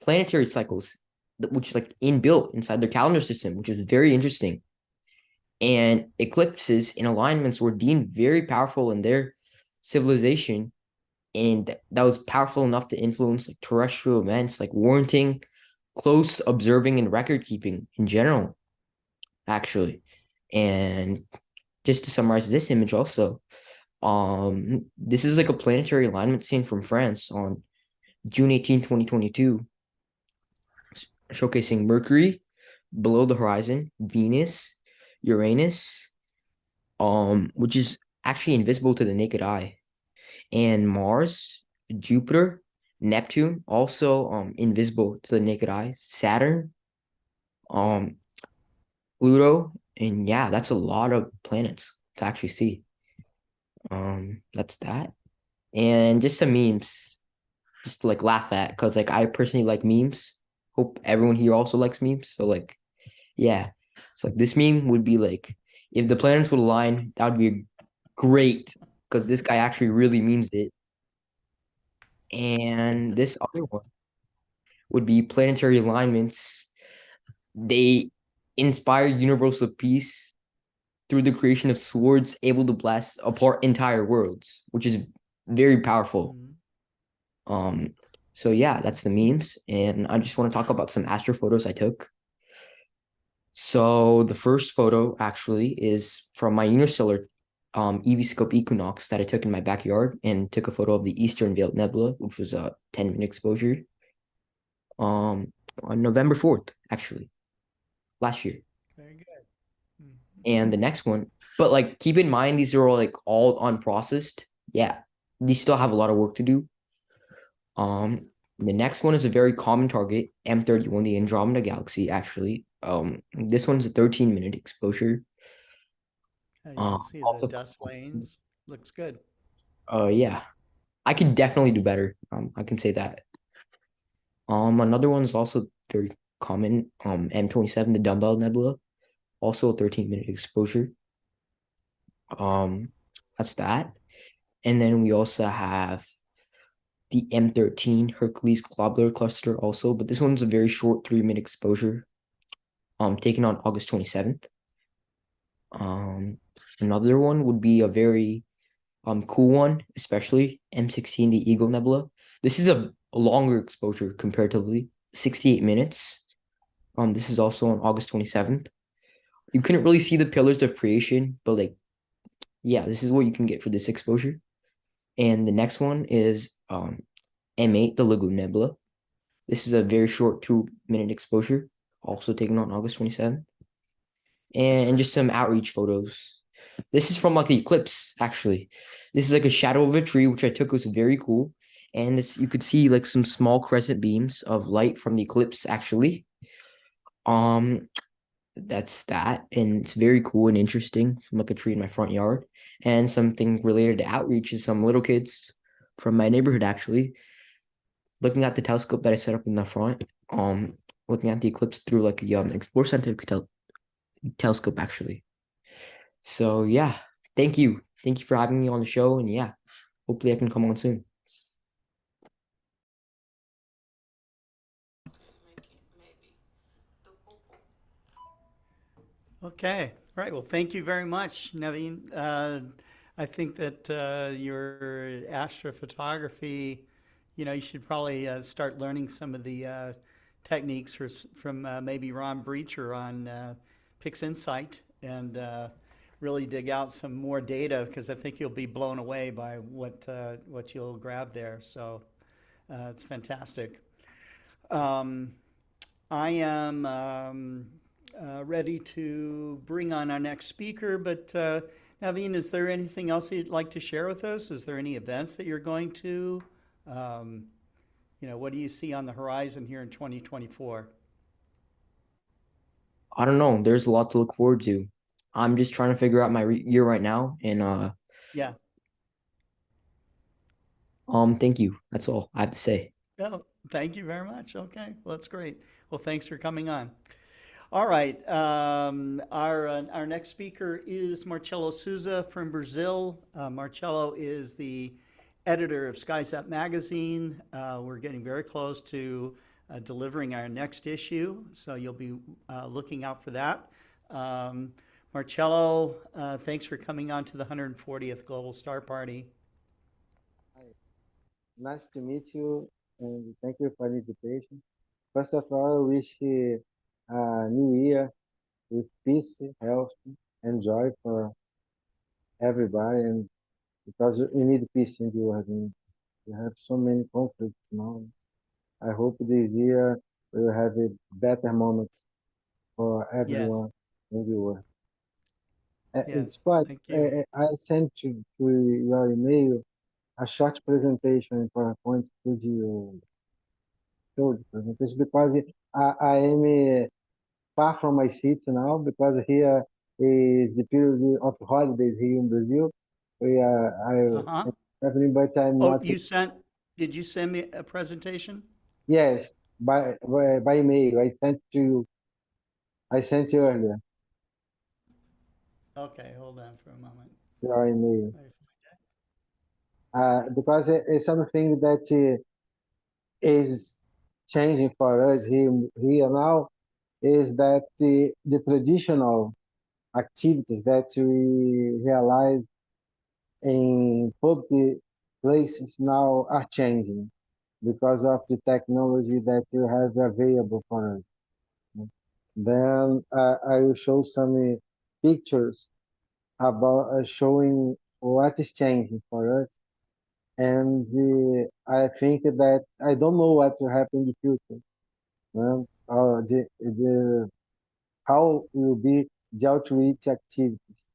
planetary cycles, which like inbuilt inside their calendar system, which is very interesting. And eclipses and alignments were deemed very powerful in their civilization, and that was powerful enough to influence like terrestrial events, like warranting close observing and record keeping in general, actually. And just to summarize this image also, this is like a planetary alignment seen from France on June 18, 2022, showcasing Mercury below the horizon, Venus, Uranus, which is actually invisible to the naked eye, and Mars, Jupiter, Neptune, also invisible to the naked eye, Saturn, um, Pluto, and yeah, that's a lot of planets to actually see. That's that. And just some memes, just to like laugh at, because like I personally like memes. Hope everyone here also likes memes. So like, yeah. So like this meme would be like, if the planets would align, that would be great, because this guy actually really means it. And this other one would be planetary alignments. They inspire universal peace through the creation of swords able to blast apart entire worlds, which is very powerful. So yeah, that's the memes. And I just want to talk about some astro photos I took. So the first photo actually is from my unistellar EV scope equinox that I took in my backyard, and took a photo of the Eastern Veiled Nebula, which was a 10-minute exposure on November 4th, actually, last year. Very good. And the next one, but like keep in mind these are all like all unprocessed. Yeah, these still have a lot of work to do. The next one is a very common target, M31, the Andromeda Galaxy, actually. This one's a 13-minute exposure. You can see the Also, dust lanes. Looks good. yeah, I could definitely do better. I can say that. Another one is also very common. M27, the Dumbbell Nebula, also a 13-minute exposure. That's that. And then we also have the M13 Hercules Globular Cluster also, but this one's a very short 3-minute exposure, taken on August 27th. Another one would be a very cool one, especially M16, the Eagle Nebula. This is a longer exposure comparatively, 68 minutes. This is also on August 27th. You couldn't really see the pillars of creation, but like, yeah, this is what you can get for this exposure. And the next one is M8, the Lagoon Nebula. This is a very short 2-minute exposure, also taken on August 27th. And just some outreach photos. This is from like the eclipse, actually. This is like a shadow of a tree, which I took, was very cool. And this, you could see like some small crescent beams of light from the eclipse, actually. That's that. And it's very cool and interesting from like a tree in my front yard. And something related to outreach is some little kids from my neighborhood, actually, looking at the telescope that I set up in the front, looking at the eclipse through like the Explore Scientific telescope, actually. So yeah, thank you for having me on the show, and yeah, hopefully I can come on soon. Okay. All right. Well, thank you very much, Naveen. I think that your astrophotography, you should probably start learning some of the techniques from maybe Ron Breacher on PixInsight and really dig out some more data, because I think you'll be blown away by what you'll grab there. So it's fantastic. I am ready to bring on our next speaker, but Naveen, is there anything else you'd like to share with us? Is there any events that you're going to? What do you see on the horizon here in 2024? I don't know. There's a lot to look forward to. I'm just trying to figure out my year right now, and Yeah. thank you. That's all I have to say. Oh, thank you very much. Okay, well, that's great. Well, thanks for coming on. All right. Our next speaker is Marcelo Souza from Brazil. Marcelo is the editor of Skies Up magazine. We're getting very close to delivering our next issue, so you'll be looking out for that. Marcelo, thanks for coming on to the 140th Global Star Party. Hi, nice to meet you, and thank you for the invitation. First of all, I wish a new year with peace, health, and joy for everybody, and because we need peace in the world. And we have so many conflicts now. I hope this year we will have a better moment for Yes, everyone in the world. yes, It's quite, thank you. I sent to your email a short presentation in PowerPoint. Could you show the presentation? Because I am far from my seat now, because here is the period of holidays here in Brazil. Uh-huh. I'm traveling, but I'm Oh, not. did you send me a presentation? Yes, by email. I sent you earlier Okay, hold on for a moment. your email. I- Because it's something that is changing for us here now, is that the traditional activities that we realize in public places now are changing because of the technology that you have available for us. Then I will show some pictures about showing what is changing for us. And I think that I don't know what will happen in the future. How will be the outreach activities.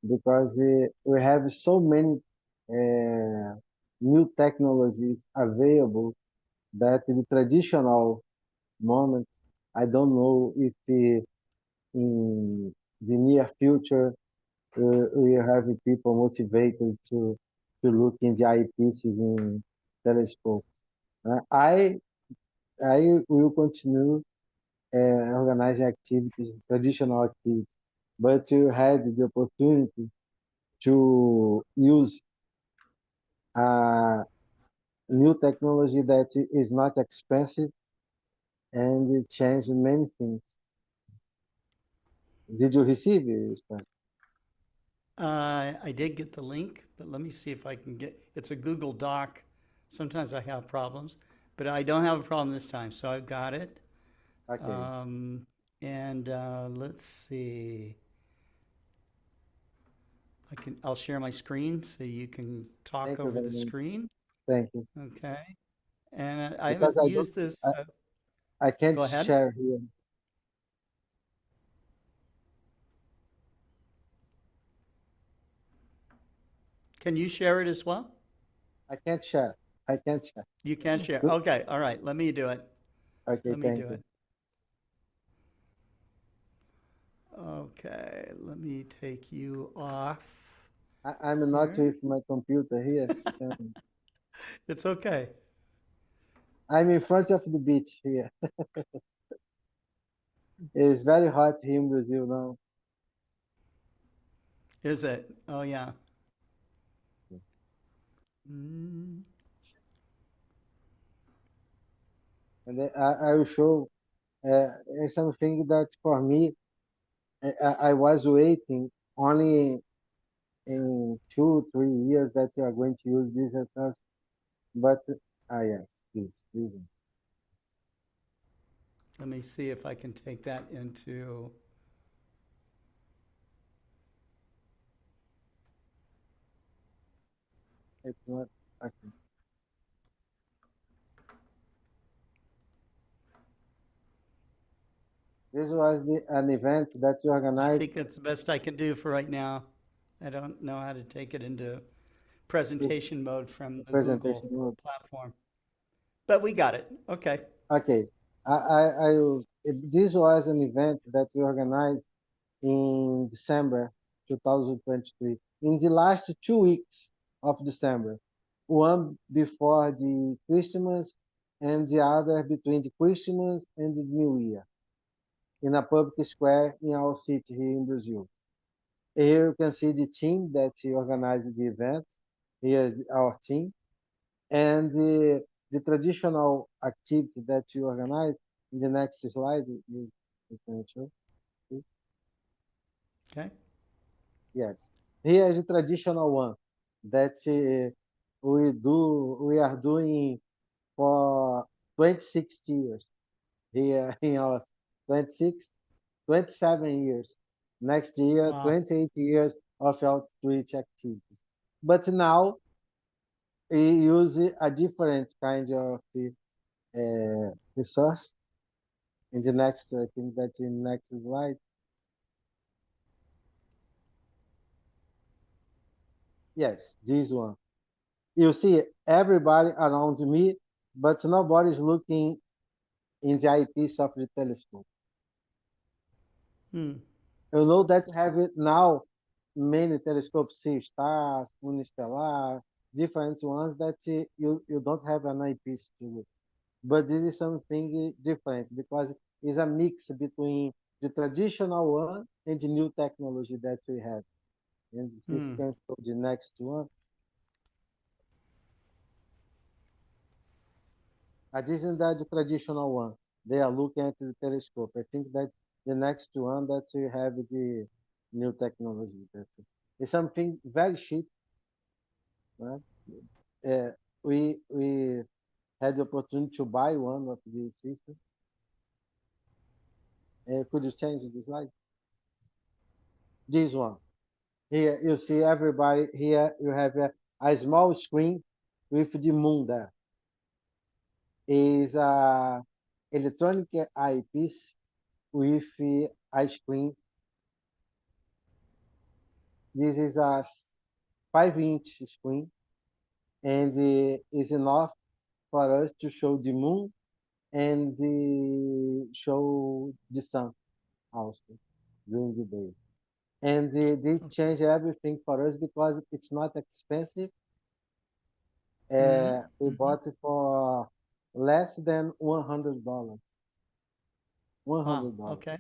Because we have so many new technologies available that the traditional moment, I don't know if in the near future we have people motivated to look in the eyepieces in telescopes. I I will continue organizing activities, traditional activities, but you had the opportunity to use new technology that is not expensive and it changed many things. Did you receive it, Stan? I did get the link, but let me see if I can get, it's a Google Doc. Sometimes I have problems, but I don't have a problem this time, so I've got it. Okay. And let's see. I'll share my screen so you can talk Thank you over very the much. screen. Thank you. Okay. And I Because haven't used this. I can't Go ahead. share here. Can you share it as well? I can't share. I can't share. You can share. Okay. All right. Let me do it. Okay, Let me thank do you. it. Okay. Let me take you off I'm not here. with my computer here. It's okay. I'm in front of the beach here. It's very hot here in Brazil now. Is it? Oh, yeah. Mm. And then I will show something that for me, I was waiting only in 2, 3 years that you are going to use this and stuff. But yes, please. Let me see if I can take that into. It's not okay. This was an event that you I organized. think that's the best I can do for right now. I don't know how to take it into presentation mode from the Presentation Google mode. platform. But we got it. Okay. Okay. This was an event that we organized in December 2023. In the last 2 weeks of December, one before the Christmas and the other between the Christmas and the New Year, in a public square in our city here in Brazil. Here you can see the team that organized the event. Here is our team. And the traditional activity that you organize in the next slide, you can show. Okay. Yes. Here is the traditional one that we are doing for 26 years here in our 26, 27 years. Next year, Wow. 28 years of outreach activities. But now we use a different kind of resource. In the next, I think that's in next slide. Yes, this one. You see everybody around me, but nobody's looking in the eyepiece of the telescope. Hmm. You know that have it now many telescopes see stars, unistellar, different ones that you don't have an eyepiece to look. But this is something different because it's a mix between the traditional one and the new technology that we have. And see if you can show the next one. This is the traditional one. They are looking at the telescope. I think that the next one that you have the new technology. That is something very cheap. Right? We had the opportunity to buy one of these systems. Could you change the slide? This one. Here you see everybody. Here you have a small screen with the moon there. Is a electronic eyepiece with a screen. This is a 5-inch screen and is enough for us to show the moon and show the sun also during the day. And this changed everything for us because it's not expensive. We bought it for less than $100. Wow. $100. Okay.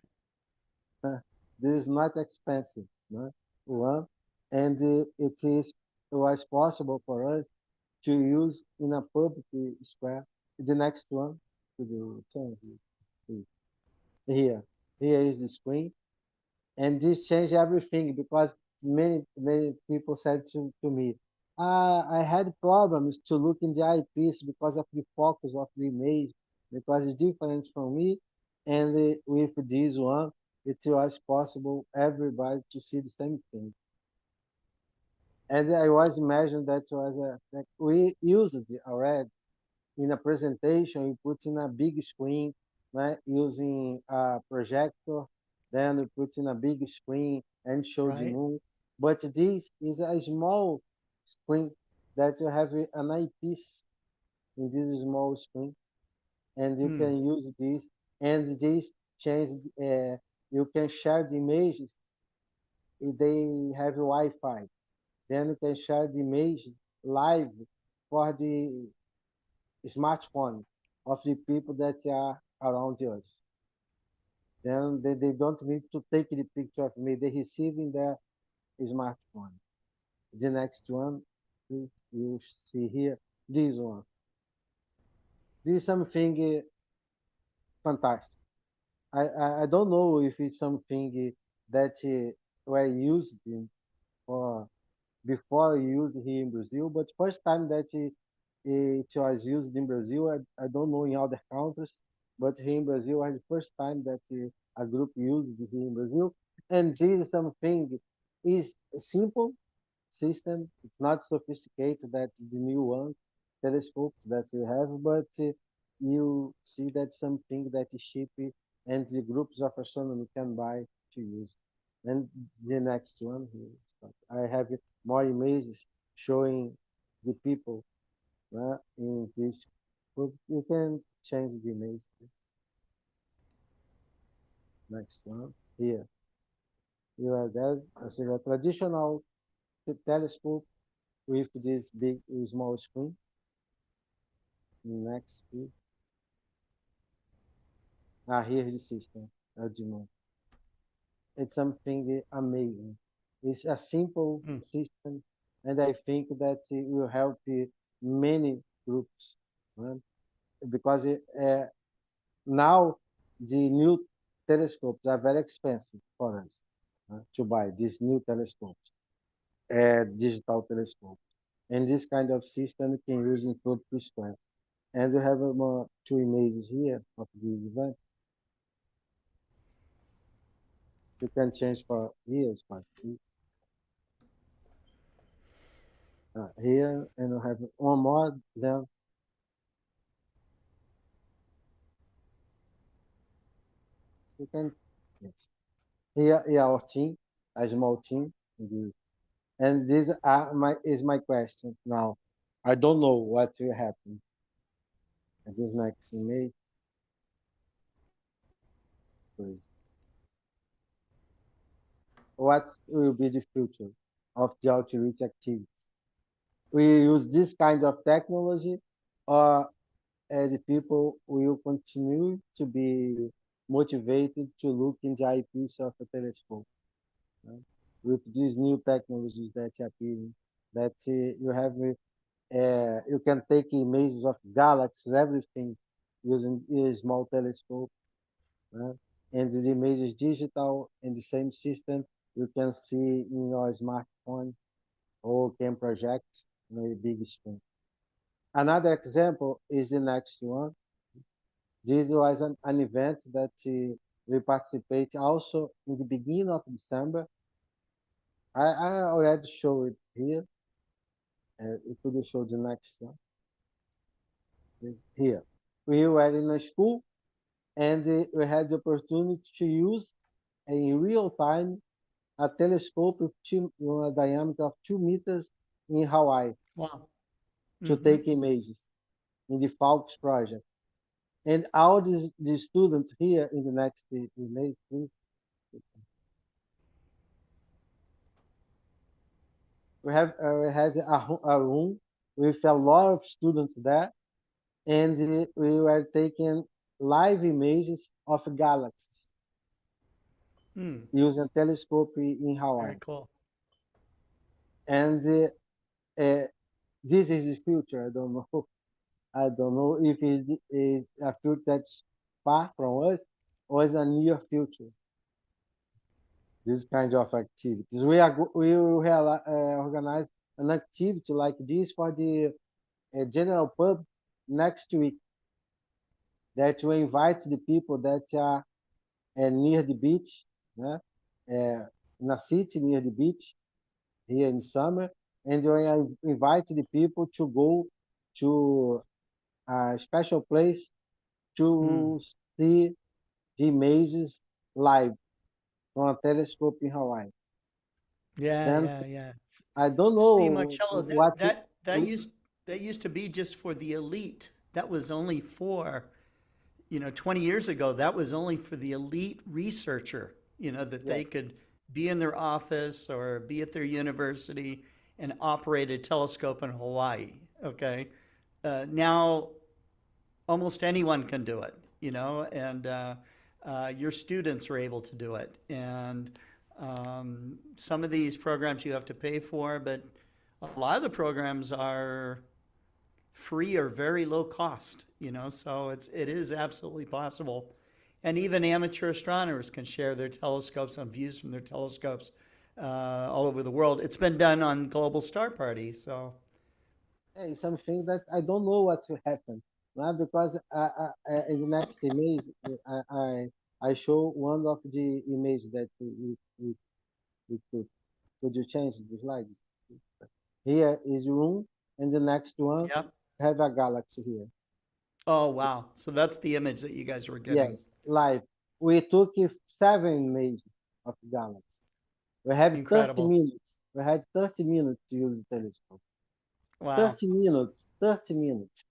This is not expensive, no? One, and it was possible for us to use in a public square. The next one to the turn here. Here is the screen, and this changed everything because many people said to me, I had problems to look in the eyepiece because of the focus of the image, because it's different from me, and with this one, it was possible everybody to see the same thing. And I was imagining that was like we used it already in a presentation. We put in a big screen, right, using a projector. Then we put in a big screen and show the Right. moon. But this is a small screen that you have an eyepiece in this small screen, and you Hmm. can use this. And this change. You can share the images. They have Wi-Fi. Then you can share the image live for the smartphone of the people that are around us. Then they don't need to take the picture of me. They receive in their smartphone. The next one, you see here, this one. This is something fantastic. I don't know if it's something that were used for before used here in Brazil, but first time that it was used in Brazil, I don't know in other countries, but here in Brazil was the first time that a group used it here in Brazil. And this is something is simple system. It's not sophisticated that the new one telescopes that you have, but you see that something that is cheap and the groups of astronomy can buy to use. And the next one here, I have more images showing the people in this group. You can change the image. Next one here. You are there. As a traditional telescope with this big small screen. Next, please. Here's the system. Arduino. It's something amazing. It's a simple Hmm. system, and I think that it will help many groups, right? Because now the new telescopes are very expensive for us to buy these new telescopes, digital telescopes. And this kind of system you can use in Code Square. And we have more two images here of this event. You can change for here, smart here, and we have one more. Then you can, yes. Here our team, a small team. And this is my question now. I don't know what will happen at this next image. Please. What will be the future of the outreach activities? We use this kind of technology, or the people will continue to be motivated to look in the eyepiece of a telescope, right? With these new technologies that are appearing, that you can take images of galaxies, everything, using a small telescope, right? And the image is digital in the same system. You can see in your smartphone or can project on a big screen. Another example is the next one. This was an event that we participate also in the beginning of December. I already showed it here. You could show the next one. Is here. We were in a school and we had the opportunity to use in real time a telescope with a diameter of 2 meters in Hawaii Wow. to Mm-hmm. take images in the Falks project. And all the students here in the next image, we had a room with a lot of students there, and we were taking live images of galaxies using telescope in Hawaii. Very cool. And this is the future. I don't know. I don't know if is a future that's far from us or is a near future. This kind of activities. We will organize an activity like this for the general pub next week. That we invite the people that are near the beach, né? In a city near the beach here in summer, and we invite the people to go to a special place to see the images live from a telescope in Hawaii. Yeah, Then yeah. I don't See, know Marcello, what that used to be just for the elite. That was only for, 20 years ago, that was only for the elite researcher, that they yes, could be in their office or be at their university and operate a telescope in Hawaii. Okay. Now almost anyone can do it, and your students are able to do it. And some of these programs you have to pay for, but a lot of the programs are free or very low cost, so it is absolutely possible. And even amateur astronomers can share their telescopes and views from their telescopes all over the world. It's been done on Global Star Party, so. hey, something that I don't know what will happen. Because in the next image, I show one of the image that we took. Could you change the slides? Here is room, and the next one Yep. have a galaxy here. Oh, wow. So that's the image that you guys were getting. Yes, live. We took 7 images of galaxy. We have 30 Incredible. minutes. We had 30 minutes to use the telescope. Wow. 30 minutes. 30 minutes.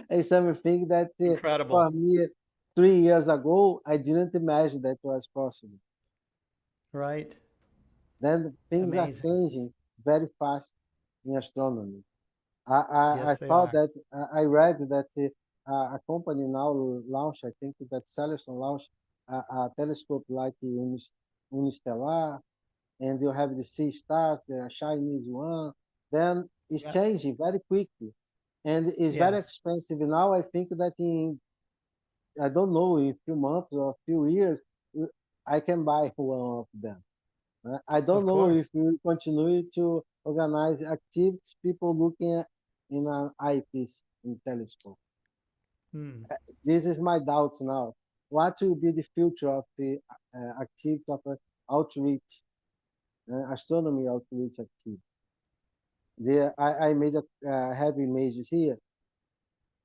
It's something that Incredible. for me 3 years ago I didn't imagine that was possible. Right. Then things are Amazing. changing very fast in astronomy. I Yes, they thought are. that I read that a company now launched, I think that Celestron launched a telescope like the Unistellar, and you have the sea stars, the Chinese one. Then it's Yeah. changing very quickly, and it's very Yes. expensive now. I think that I don't know, in a few months or a few years, I can buy one of them. I don't Of know course. if we continue to organize activities, people looking at in an eyepiece in telescope. Hmm. This is my doubts now. What will be the future of the activity of outreach, astronomy outreach activity? I made have images here.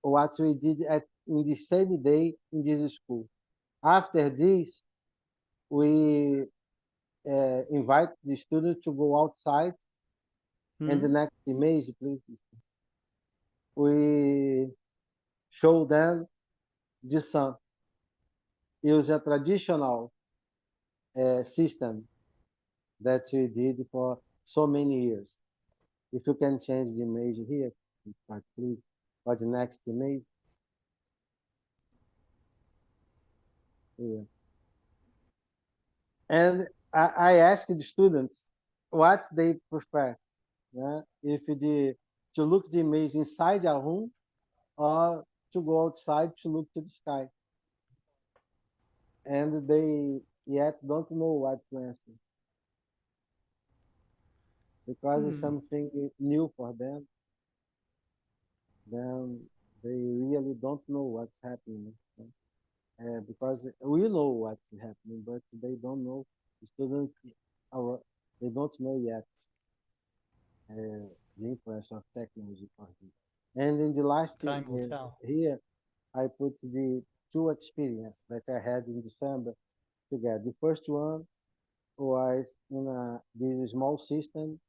What we did in the same day in this school. After this, we invite the students to go outside. And the next image, please. We show them the sun. Use a traditional system that we did for so many years. If you can change the image here, please, for the next image. Here. And I asked the students what they prefer. If to look the image inside a room or to go outside to look to the sky. And they yet don't know what to answer because it's something new for them. Then they really don't know what's happening. Because we know what's happening, but they don't know. The students, they don't know yet the influence of technology for them. And in the last Time will tell. here, I put the 2 experience that I had in December together. The first one was in this small system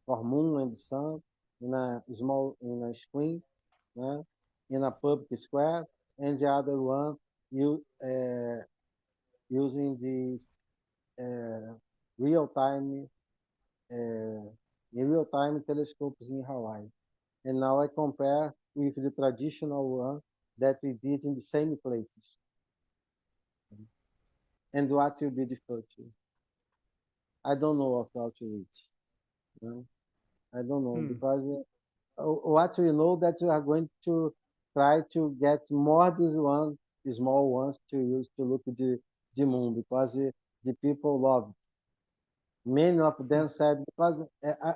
for moon and sun in a screen, in a public square, and the other one using these real time in real time telescopes in Hawaii. And now I compare with the traditional one that we did in the same places. And what will be the future? I don't know of how to reach. You know? I don't know because what we know that we are going to try to get more these one small ones to use to look at the moon because the people love it. Many of them said because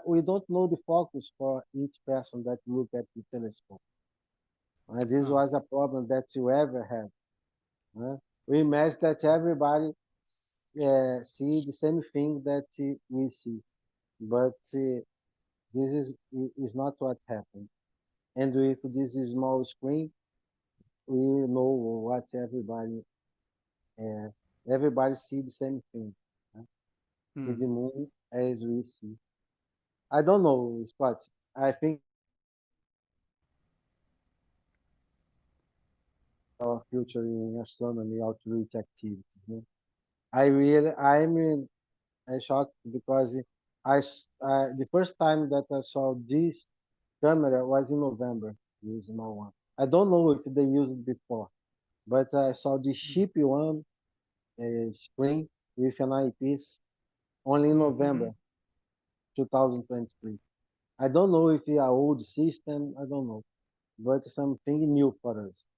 we don't know the focus for each person that look at the telescope. And this was a problem that you ever had. We imagine that everybody see the same thing that we see, but this is not what happened. And with this small screen, we know what everybody see the same thing. See the moon as we see. I don't know, Scott. I think our future in astronomy outreach activities. No? I'm shocked because the first time that I saw this camera was in November, the small one. I don't know if they used it before, but I saw the cheap one screen with an eyepiece only in November 2023. I don't know if it's an old system, I don't know, but something new for us.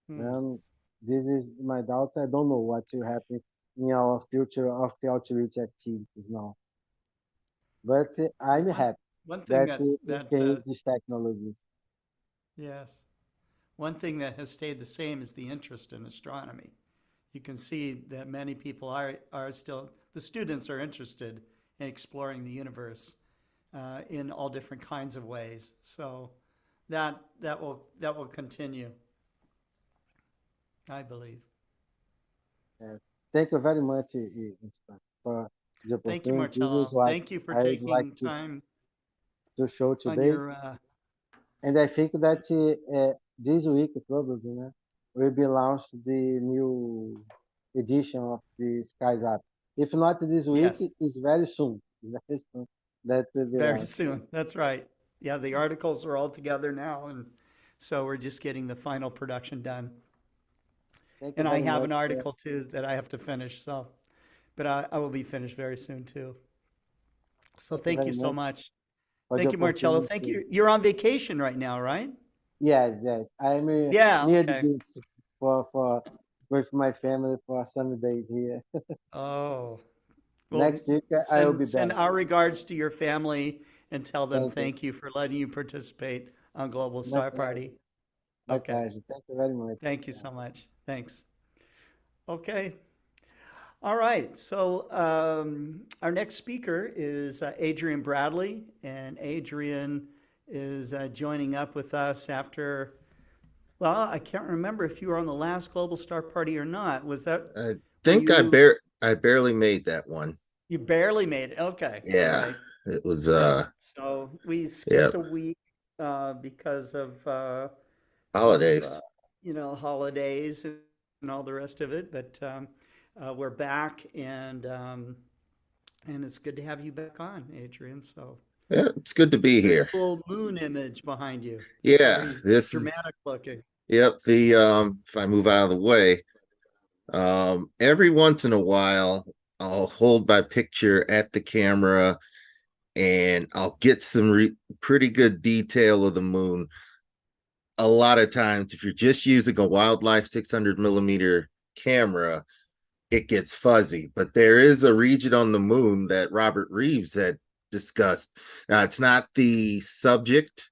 And this is my doubts. I don't know what will happen in our future of the outreach activities now. But I'm happy One thing that we can use these technologies. yes, one thing that has stayed the same is the interest in astronomy. You can see that many people are still, the students are interested in exploring the universe in all different kinds of ways. So that will continue, I believe. Thank you very much for the Thank you, opportunity. This Marcello. is what Thank you for I would like taking time to show on today. your. And I think that this week probably will be launched the new edition of the Skies App. If not this week, Yes. it's very soon. Very soon that will be Very launched. soon. That's right. Yeah, the articles are all together now, and so we're just getting the final production done. Thank you And I very have an much. article too that I have to finish. So, but I will be finished very soon too. So thank you so much. for the Thank you, Marcello. Thank opportunity. you. You're on vacation right now, right? Yes, yes. I'm Yeah. near the Okay. beach for with my family for some days here. Oh, well, Next week I will be send back. our regards to your family and tell them Thank you. thank you for letting you participate on Global My Star pleasure. Party. My Okay. pleasure. Thank you very much. Thank you so much. Thanks. Okay. All right. So our next speaker is Adrian Bradley, and Adrian is joining up with us after. Well, I can't remember if you were on the last Global Star Party or not. Was that? I think I barely made that one. You barely made it. Okay. All Yeah, right. it was Yep. So we skipped Yep. a week because of holidays. holidays and all the rest of it. But we're back, and it's good to have you back on, Adrian. So Yeah, it's good to be here. cool moon image behind you. Yeah, Very this is dramatic looking. Yep, the if I move out of the way, every once in a while I'll hold my picture at the camera and I'll get some pretty good detail of the moon. A lot of times, if you're just using a wildlife 600 millimeter camera, it gets fuzzy. But there is a region on the moon that Robert Reeves had discussed. Now, it's not the subject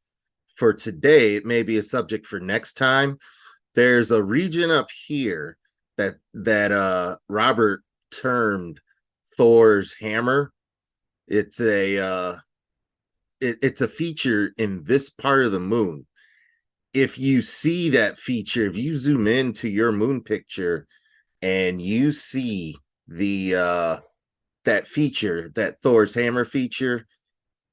for today. It may be a subject for next time. There's a region up here that Robert termed Thor's hammer. It's a it's a feature in this part of the moon. If you see that feature, if you zoom into your moon picture and you see the that feature, that Thor's hammer feature,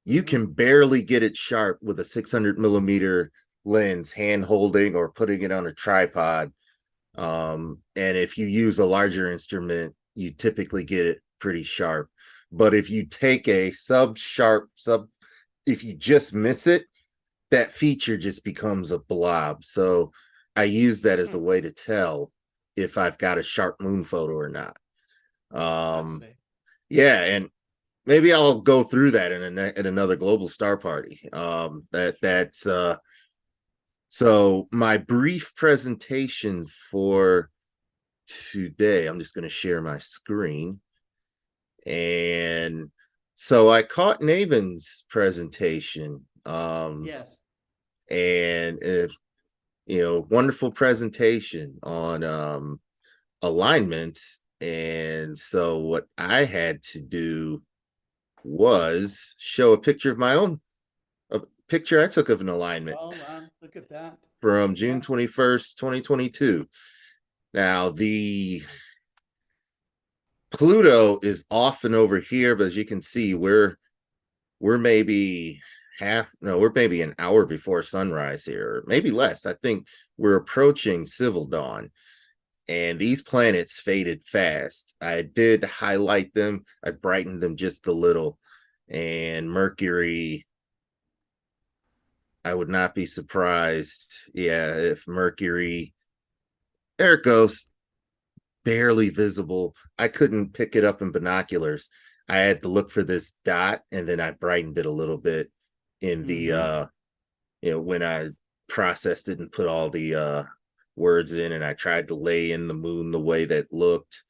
you can barely get it sharp with a 600 millimeter lens, hand holding or putting it on a tripod. And if you use a larger instrument, you typically get it pretty sharp. But if you take a if you just miss it, that feature just becomes a blob. So I use that as a way to tell if I've got a sharp moon photo or not. Yeah, and maybe I'll go through that in another global star party. That's so my brief presentation for today. I'm just going to share my screen. And so I caught Naven's presentation. Yes. And wonderful presentation on alignments. And so what I had to do was show a picture of my own, a picture I took of an alignment. Oh, wow. Look at that. From June 21st, 2022. Now, the Pluto is off and over here, but as you can see, we're maybe we're maybe an hour before sunrise here, or maybe less. I think we're approaching civil dawn, and these planets faded fast. I did highlight them. I brightened them just a little, and Mercury, I would not be surprised. Yeah, if Mercury, there it goes, barely visible. I couldn't pick it up in binoculars. I had to look for this dot, and then I brightened it a little bit in the when I processed it and put all the words in, and I tried to lay in the moon the way that looked.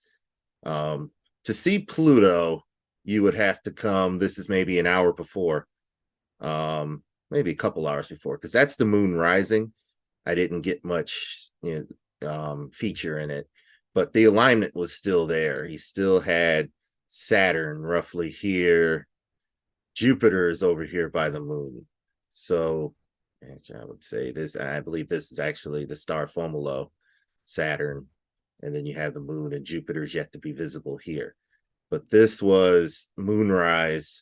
To see Pluto, you would have to come, this is maybe an hour before, maybe a couple hours before, because that's the moon rising. I didn't get much feature in it, but the alignment was still there. You still had Saturn roughly here. Jupiter is over here by the moon. So I would say this, and I believe this is actually the star Fomolo, Saturn, and then you have the moon, and Jupiter's yet to be visible here. But this was moonrise.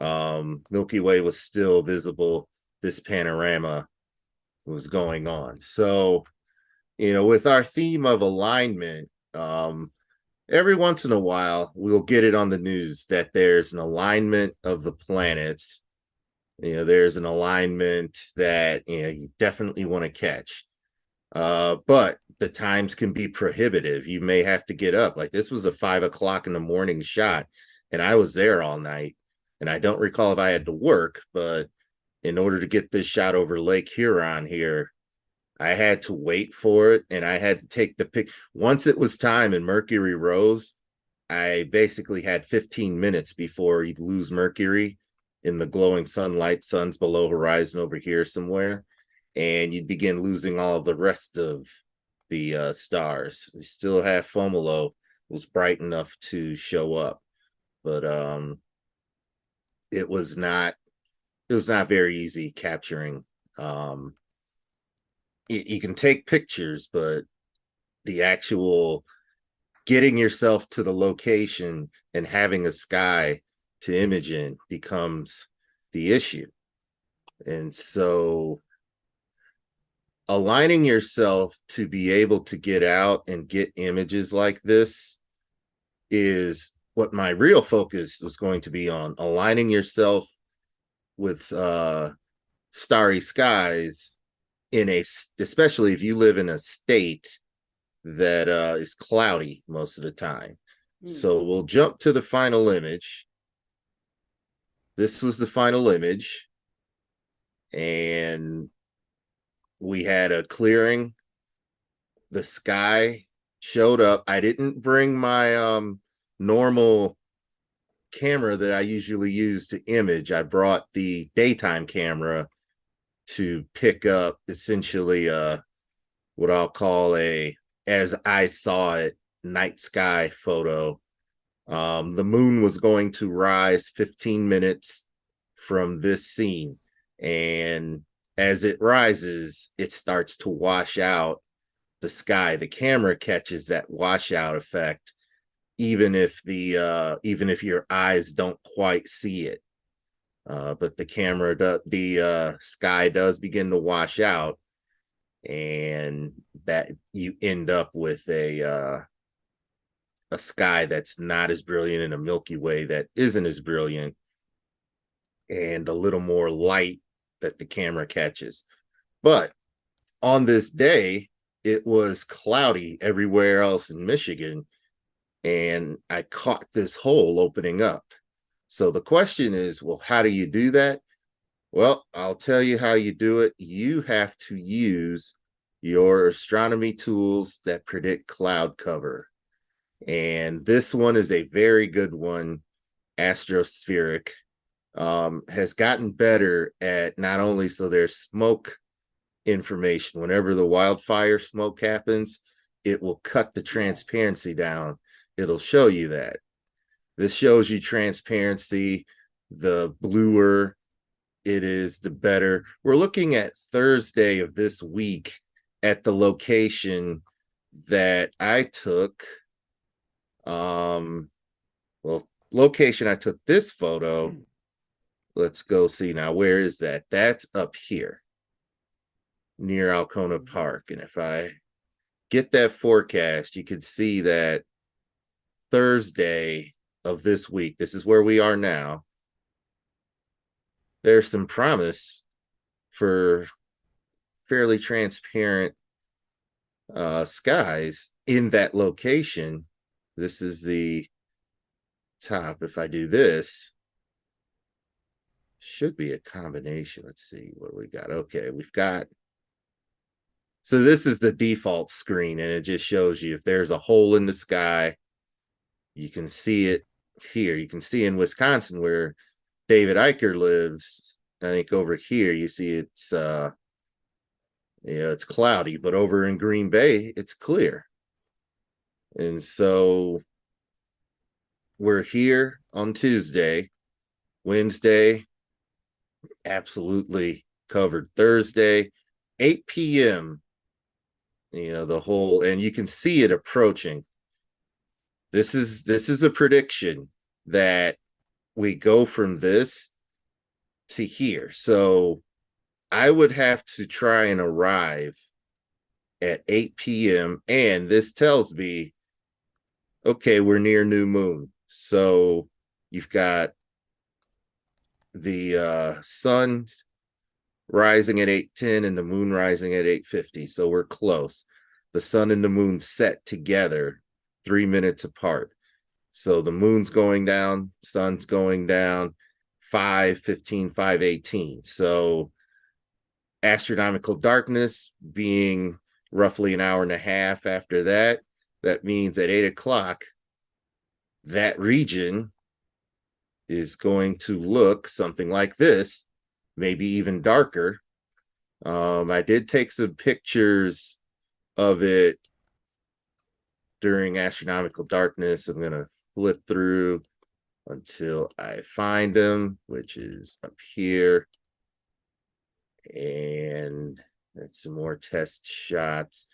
Milky Way was still visible. This panorama was going on. So, with our theme of alignment, every once in a while, we'll get it on the news that there's an alignment of the planets. There's an alignment that, you definitely want to catch. But the times can be prohibitive. You may have to get up. Like, this was a 5 o'clock in the morning shot, and I was there all night. And I don't recall if I had to work, but in order to get this shot over Lake Huron here, I had to wait for it, and I had to take the pic. Once it was time and Mercury rose, I basically had 15 minutes before you'd lose Mercury in the glowing sunlight. Sun's below horizon over here somewhere, and you'd begin losing all of the rest of the stars. You still have Fomolo, was bright enough to show up, but it was not very easy capturing. You can take pictures, but the actual getting yourself to the location and having a sky to image in becomes the issue. And so aligning yourself to be able to get out and get images like this is what my real focus was going to be on, aligning yourself with starry skies especially if you live in a state that is cloudy most of the time. So we'll jump to the final image. This was the final image, and we had a clearing. The sky showed up. I didn't bring my normal camera that I usually use to image. I brought the daytime camera to pick up essentially what I'll call as I saw it, night sky photo. The moon was going to rise 15 minutes from this scene, and as it rises, it starts to wash out the sky. The camera catches that washout effect, even if your eyes don't quite see it. But the sky does begin to wash out, and that you end up with a sky that's not as brilliant, and a Milky Way that isn't as brilliant, and a little more light that the camera catches. But on this day, it was cloudy everywhere else in Michigan, and I caught this hole opening up. So the question is, well, how do you do that? Well, I'll tell you how you do it. You have to use your astronomy tools that predict cloud cover. And this one is a very good one. Astrospheric has gotten better at not only so there's smoke information. Whenever the wildfire smoke happens, it will cut the transparency down. It'll show you that. This shows you transparency. The bluer it is, the better. We're looking at Thursday of this week at the location that I took. Location I took this photo. Let's go see now. Where is that? That's up here near Alcona Park. And if I get that forecast, you can see that Thursday of this week, this is where we are now. There's some promise for fairly transparent skies in that location. This is the top. If I do this, should be a combination. Let's see what we got. Okay, we've got, so this is the default screen, and it just shows you if there's a hole in the sky. You can see it here. You can see in Wisconsin where David Eicher lives. I think over here you see it's it's cloudy, but over in Green Bay it's clear. And so we're here on Tuesday. Wednesday, absolutely covered. Thursday, 8 p.m. The whole, and you can see it approaching. This is a prediction that we go from this to here. So I would have to try and arrive at 8 p.m. And this tells me, okay, we're near new moon. So you've got the sun rising at 8:10 and the moon rising at 8:50. So we're close. The sun and the moon set together 3 minutes apart. So the moon's going down, sun's going down, 5:15, 5:18. So astronomical darkness being roughly an hour and a half after that, that means at 8 o'clock, that region is going to look something like this, maybe even darker. I did take some pictures of it during astronomical darkness. I'm going to flip through until I find them, which is up here. And that's some more test shots.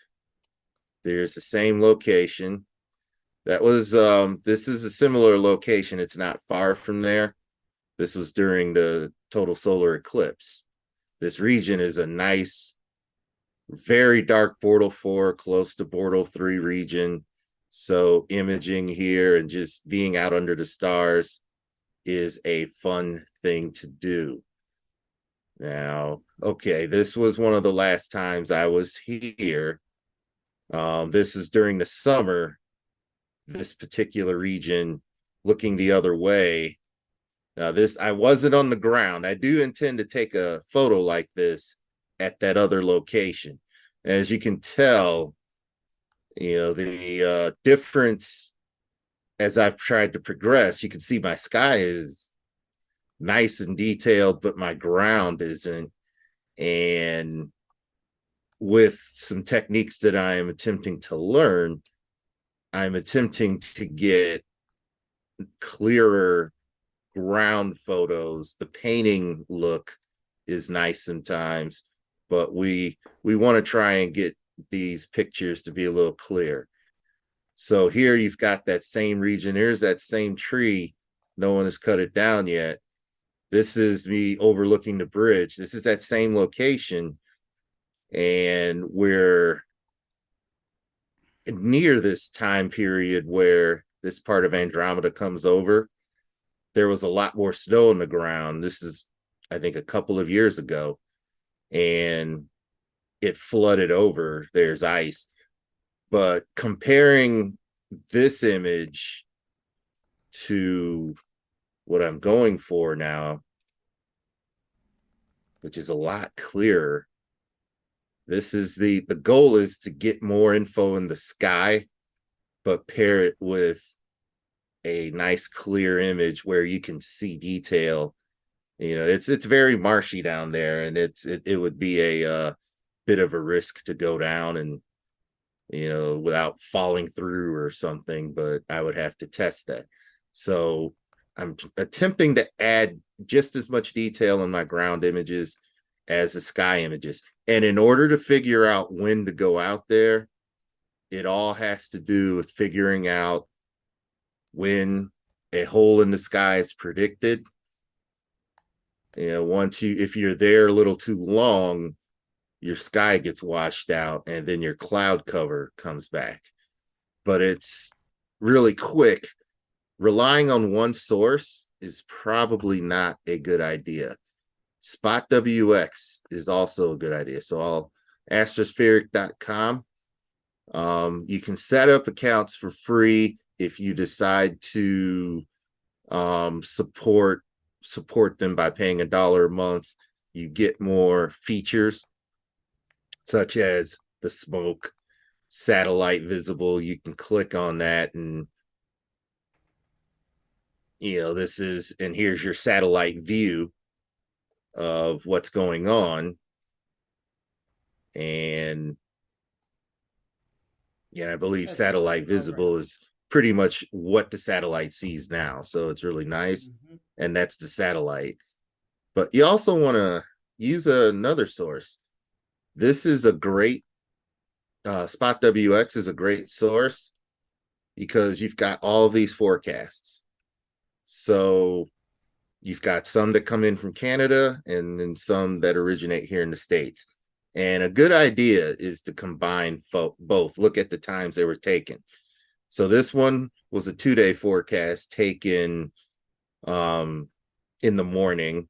There's the same location. That was, this is a similar location. It's not far from there. This was during the total solar eclipse. This region is a nice, very dark Bortle 4, close to Bortle 3 region. So imaging here and just being out under the stars is a fun thing to do. Now, okay, this was one of the last times I was here. This is during the summer, this particular region looking the other way. Now this, I wasn't on the ground. I do intend to take a photo like this at that other location. As you can tell, the difference as I've tried to progress, you can see my sky is nice and detailed, but my ground isn't. And with some techniques that I am attempting to learn, I'm attempting to get clearer ground photos. The painting look is nice sometimes, but we want to try and get these pictures to be a little clear. So here you've got that same region. Here's that same tree. No one has cut it down yet. This is me overlooking the bridge. This is that same location. And we're near this time period where this part of Andromeda comes over. There was a lot more snow on the ground. This is I think a couple of years ago, and it flooded over. There's ice. But comparing this image to what I'm going for now, which is a lot clearer. This is the goal is to get more info in the sky, but pair it with a nice clear image where you can see detail. You know, it's very marshy down there, and it would be a bit of a risk to go down and, you know, without falling through or something, but I would have to test that. So I'm attempting to add just as much detail in my ground images as the sky images. And in order to figure out when to go out there, it all has to do with figuring out when a hole in the sky is predicted. You know, if you're there a little too long, your sky gets washed out and then your cloud cover comes back. But it's really quick. Relying on one source is probably not a good idea. Spot WX is also a good idea. So I'll astrospheric.com. You can set up accounts for free if you decide to support them by paying $1 a month. You get more features such as the smoke, satellite visible. You can click on that, and you know, and here's your satellite view of what's going on. And yeah, I believe satellite visible is pretty much what the satellite sees now. So it's really nice. And that's the satellite. But you also want to use another source. This is a great, Spot WX is a great source because you've got all of these forecasts. So you've got some that come in from Canada and then some that originate here in the States. And a good idea is to combine both. Look at the times they were taken. So this one was a 2-day forecast taken in the morning.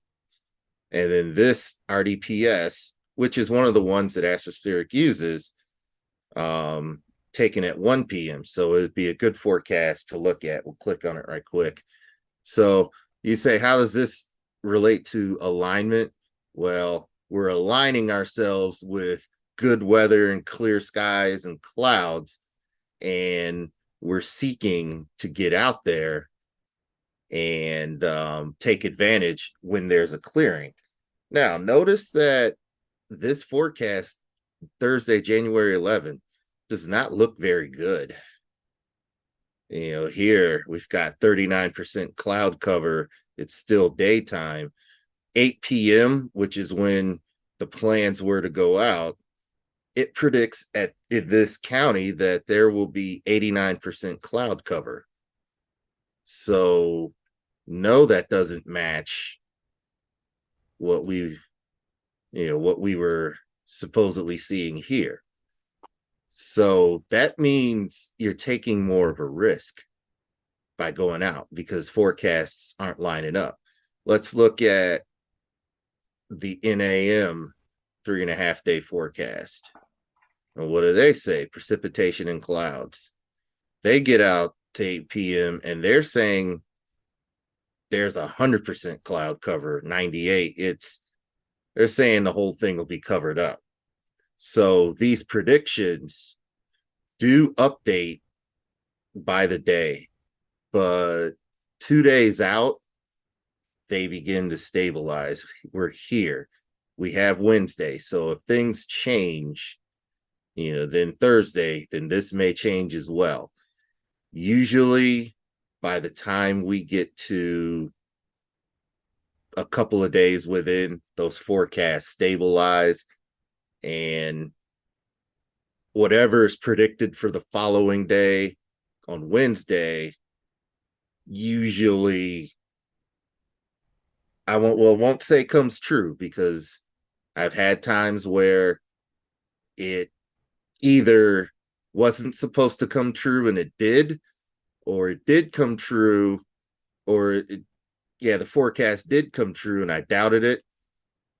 And then this RDPS, which is one of the ones that Astrospheric uses, taken at 1 p.m. So it'd be a good forecast to look at. We'll click on it right quick. So you say, how does this relate to alignment? Well, we're aligning ourselves with good weather and clear skies and clouds, and we're seeking to get out there and take advantage when there's a clearing. Now, notice that this forecast, Thursday, January 11th, does not look very good. You know, here we've got 39% cloud cover. It's still daytime. 8 p.m., which is when the plans were to go out, it predicts in this county that there will be 89% cloud cover. So no, that doesn't match what we were supposedly seeing here. So that means you're taking more of a risk by going out because forecasts aren't lining up. Let's look at the NAM 3.5-day forecast. And what do they say? Precipitation and clouds. They get out to 8 p.m. and they're saying there's 100% cloud cover, 98. They're saying the whole thing will be covered up. So these predictions do update by the day, but 2 days out, they begin to stabilize. We're here. We have Wednesday. So if things change, then Thursday, then this may change as well. Usually by the time we get to a couple of days within, those forecasts stabilize, and whatever is predicted for the following day on Wednesday, usually won't say comes true, because I've had times where it either wasn't supposed to come true and it did, or it did come true, or the forecast did come true and I doubted it,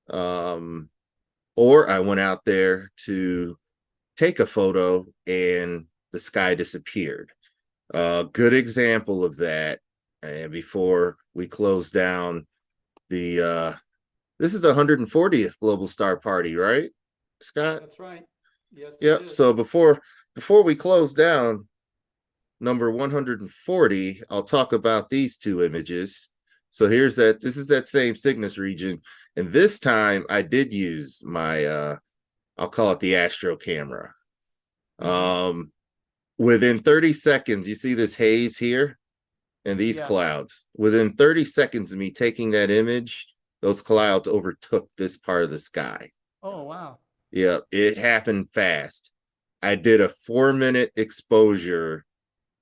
or I went out there to take a photo and the sky disappeared. A good example of that, and before we close down the this is the 140th Global Star Party, right, Scott? That's right. Yes, it Yep. is. So before we close down number 140, I'll talk about these two images. So here's that. This is that same Cygnus region, and this time I did use my I'll call it the astro camera. Within 30 seconds, you see this haze here and these clouds. Within 30 seconds of me taking that image, those clouds overtook this part of the sky. Oh, wow. Yeah, it happened fast. I did a 4-minute exposure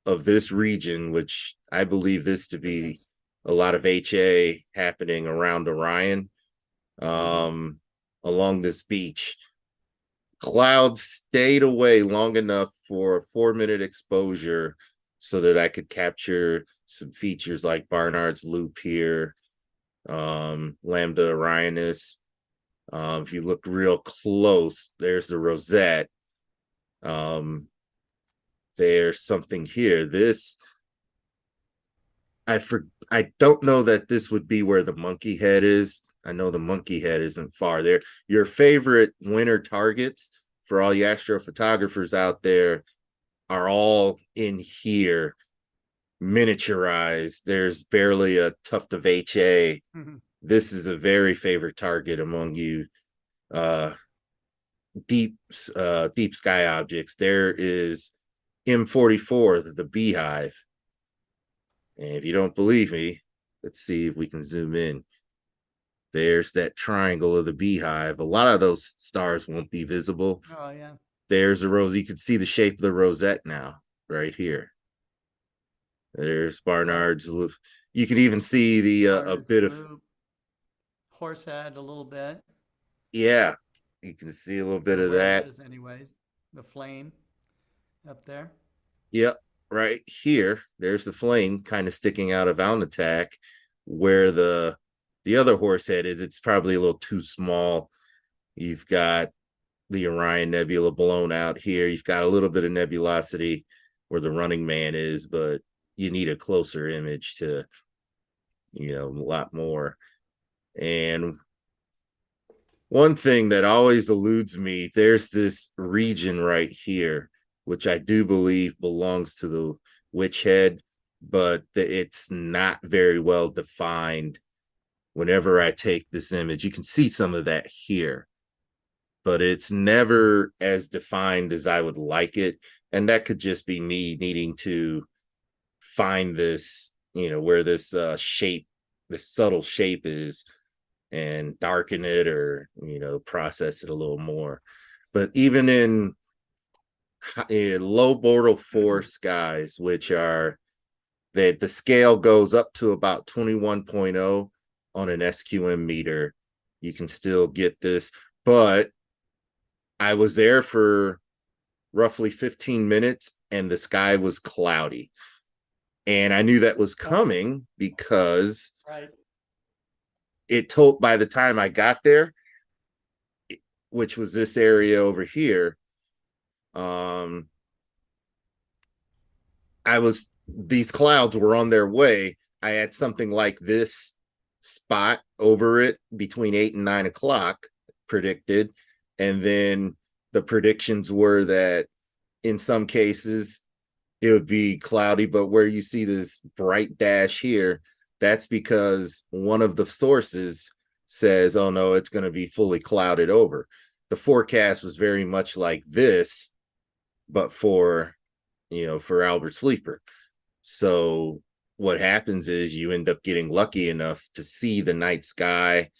of this region, which I believe this to be a lot of HA happening around Orion, along this beach. Clouds stayed away long enough for a 4-minute exposure so that I could capture some features like Barnard's Loop here, Lambda Orionis. If you look real close, there's the rosette. There's something here. This, I don't know that this would be where the monkey head is. I know the monkey head isn't far there. Your favorite winter targets for all you astrophotographers out there are all in here, miniaturized. There's barely a tuft of HA. This is a very favorite target among you deep sky objects. There is M44, the beehive. And if you don't believe me, let's see if we can zoom in. There's that triangle of the beehive. A lot of those stars won't be visible. Oh, yeah. There's a rose. You can see the shape of the rosette now, right here. There's Barnard's Loop. You can even see the a bit of Horsehead a little bit. Yeah, you can see a little bit of that. Anyways, the flame up there. Yep, right here. There's the flame kind of sticking out of Alnitak, where the other horse head is. It's probably a little too small. You've got the Orion Nebula blown out here. You've got a little bit of nebulosity where the Running Man is, but you need a closer image to, a lot more. And one thing that always eludes me, there's this region right here, which I do believe belongs to the Witch Head, but it's not very well defined. Whenever I take this image, you can see some of that here, but it's never as defined as I would like it. And that could just be me needing to find this, where this shape, this subtle shape is, and darken it or, process it a little more. But even in low Bortle 4 skies, which are that the scale goes up to about 21.0 on an SQM meter, you can still get this. But I was there for roughly 15 minutes and the sky was cloudy. And I knew that was coming because it told, by the time I got there, which was this area over here, these clouds were on their way. I had something like this spot over it between 8 and 9 o'clock predicted. And then the predictions were that in some cases it would be cloudy, but where you see this bright dash here, that's because one of the sources says, oh no, it's going to be fully clouded over. The forecast was very much like this, but for Albert Sleeper. So what happens is you end up getting lucky enough to see the night sky,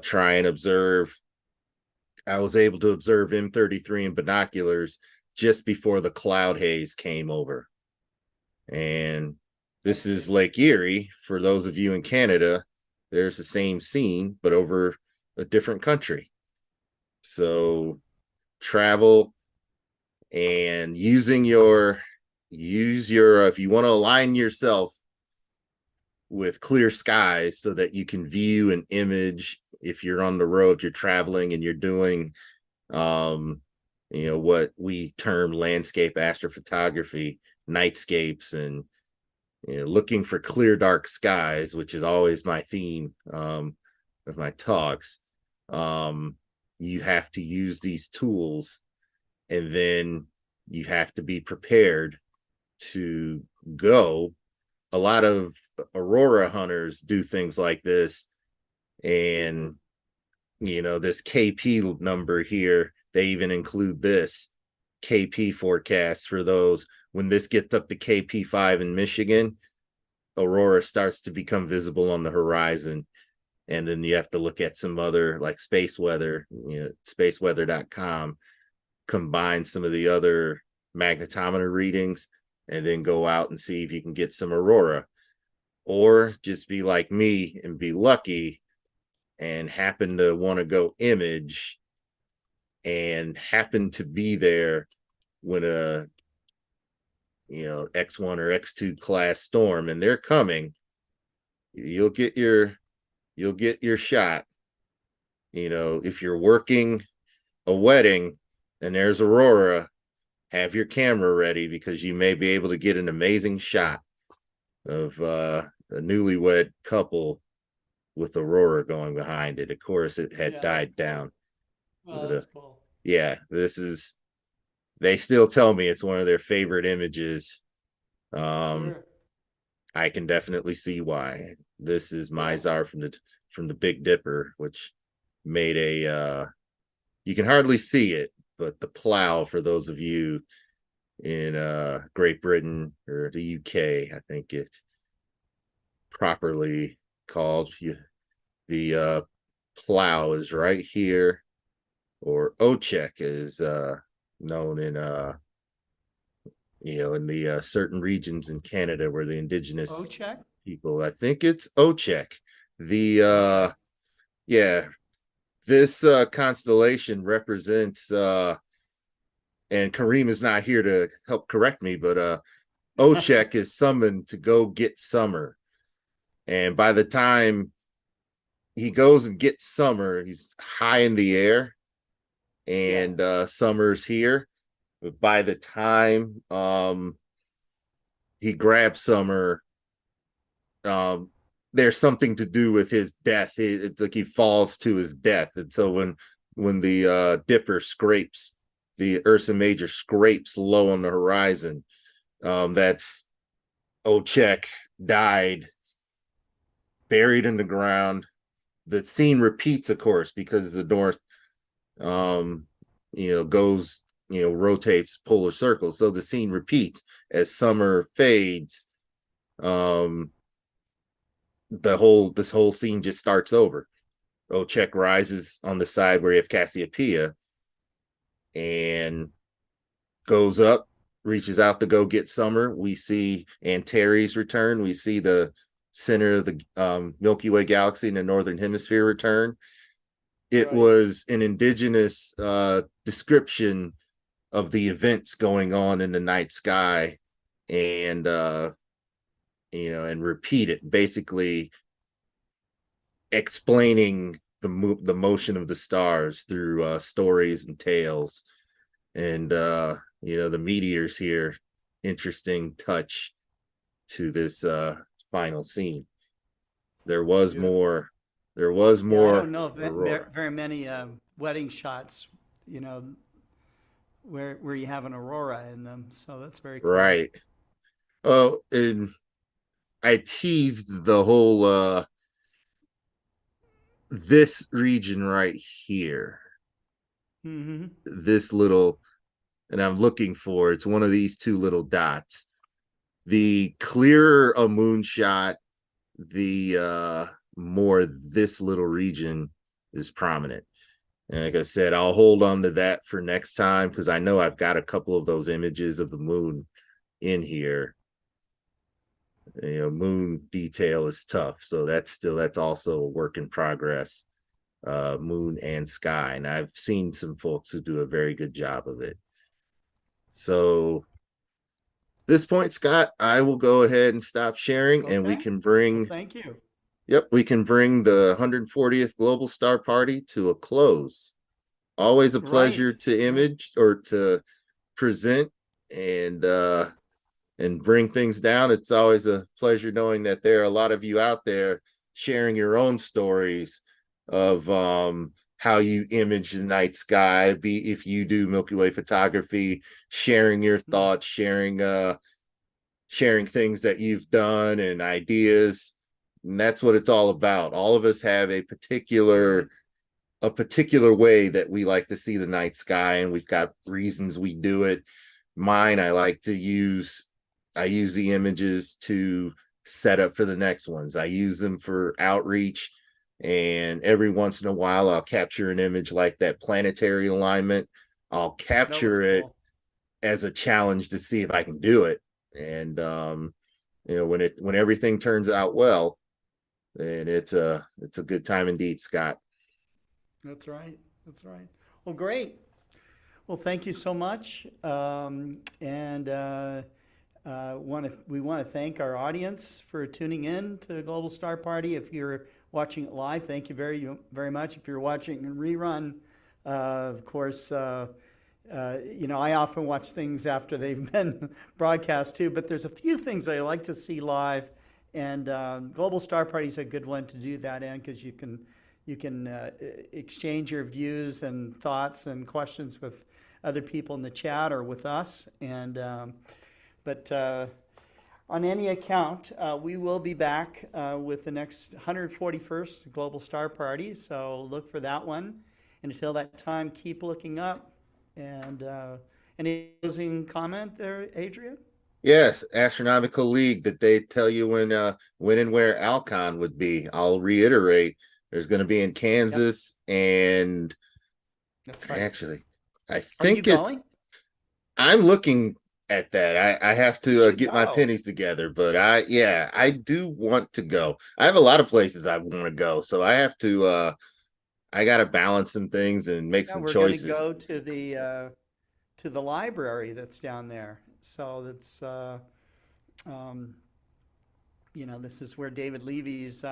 try and observe. I was able to observe M33 in binoculars just before the cloud haze came over. And this is Lake Erie. For those of you in Canada, there's the same scene, but over a different country. So travel and use your, if you want to align yourself with clear skies so that you can view an image if you're on the road, you're traveling and you're doing, what we term landscape astrophotography, nightscapes, and looking for clear, dark skies, which is always my theme of my talks. You have to use these tools, and then you have to be prepared to go. A lot of aurora hunters do things like this, and this KP number here, they even include this KP forecast for those. When this gets up to KP5 in Michigan, aurora starts to become visible on the horizon. And then you have to look at some other, like space weather, spaceweather.com, combine some of the other magnetometer readings, and then go out and see if you can get some aurora. Or just be like me and be lucky and happen to want to go image and happen to be there when a X1 or X2 class storm, and they're coming, you'll get your shot. If you're working a wedding and there's aurora, have your camera ready, because you may be able to get an amazing shot of a newlywed couple with aurora going behind it. Of course, it had died down. Oh, that's cool. Yeah, they still tell me it's one of their favorite images. Sure. I can definitely see why. This is Mizar from the Big Dipper, which made you can hardly see it, but the plow, for those of you in Great Britain or the UK, I think it properly called, the plow is right here, or Ochek is known in in the certain regions in Canada where the indigenous Ochek? people, I think it's Ochek. The this constellation represents and Kareem is not here to help correct me, but Ochek is summoned to go get summer. And by the time he goes and gets summer, he's high in the air, and summer's here. But by the time he grabs summer, there's something to do with his death. It's like he falls to his death. And so when the Dipper scrapes, the Ursa Major scrapes low on the horizon, that's Ochek died, buried in the ground. The scene repeats, of course, because the north goes, rotates polar circles. So the scene repeats as summer fades. This whole scene just starts over. Ochek rises on the side where you have Cassiopeia and goes up, reaches out to go get summer. We see Antares return. We see the center of the Milky Way galaxy in the northern hemisphere return. It was an indigenous description of the events going on in the night sky, and and repeat it, basically explaining the motion of the stars through stories and tales. And the meteors here, interesting touch to this final scene. There was more. I don't know very many wedding shots, where you have an aurora in them. So that's very cool. Right. Oh, and I teased the whole this region right here. Mm-hmm. This little, and I'm looking for, it's one of these two little dots. The clearer a moon shot, the more this little region is prominent. And like I said, I'll hold on to that for next time, because I know I've got a couple of those images of the moon in here. Moon detail is tough, so that's also a work in progress. Moon and sky, and I've seen some folks who do a very good job of it. So this point, Scott, I will go ahead and stop sharing, and we can bring thank you. Yep, we can bring the 140th Global Star Party to a close. Always a pleasure Right. to image or to present and bring things down. It's always a pleasure knowing that there are a lot of you out there sharing your own stories of how you image the night sky, be if you do Milky Way photography, sharing your thoughts, sharing things that you've done and ideas. And that's what it's all about. All of us have a particular way that we like to see the night sky, and we've got reasons we do it. Mine, I use the images to set up for the next ones. I use them for outreach, and every once in a while I'll capture an image like that planetary alignment. I'll capture it as a challenge to see if I can do it. And when everything turns out well, then it's a good time indeed, Scott. That's right. That's right. Well, great. Well, thank you so much. We want to thank our audience for tuning in to Global Star Party. If you're watching it live, thank you very, very much. If you're watching in rerun, of course, I often watch things after they've been broadcast too, but there's a few things I like to see live, and Global Star Party is a good one to do that in, because you can exchange your views and thoughts and questions with other people in the chat or with us. And but on any account, we will be back with the next 141st Global Star Party. So look for that one. And until that time, keep looking up. And any closing comment there, Adrian? Yes, Astronomical League, that they tell you when and where Alcon would be. I'll reiterate, there's going to be in Kansas, and that's right. Actually, I think it's. Going? I'm looking at that. I have to get my pennies together, but I do want to go. I have a lot of places I want to go, so I have to. I got to balance some things and make some choices. We're going to go to the library that's down there. So that's this is where David Levy's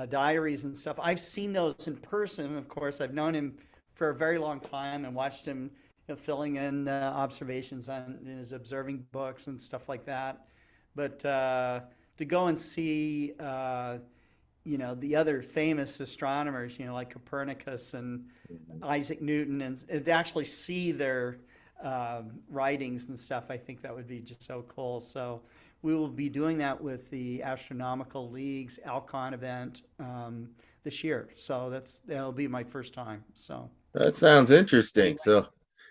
diaries and stuff. I've seen those in person. Of course, I've known him for a very long time and watched him filling in observations in his observing books and stuff like that. But to go and see the other famous astronomers, like Copernicus and Isaac Newton, and actually see their writings and stuff, I think that would be just so cool. So we will be doing that with the Astronomical League's Alcon event this year. So that'll be my first time. So that sounds interesting. So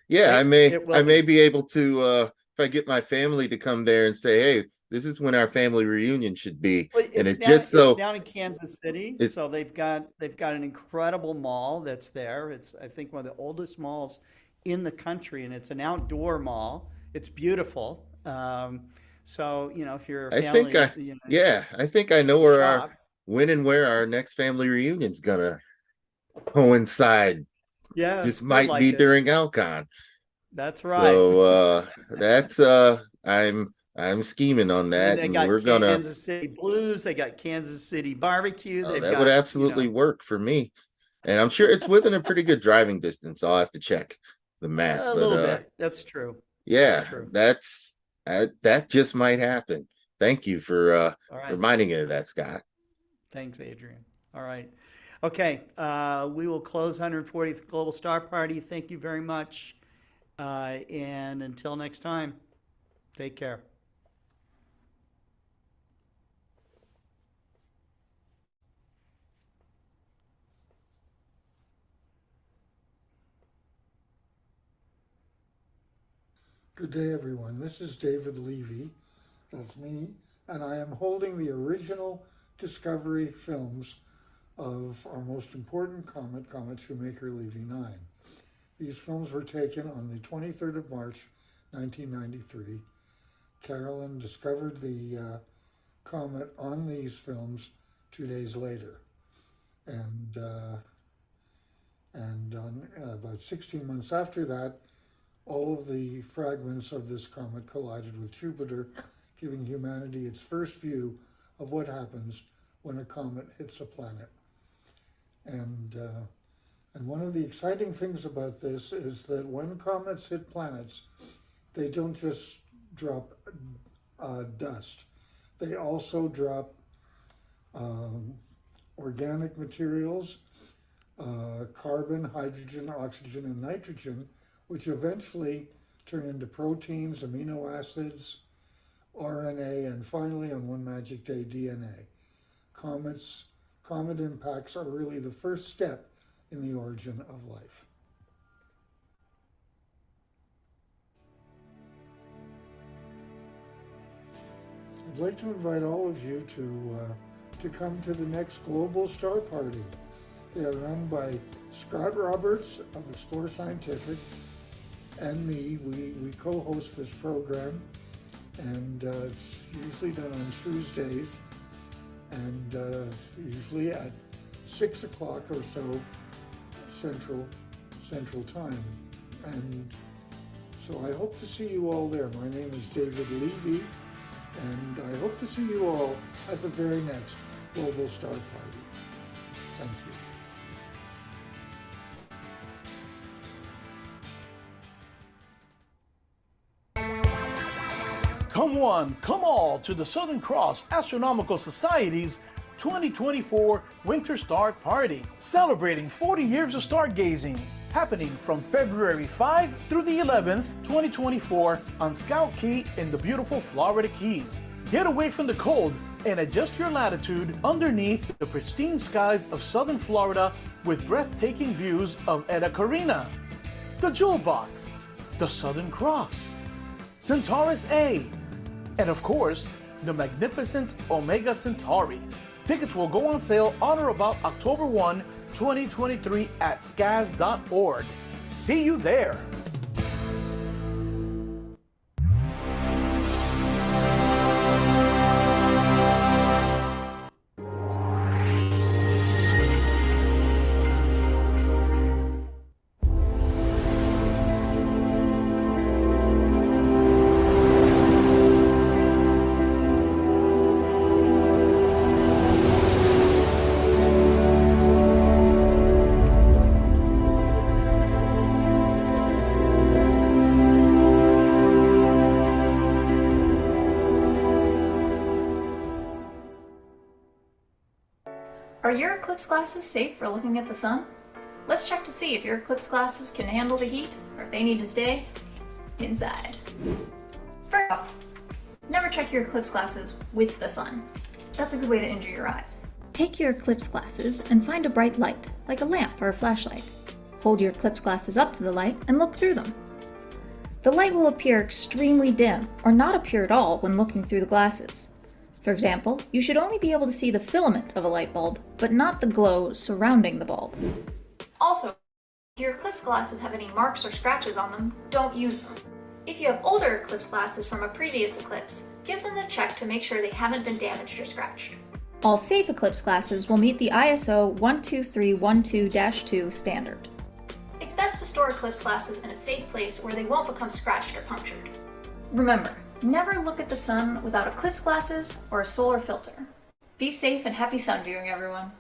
yeah, I may be able to if I get my family to come there and say, hey, this is when our family reunion should be. And it's down in Kansas City. So they've got an incredible mall that's there. It's, I think, one of the oldest malls in the country, and it's an outdoor mall. It's beautiful. So if you're a family, I think I know where when and where our next family reunion's gonna coincide. Yeah, this might be during Alcon. That's right. So that's I'm scheming on that, and we're gonna Kansas City Blues. They got Kansas City barbecue. That would absolutely work for me, and I'm sure it's within a pretty good driving distance. I'll have to check the map. A little bit. That's true. Yeah, that just might happen. Thank you for reminding me of that, Scott. Thanks, Adrian. All right. Okay. We will close 140th Global Star Party. Thank you very much. And until next time, take care. Good day, everyone. This is David Levy. That's me. And I am holding the original Discovery films of our most important comet, Comet Shoemaker-Levy 9. These films were taken on the 23rd of March, 1993. Carolyn discovered the comet on these films 2 days later. And about 16 months after that, all of the fragments of this comet collided with Jupiter, giving humanity its first view of what happens when a comet hits a planet. And one of the exciting things about this is that when comets hit planets, they don't just drop dust. They also drop organic materials, carbon, hydrogen, oxygen, and nitrogen, which eventually turn into proteins, amino acids, RNA, and finally, on one magic day, DNA. Comet impacts are really the first step in the origin of life. I'd like to invite all of you to come to the next Global Star Party. They are run by Scott Roberts of Explore Scientific and me. We co-host this program, and it's usually done on Tuesdays, and usually at 6 o'clock or so Central Time. And so I hope to see you all there. My name is David Levy, and I hope to see you all at the very next Global Star Party. Thank you. Come one, come all to the Southern Cross Astronomical Society's 2024 Winter Star Party, celebrating 40 years of stargazing, happening from February 5 through the 11th, 2024 on Scout Key in the beautiful Florida Keys. Get away from the cold and adjust your latitude underneath the pristine skies of southern Florida with breathtaking views of Eta Carina, the Jewel Box, the Southern Cross, Centaurus A, and of course, the magnificent Omega Centauri. Tickets will go on sale on or about October 1, 2023 at scaz.org. See you there! Are your eclipse glasses safe for looking at the sun? Let's check to see if your eclipse glasses can handle the heat or if they need to stay inside. First off, never check your eclipse glasses with the sun. That's a good way to injure your eyes. Take your eclipse glasses and find a bright light, like a lamp or a flashlight. Hold your eclipse glasses up to the light and look through them. The light will appear extremely dim or not appear at all when looking through the glasses. For example, you should only be able to see the filament of a light bulb, but not the glow surrounding the bulb. Also, if your eclipse glasses have any marks or scratches on them, don't use them. If you have older eclipse glasses from a previous eclipse, give them a check to make sure they haven't been damaged or scratched. All safe eclipse glasses will meet the ISO 12312-2 standard. It's best to store eclipse glasses in a safe place where they won't become scratched or punctured. Remember, never look at the sun without eclipse glasses or a solar filter. Be safe and happy sun viewing, everyone.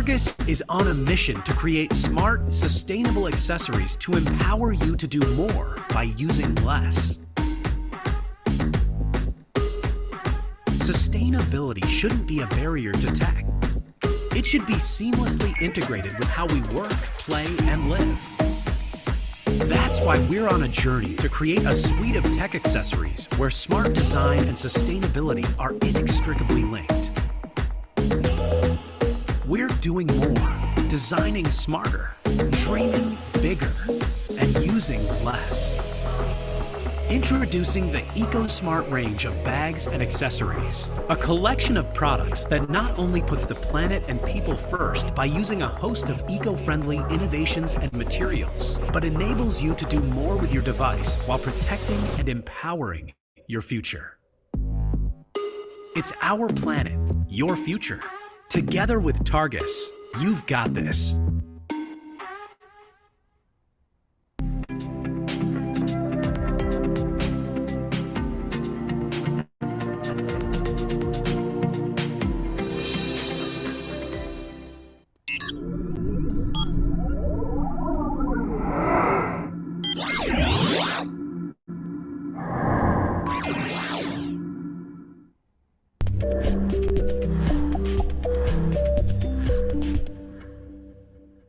Targus is on a mission to create smart, sustainable accessories to empower you to do more by using less. Sustainability shouldn't be a barrier to tech. It should be seamlessly integrated with how we work, play, and live. That's why we're on a journey to create a suite of tech accessories where smart design and sustainability are inextricably linked. We're doing more, designing smarter, dreaming bigger, and using less. Introducing the EcoSmart range of bags and accessories, a collection of products that not only puts the planet and people first by using a host of eco-friendly innovations and materials, but enables you to do more with your device while protecting and empowering your future. It's our planet, your future. Together with Targus, you've got this.